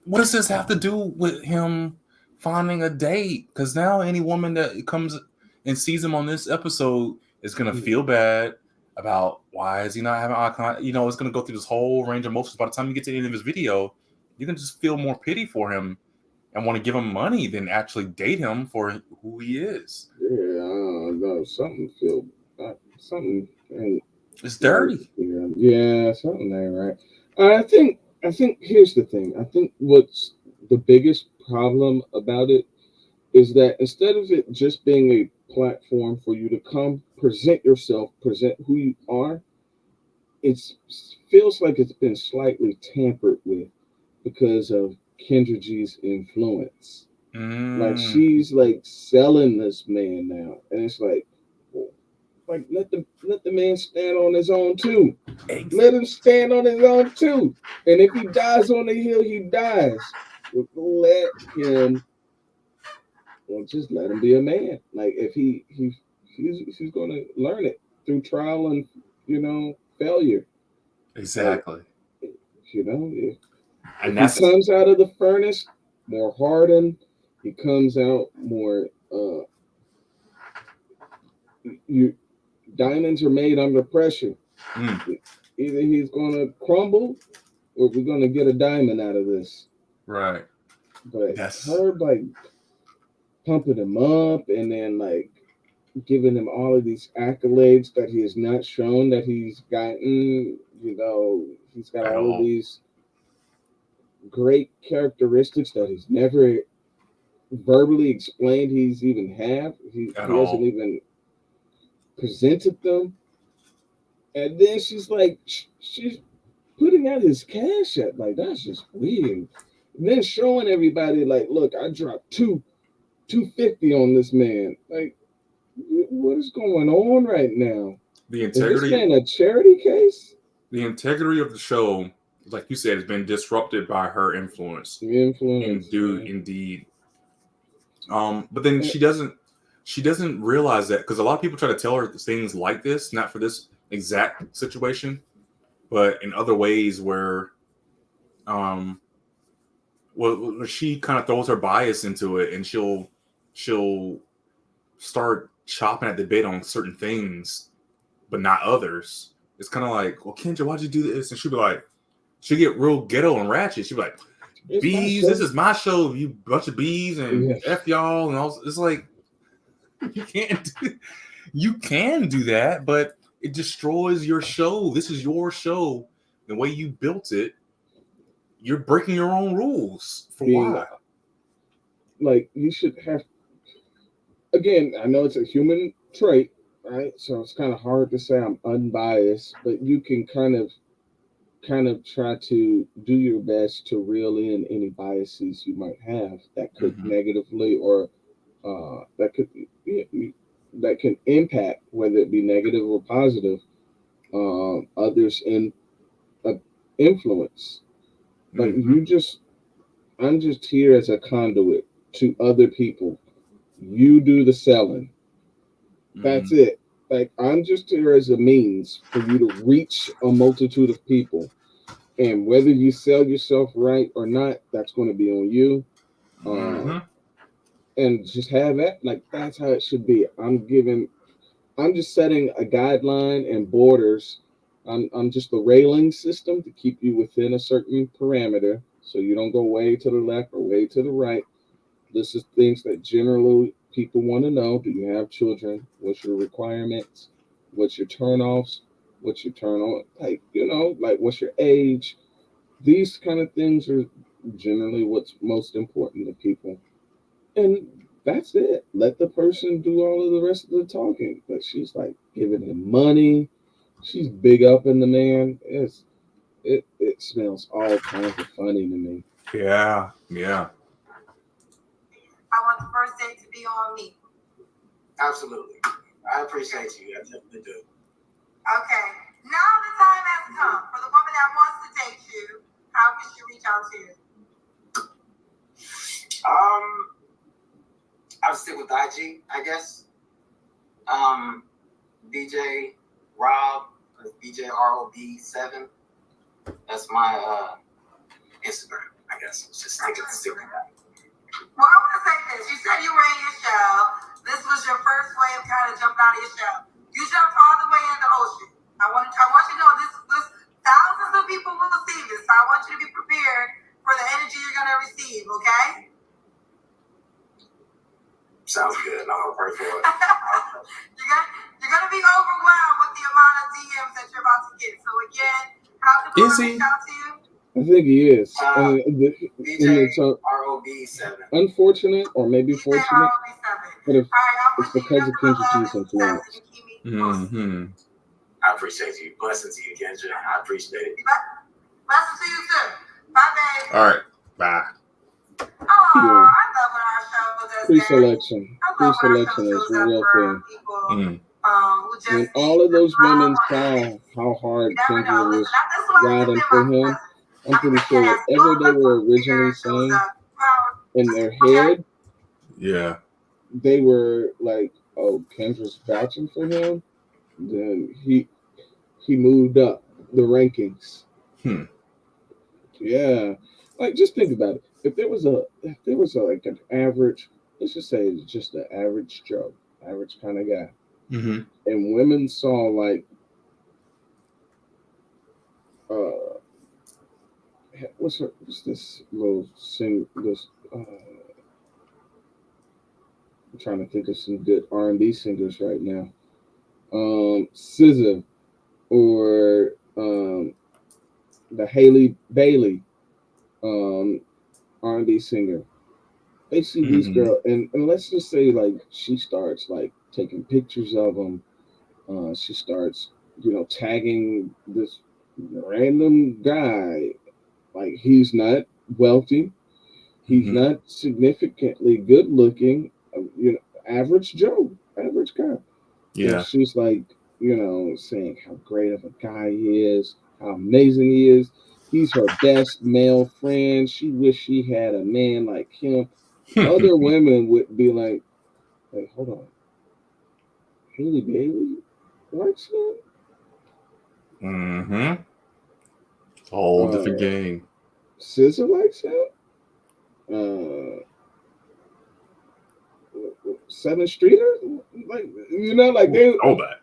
What does this have to do with him finding a date? Because now any woman that comes and sees him on this episode is gonna feel bad about why is he not having eye contact. You know, it's gonna go through this whole range of emotions. By the time you get to the end of his video, you can just feel more pity for him and want to give him money than actually date him for who he is. Yeah, I don't know. Something ain't It's right. dirty. Yeah, something ain't right. I think here's the thing. I think what's the biggest problem about it is that instead of it just being a platform for you to come present yourself, present who you are, it feels like it's been slightly tampered with because of Kendra G's influence. Like Mm. she's like selling this man now, and it's like let the man stand on his own too. Let him stand on his own too. And if he dies on the hill, he dies. Let him, well, just let him be a man. Like if he's going to learn it through trial and failure. Exactly. If And he that's comes out of the furnace more hardened, he comes out more. You Diamonds are made under pressure. Either he's going to crumble, or we're going to get a diamond out of this. right. But That's her like pumping him up and then like giving him all of these accolades that he has not shown that he's gotten. He's got at all of all. these great characteristics that he's never verbally explained he's even have. At He hasn't all. even presented them. And then she's putting out his cash app. Like that's just weird. And then showing everybody like, look, I dropped 250 on this man. Like, what is going on right now? The Is this integrity man a charity case? the integrity of the show, like you said, has been disrupted by her influence. The influence. Indeed. But then Yeah. she doesn't realize that, because a lot of people try to tell her things like this, not for this exact situation, but in other ways where well, she kind of throws her bias into it, and she'll start chopping at the bit on certain things, but not others. It's kind of like, well, Kendra, why'd you do this? And she'll get real ghetto and ratchet. She'll be like, It's my bees, show. this is my show, you bunch of bees, and Yes. F y'all, and all. It's like, you can do that, but it destroys your show. This is your show. The way you built it, you're breaking your own rules. For Being why? like, you should have. Again, I know it's a human trait, right? So it's kind of hard to say I'm unbiased, but you can kind of try to do your best to reel in any biases you might have that could Mhm. negatively or that could that can impact, whether it be negative or positive, others in influence. Like Mhm. I'm just here as a conduit to other people. You do the selling. That's Mhm. it. Like I'm just here as a means for you to reach a multitude of people. And whether you sell yourself right or not, that's going to be on you. Uh, Mhm. and just have that. Like that's how it should be. I'm just setting a guideline and borders. I'm just the railing system to keep you within a certain parameter, so you don't go way to the left or way to the right. This is things that generally people want to know. Do you have children? What's your requirements? What's your turnoffs? What's your turn on? Like what's your age? These kind of things are generally what's most important to people. And that's it. Let the person do all of the rest of the talking. But she's like giving him money. She's big up in the man. It smells all kinds of funny to me. Yeah. I want the first date to be on me. Absolutely. I appreciate you. I definitely do. Okay. Now the time has come for the woman that wants to date you. How can she reach out to you? I'll stick with IG, I guess. BJ Rob, BJROB7. That's my Instagram, I guess. It's just stick with that. Well, I want to say this. You said you were in your shell. This was your first way of kind of jumping out of your shell. You jumped all the way in the ocean. I want you to know this thousands of people will see this. So I want you to be prepared for the energy you're gonna receive. Okay. Sounds good. I'm gonna pray for it. you're gonna be overwhelmed with the amount of DMs that you're about to get. So again, how can Is we he? reach out to you? I think he is. BJ ROB7. Unfortunate, or maybe fortunate, but if All right, it's because of Kendra G's influence. Mm-hmm. I appreciate you. Blessings to you, Kendra. I appreciate it. Blessings to you too. Bye, babe. All right. Bye. Oh, I love when our show does Pre-selection. Pre-selection is a real thing. When all of those women saw how hard Kendra was riding for him, I'm pretty sure whatever they were originally saying in their head, Yeah. they were like, "Oh, Kendra's vouching for him." Then he moved up the rankings. Yeah, like just think about it. If there was like an average, let's just say it's just an average Joe, average kind of guy, and women saw like, what's this little this. I'm trying to think of some good R&B singers right now. SZA or the Haley Bailey R&B singer. They see these girls, and let's just say like she starts like taking pictures of them. She starts, tagging this random guy. Like he's not wealthy, he's not significantly good looking. Average Joe, average guy. Yeah. And she's like, saying how great of a guy he is, how amazing he is. He's her best male friend. She wish she had a man like him. Other women would be like, "Hey, hold on, Haley Bailey likes him." Mm-hmm. Whole different game. SZA likes him. 7th Streeter, like they. Oh, that.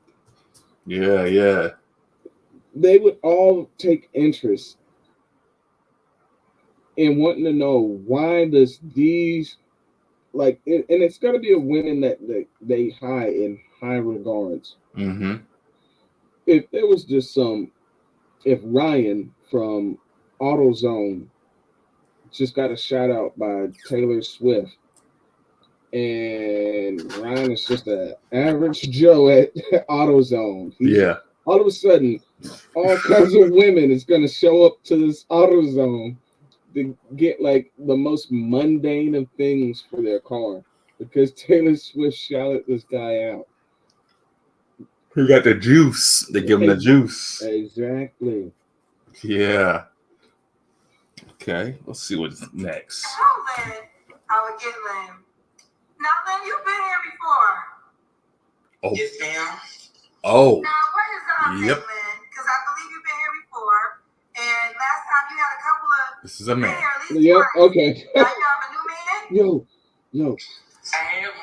Yeah. They would all take interest in wanting to know why does these, like, and it's got to be a women that they high in high regards. If there was just if Ryan from AutoZone just got a shout out by Taylor Swift, and Ryan is just an average Joe at AutoZone. All of a sudden, all kinds of women is going to show up to this AutoZone to get like the most mundane of things for their car because Taylor Swift shouted this guy out. Who got the juice? They give him the juice. Exactly. Yeah. Okay, let's see what's next. I would get Lynn. Now, Lynn, you've been here before. Oh. Yes, ma'am. Oh. Now, where is the update, Lynn? Because I believe you've been here before. And last time you had a couple of. This is a man. Yep. Okay. Now you have a new man? Yo. I had one.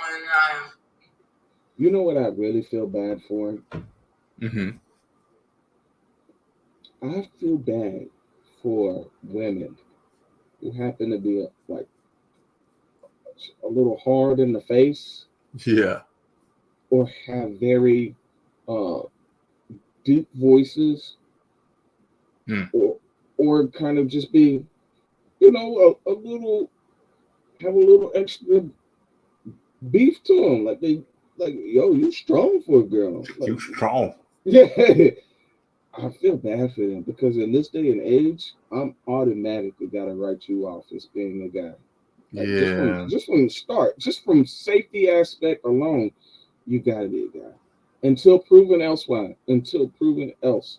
You know what I really feel bad for? I feel bad for women who happen to be like a little hard in the face. Yeah. Or have very deep voices. Or kind of just be, a little, have a little extra beef to them. Like yo, you strong for a girl. Like, you strong. Yeah. I feel bad for them because in this day and age, I'm automatically got to write you off as being a guy. Like, just from the start, just from safety aspect alone, you got to be a guy. Until proven elsewise. Until proven else.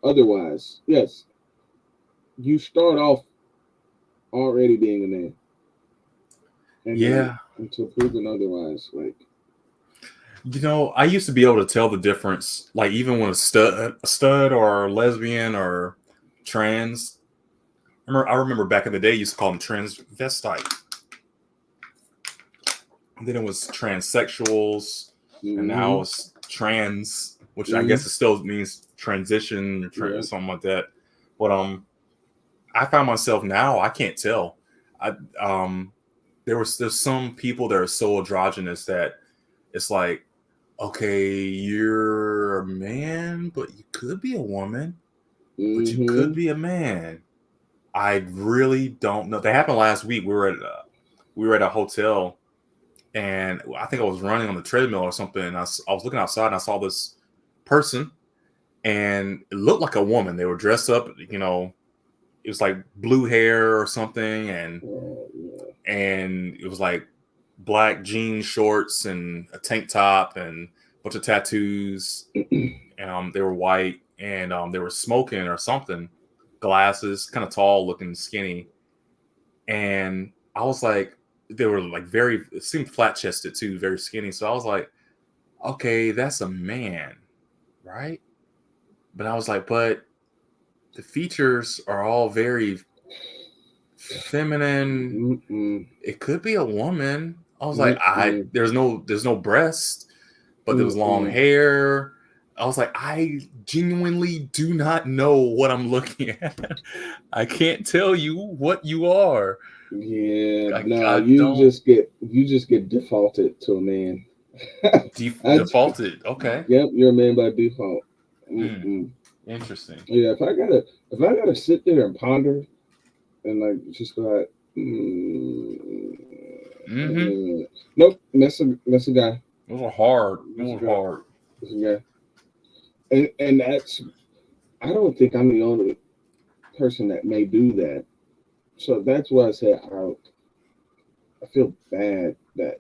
Otherwise, yes, you start off already being a man. And until proven otherwise, like. I used to be able to tell the difference, like even when a stud or a lesbian or trans. I remember back in the day, you used to call them transvestite. And then it was transsexuals, and now it's trans, which I guess it still means transition or something like that. But I found myself now, I can't tell. There's some people that are so androgynous that it's like, okay, you're a man, but you could be a woman, but you could be a man. I really don't know. That happened last week. We were at a hotel, and I think I was running on the treadmill or something. And I was looking outside, and I saw this person, and it looked like a woman. They were dressed up, you know. It was like blue hair or something, and it was like black jean shorts and a tank top and a bunch of tattoos. And they were white, and they were smoking or something. Glasses, kind of tall looking, skinny. And I was like, they were like it seemed flat chested too, very skinny. So I was like, okay, that's a man, right? But I was like, but the features are all very feminine. It could be a woman. I was like, there's no breast, but there was long hair. I was like, I genuinely do not know what I'm looking at. I can't tell you what you are. Yeah, you just get defaulted to a man. Defaulted, okay. Yep, you're a man by default. Interesting. Yeah, if I gotta sit there and ponder and like just like, nope, messy guy. Those are hard. Those are hard. Yeah, and that's, I don't think I'm the only person that may do that. So that's why I said I feel bad that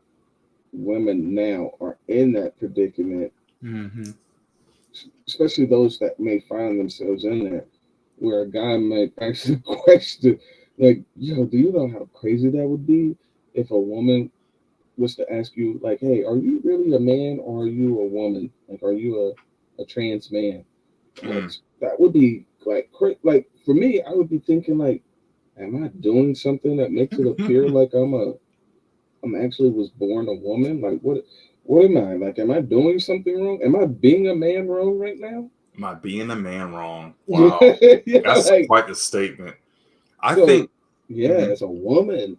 women now are in that predicament, especially those that may find themselves in there, where a guy might actually question, like, yo, do you know how crazy that would be if a woman was to ask you, like, hey, are you really a man or are you a woman? Like, are you a trans man? Like, that would be like for me, I would be thinking like, am I doing something that makes it appear like I'm actually was born a woman? Like, what am I? Like, am I doing something wrong? Am I being a man wrong right now? Am I being a man wrong? Wow. That's like, quite the statement. I think as a woman,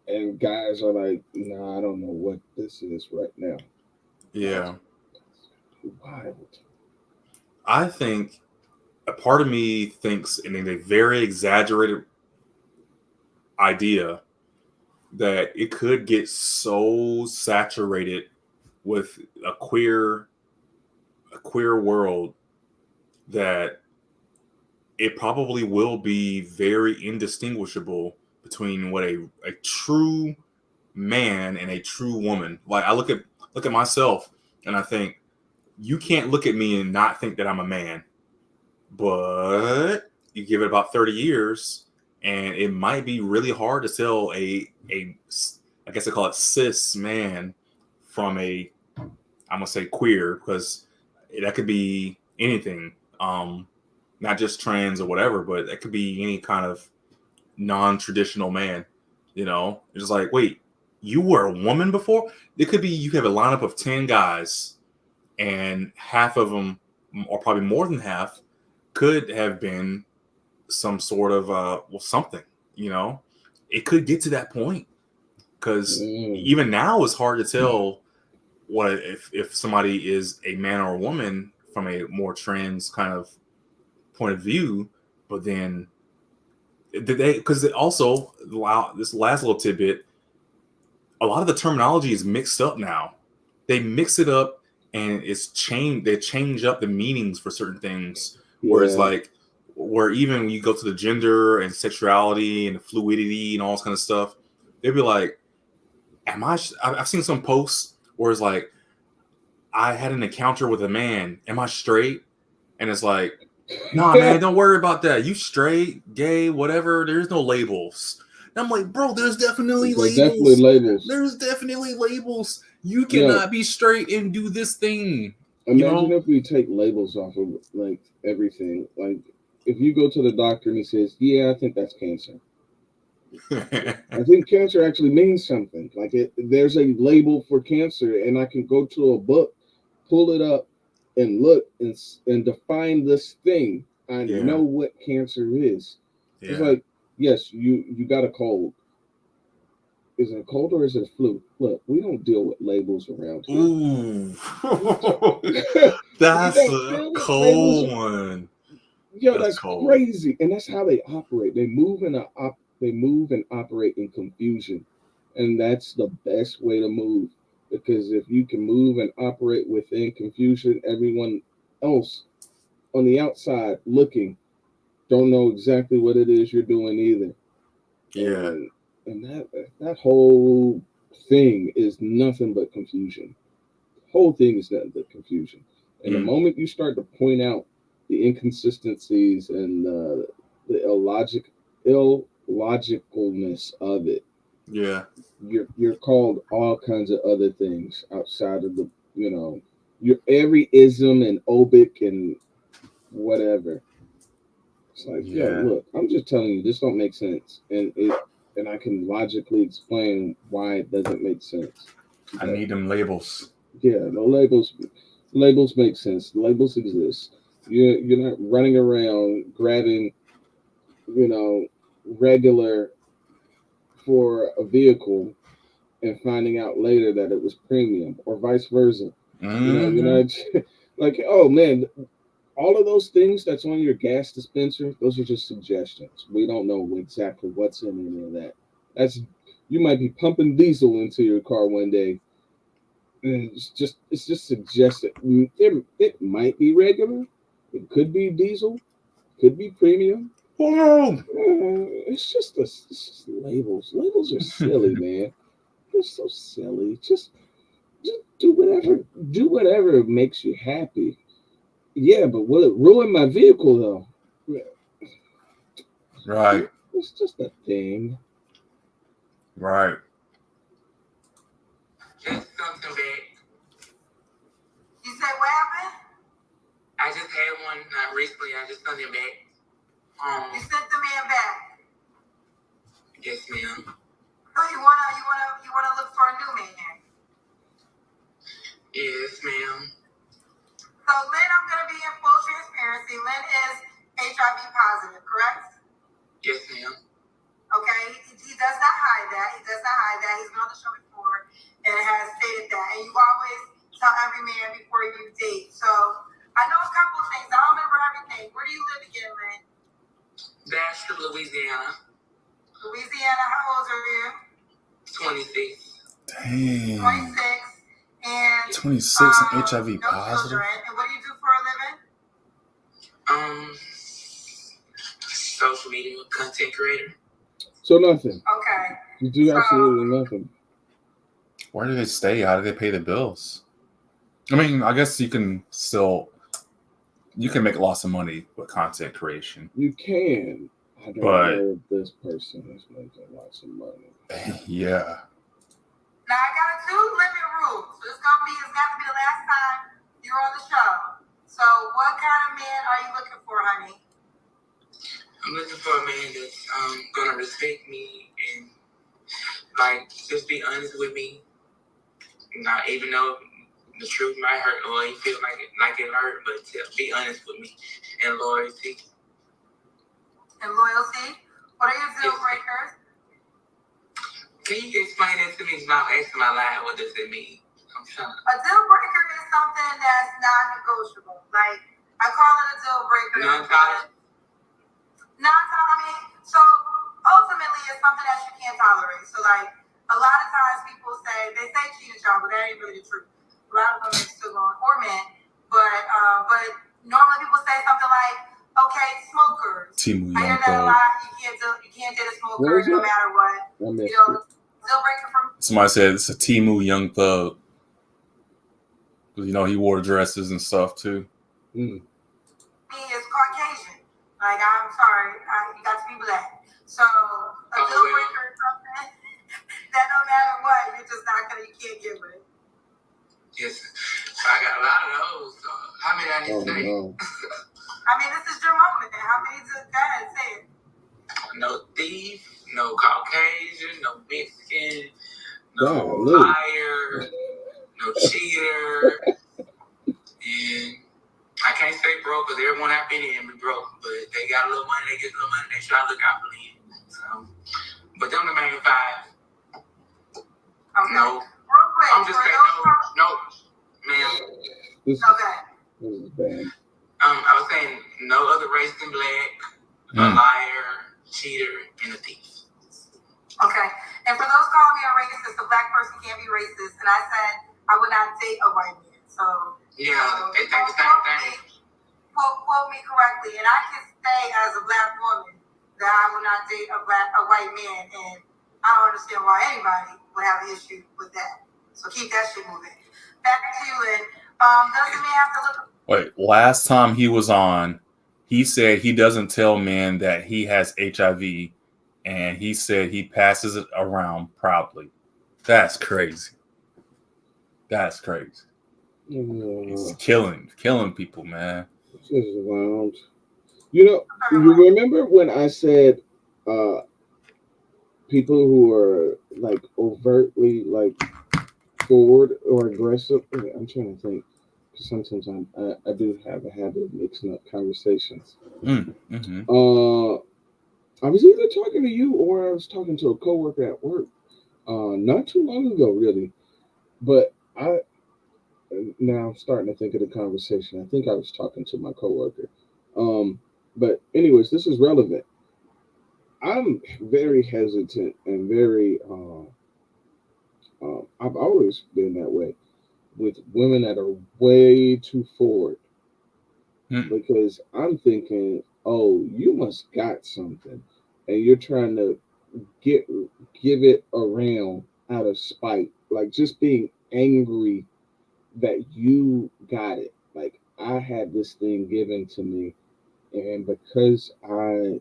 and guys are like, nah, I don't know what this is right now. Yeah. Wild. I think a part of me thinks in a very exaggerated idea that it could get so saturated with a queer world that it probably will be very indistinguishable between what a true man and a true woman. Like, I look at myself and I think, you can't look at me and not think that I'm a man. But you give it about 30 years and it might be really hard to tell I guess I call it cis man from I'm gonna say queer, because that could be anything, not just trans or whatever, but it could be any kind of non-traditional man. You know, it's just like, wait, you were a woman before? It could be you have a lineup of 10 guys, and half of them, or probably more than half, could have been some sort of something. You know, it could get to that point, because even now it's hard to tell what if somebody is a man or a woman from a more trans kind of point of view. But then because also, this last little tidbit, a lot of the terminology is mixed up now. They mix it up and it's changed. They change up the meanings for certain things. Whereas where even when you go to the gender and sexuality and the fluidity and all this kind of stuff, they'd be like, I've seen some posts where it's like, I had an encounter with a man. Am I straight? And it's like, nah, man, don't worry about that. You straight, gay, whatever. There's no labels. And I'm like, bro, there's definitely labels. There's definitely labels. You cannot be straight and do this thing. Imagine if we take labels off of like everything. Like, if you go to the doctor and he says, yeah, I think that's cancer. I think cancer actually means something. Like, there's a label for cancer, and I can go to a book, pull it up, and look and define this thing. I know what cancer is. It's like, Yes, you got a cold. Is it a cold or is it a flu? Look, we don't deal with labels around here. Ooh, We that's don't a deal with labels. cold one. Yo, That's that's cold. crazy, and that's how they operate. They move and operate in confusion, and that's the best way to move. Because if you can move and operate within confusion, everyone else on the outside looking don't know exactly what it is you're doing either. Yeah. And that whole thing is nothing but confusion. The whole thing is nothing but confusion. And the Mm. moment you start to point out the inconsistencies and the illogicalness of it, Yeah. you're called all kinds of other things outside of the your every ism and obic and whatever. It's like, yo, Yeah. look, I'm just telling you, this don't make sense, and I can logically explain why it doesn't make sense. I need them labels. Yeah, no labels. Labels make sense. Labels exist. You're not running around grabbing, you know, regular for a vehicle and finding out later that it was premium or vice versa. You're Mm-hmm. not like, oh man, all of those things that's on your gas dispenser, those are just suggestions. We don't know exactly what's in any of that. That's you might be pumping diesel into your car one day. And it's just suggested. It might be regular. It could be diesel. Could be premium. Whoa. It's just labels. Labels are silly, man. They're so silly. Just do whatever makes you happy. Yeah, but will it ruin my vehicle though? Right. It's just a thing. Right. Just something big. You say what happened? I just had one recently. I just sent it back. You sent the man back. Yes, ma'am. So you wanna look for a new man. Yes, ma'am. So Lynn, I'm gonna be in full transparency. Lynn is HIV positive, correct? Yes, ma'am. Okay, he does not hide that. He does not hide that. He's been on the show before and has stated that. And you always tell every man before you date. So I know a couple of things. I don't remember everything. Where do you live again, Lynn? Bachelor, Louisiana. Louisiana. How old are you? 26. Dang. 26. And 26 and HIV no positive. children. And what do you do for a living? Social media content creator. So nothing. Okay. You do absolutely nothing. Where do they stay? How do they pay the bills? I mean, I guess you can make lots of money with content creation. You can. I don't know if this person is making lots of money. Yeah. Now I got a 2-limit rule. So it's got to be the last time you're on the show. So what kind of man are you looking for, honey? I'm looking for a man that's gonna respect me and like just be honest with me. Not even though the truth might hurt or you feel like it hurt, but to be honest with me and loyalty. And loyalty? What are your deal breakers? Can you explain that to me? Not asking my line. What does it mean? I'm trying. A deal breaker is something that's non-negotiable. Like I call it a deal breaker. So ultimately, it's something that you can't tolerate. So like a lot of times people say they cheat at y'all, but that ain't really the truth. A lot of women still going or men, but normally people say something like, "Okay, smokers." Timu I hear Young that a Thug. lot. You can't date a smoker no matter what. Deal breaker from somebody said it's a Timu Young Thug. He wore dresses and stuff too. Me is Caucasian. Like I'm sorry, you got to be black. So a deal breaker is something that no matter what, you can't get with it. Yes, I got a lot of those. So how many I need to say? No. I mean, this is your moment. How many to go ahead say it? No thief, no Caucasian, no Mexican, no Golly. liar, no cheater, and I can't say broke because everyone I've been in be broke, but they got a little money, they get a little money, they try to look out for me. But them the main five. Okay. No. Real quick. I'm just saying no, ma'am. This Okay. is bad. I was saying no other race than black, a liar, cheater, and a thief. Okay. And for those calling me a racist, a black person can't be racist. And I said I would not date a white man. So yeah, they think the same thing. Quote me correctly, and I can say as a black woman that I will not date a white man, and I don't understand why anybody would have an issue with that. So keep that shit moving. Back to you, Lynn. Doesn't man have to look? Wait, last time he was on, he said he doesn't tell men that he has HIV, and he said he passes it around proudly. That's crazy. That's crazy. He's killing people, man. This is wild. You remember when I said people who are like overtly like forward or aggressive? I'm trying to think. Sometimes I do have a habit of mixing up conversations. Mm-hmm. I was either talking to you or I was talking to a coworker at work. Not too long ago, really. But now I'm starting to think of the conversation. I think I was talking to my coworker. But anyways, this is relevant. I'm very hesitant and very. I've always been that way with women that are way too forward, because I'm thinking, oh, you must got something, and you're trying to give it around out of spite, like just being angry that you got it. Like I had this thing given to me, and because my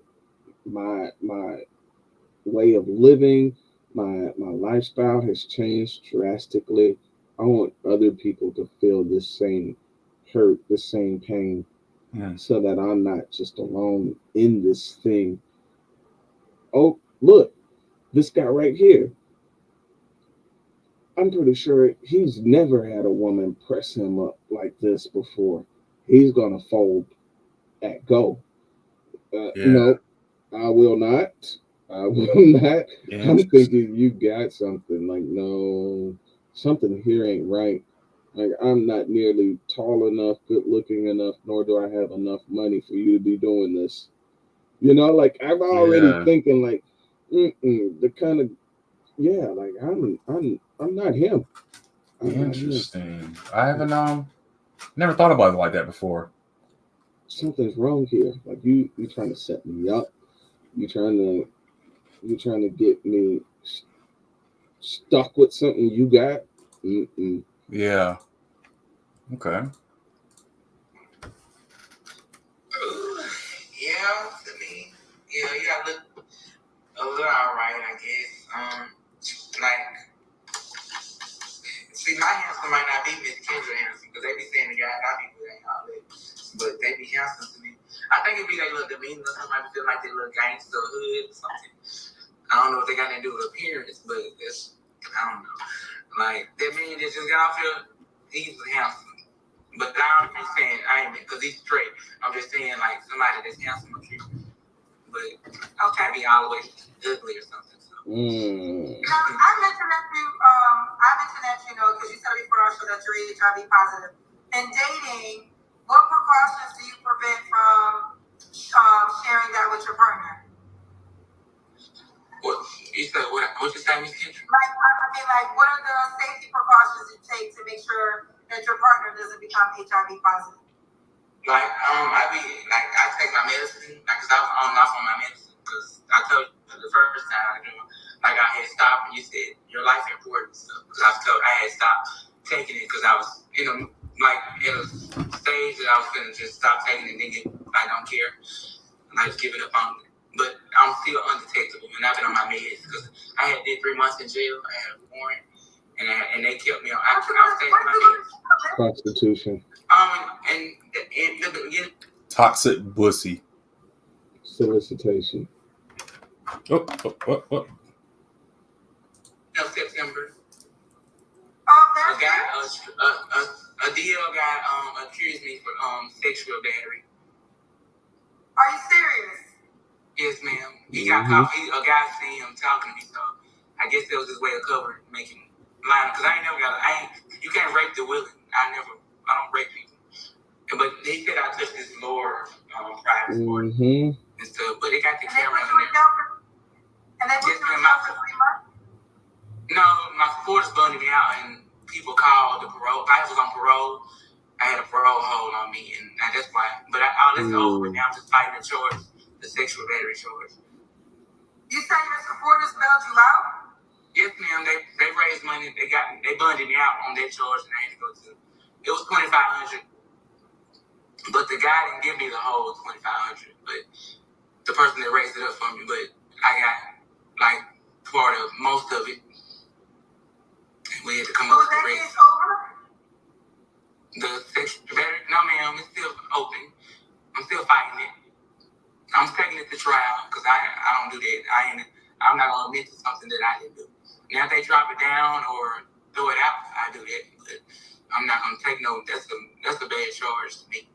way of living, my lifestyle has changed drastically. I want other people to feel the same hurt, the same pain, so that I'm not just alone in this thing. Oh, look, this guy right here. I'm pretty sure he's never had a woman press him up like this before. He's gonna fold at go. No, I will not. I will not. I'm thinking you got something. Like, no, something here ain't right. Like, I'm not nearly tall enough, good looking enough, nor do I have enough money for you to be doing this. Like I'm already thinking like, the kind of, like I'm not him. Interesting. I haven't never thought about it like that before. Something's wrong here. Like you trying to set me up. You're trying to get me stuck with something you got. Yeah. Okay. Yeah, I mean, you gotta look a little alright, I guess. See, my handsome might not be Miss Kendra handsome, because they be saying the guy I be with ain't all that, but they be handsome to me. I think it'd be they look demeanor, somebody feel like they look gangster hood or something. I don't know if they got anything to do with appearance, but that's, I don't know. Like, that man that just got off here, he's handsome. But I'm just saying, I ain't, because he's straight. I'm just saying, like, somebody that's handsome up here. But I'll try to be all the way ugly or something. So. I mentioned that because you said before our show that you're HIV positive. In dating, what precautions do you prevent from sharing that with your partner? What you said? What you saying, Miss Kendra? What are the safety precautions you take to make sure that your partner doesn't become HIV positive? Like, I take my medicine, because I was on and off on my medicine, because I told you the first time, I had stopped, and you said, your life important stuff, because I had stopped taking it, because I was in a stage that I was going to just stop taking it, and then I don't care, and I just give it up on it. But I'm still undetectable, and I've been on my meds, because I did 3 months in jail, I had a warrant, and they kept me on, I was taking my meds. Prostitution. Toxic pussy. Solicitation. What? September. That's A DL guy accused me for sexual battery. Are you serious? Yes, ma'am. He got caught. A guy seen him talking to me, so I guess that was his way of covering, making line. Because I ain't never got. You can't rape the willing. I don't rape people. But they said I touched his lower private part and stuff. But they got the camera in there. And they put you in jail for 3 months? No, my supporters bundled me out, and people called the parole. If I was on parole, I had a parole hold on me, and that's why. But all this over with now. I'm just fighting the charge, the sexual battery charge. You say your supporters bailed you out? Yes, ma'am. They raised money. They bundled me out on that charge, and I had to go to. It was $2,500, but the guy didn't give me the whole $2,500. But the person that raised it up for me, but I got like part of most of it. We had to come up with the rest. The sexual battery? No, ma'am. It's still open. I'm still fighting it. I'm taking it to trial because I don't do that. I'm not gonna admit to something that I didn't do. Now if they drop it down or throw it out, I do that. But I'm not gonna take no. That's a bad charge to me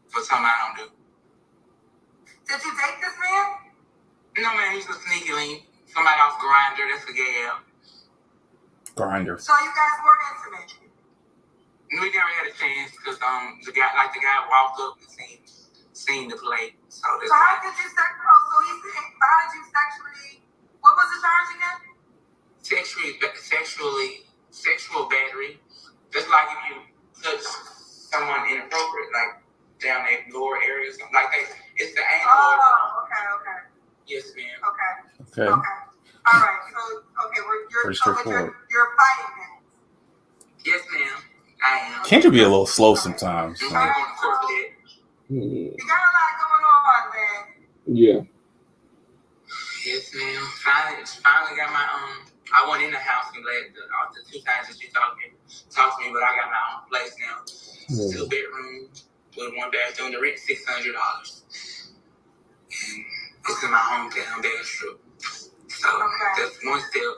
for something I don't do. Did you date this man? No, man. He's a sneaky link. Somebody off Grindr. That's a gay app. Grindr. So you guys were intimate? We never had a chance because the guy walked up and seen the play. So how did you sexually? What was the charge again? Sexual battery. Just like if you touch someone inappropriate, like down their lower areas, something like that. It's the angle. Oh, okay. Yes, ma'am. Okay. All right. So you're fighting that. Yes, ma'am. I am. Kendra be a little slow sometimes. I'm going to court for that. You got a lot going on, man. Yeah. Yes, ma'am. Finally got my I went in the house and the 2 times that she talked to me, but I got my own place now. 2 bedrooms with 1 bathroom. The rent $600. And it's in my hometown, Bastrop. So that's one step.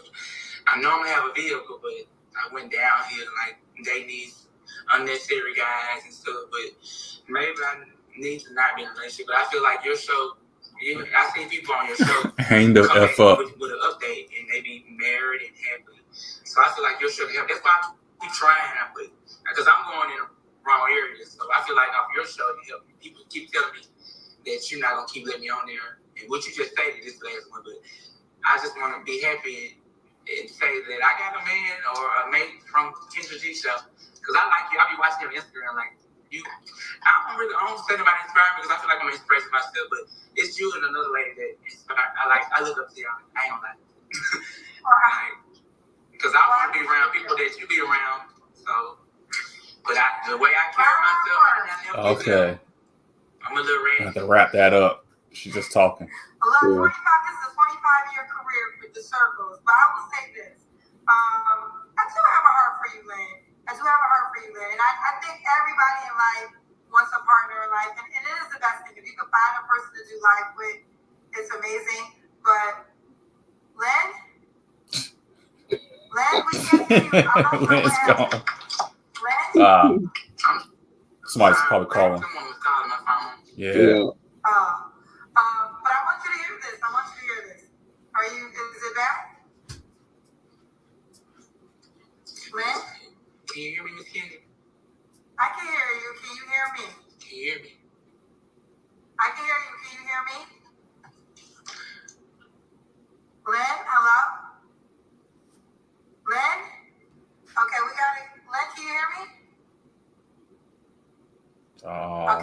I normally have a vehicle, but I went down here like they need unnecessary guys and stuff. But maybe I need to not be in a relationship. But I feel like your show. I see people on your show hang the F up with an update and they be married and happy. So I feel like your show help. That's why I keep trying, because I'm going in the wrong areas. So I feel like off your show to help. People keep telling me that you're not gonna keep letting me on there, and what you just stated this last one. But I just want to be happy and say that I got a man or a mate from Kendra G show because I like you. I be watching your Instagram like you. I don't say nobody inspire me because I feel like I'm expressing myself, but it's you and another lady that inspire. I look up to y'all. I ain't gonna lie. Because I want to be around people that you be around. So, but the way I carry myself, okay. I'm a little red. I have to wrap that up. She's just talking. This is a 25-year career with the circles, but I will say this. I do have a heart for you, Lynn. And I think everybody in life wants a partner in life, and it is the best thing. If you can find a person to do life with, it's amazing. But Lynn, we can't hear you. Lynn's gone. Lynn? Somebody's probably calling. Someone was calling my phone. Yeah. But I want you to hear this. Is it back? Lynn? Can you hear me, Miss Kendra? I can hear you. Can you hear me? Can you hear me? I can hear you. Can you hear me? Lynn, hello? Lynn? Okay, we got it. Lynn, can you hear me? Okay, I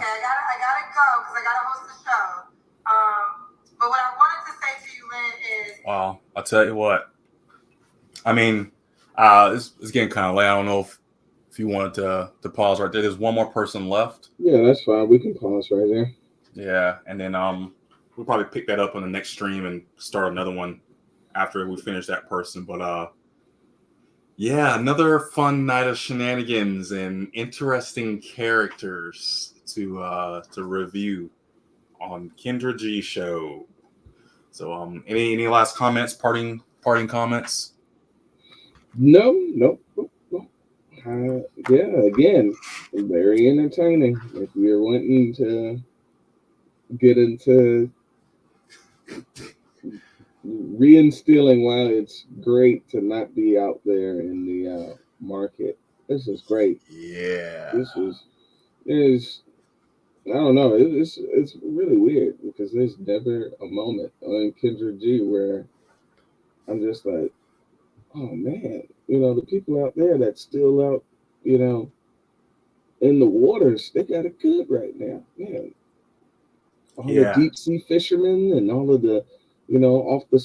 gotta go because I gotta host the show. But what I wanted to say to you, Lynn, is Well, I'll tell you what. I mean, it's getting kind of late. I don't know if you wanted to pause right there. There's one more person left. Yeah, that's fine. We can pause right there. Yeah, and then we'll probably pick that up on the next stream and start another one after we finish that person. But yeah, another fun night of shenanigans and interesting characters to review on Kendra G show. So any last comments, parting comments? No. Yeah, again, very entertaining. If you're wanting to get into reinstilling why it's great to not be out there in the market. This is great. Yeah. This is I don't know. It's really weird because there's never a moment on Kendra G where I'm just like, oh man, the people out there that's still out, in the waters, they got it good right now, man. All the Yeah. deep sea fishermen and all of the, off the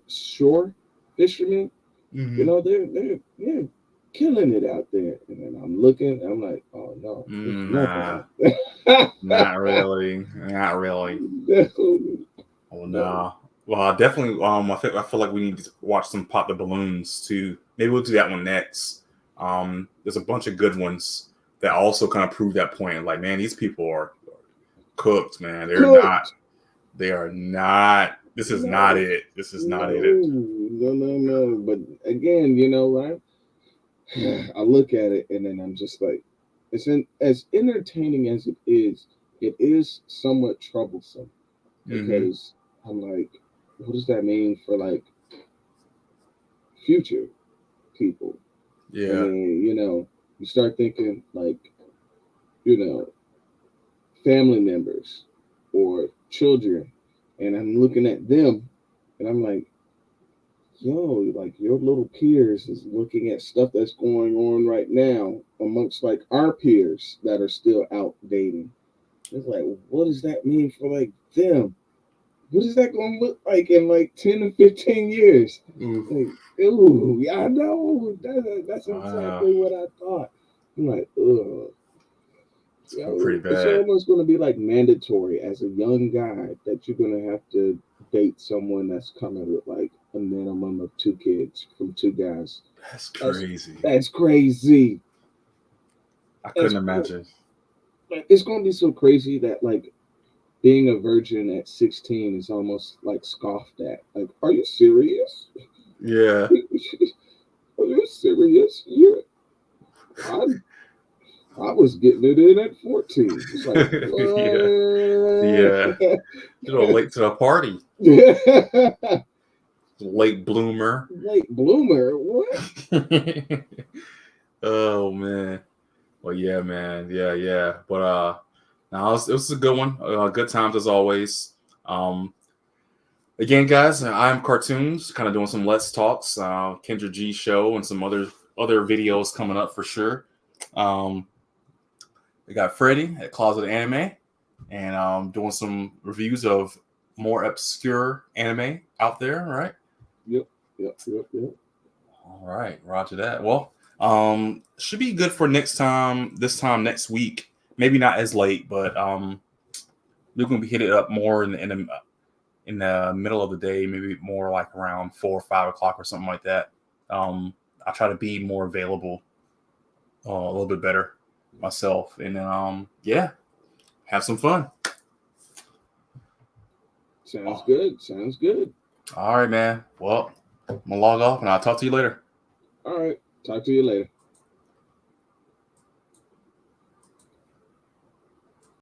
shore fishermen, they're killing it out there. And then I'm looking, I'm like, oh no, there's Nah, nothing. not really. Not really. Oh no. Well, definitely. I feel like we need to watch some Pop the Balloons too. Maybe we'll do that one next. There's a bunch of good ones that also kind of prove that point. Like, man, these people are cooked, man. They're Cooked. not. They are not. This is not it. This is not it. No. But again, right? I look at it and then I'm just like, as entertaining as it is somewhat troublesome because I'm like, what does that mean for like future people? Yeah. And then, you start thinking like, family members or children, and I'm looking at them and I'm like, yo, like your little peers is looking at stuff that's going on right now amongst like our peers that are still out dating. It's like, what does that mean for like them? What is that going to look like in like 10 or 15 years? Like, ooh, yeah, I know. That's exactly what I thought. I'm like, ugh. Pretty bad. It's almost going to be like mandatory as a young guy that you're going to have to date someone that's coming with like a minimum of 2 kids from 2 guys. That's crazy. That's crazy. I couldn't imagine. It's going to be so crazy that like being a virgin at 16 is almost like scoffed at. Like, are you serious? Yeah. Are you serious? I was getting it in at 14. It's like, yeah. Late to the party. Late bloomer. Late bloomer? What? Oh man. Well, yeah, man. Yeah. But now it was a good one. Good times as always. Again, guys, I'm Cartoons, kind of doing some Let's Talks, Kendra G show, and some other videos coming up for sure. We got Freddie at Closet Anime, and doing some reviews of more obscure anime out there, right? Yep. All right, roger that. Well, should be good for next time. This time next week, maybe not as late, but we're gonna be hitting it up more in the middle of the day, maybe more like around 4 or 5 o'clock or something like that. I try to be more available, a little bit better myself, and have some fun. Sounds good. All right, man. Well, I'm gonna log off and I'll talk to you later. All right. Talk to you later.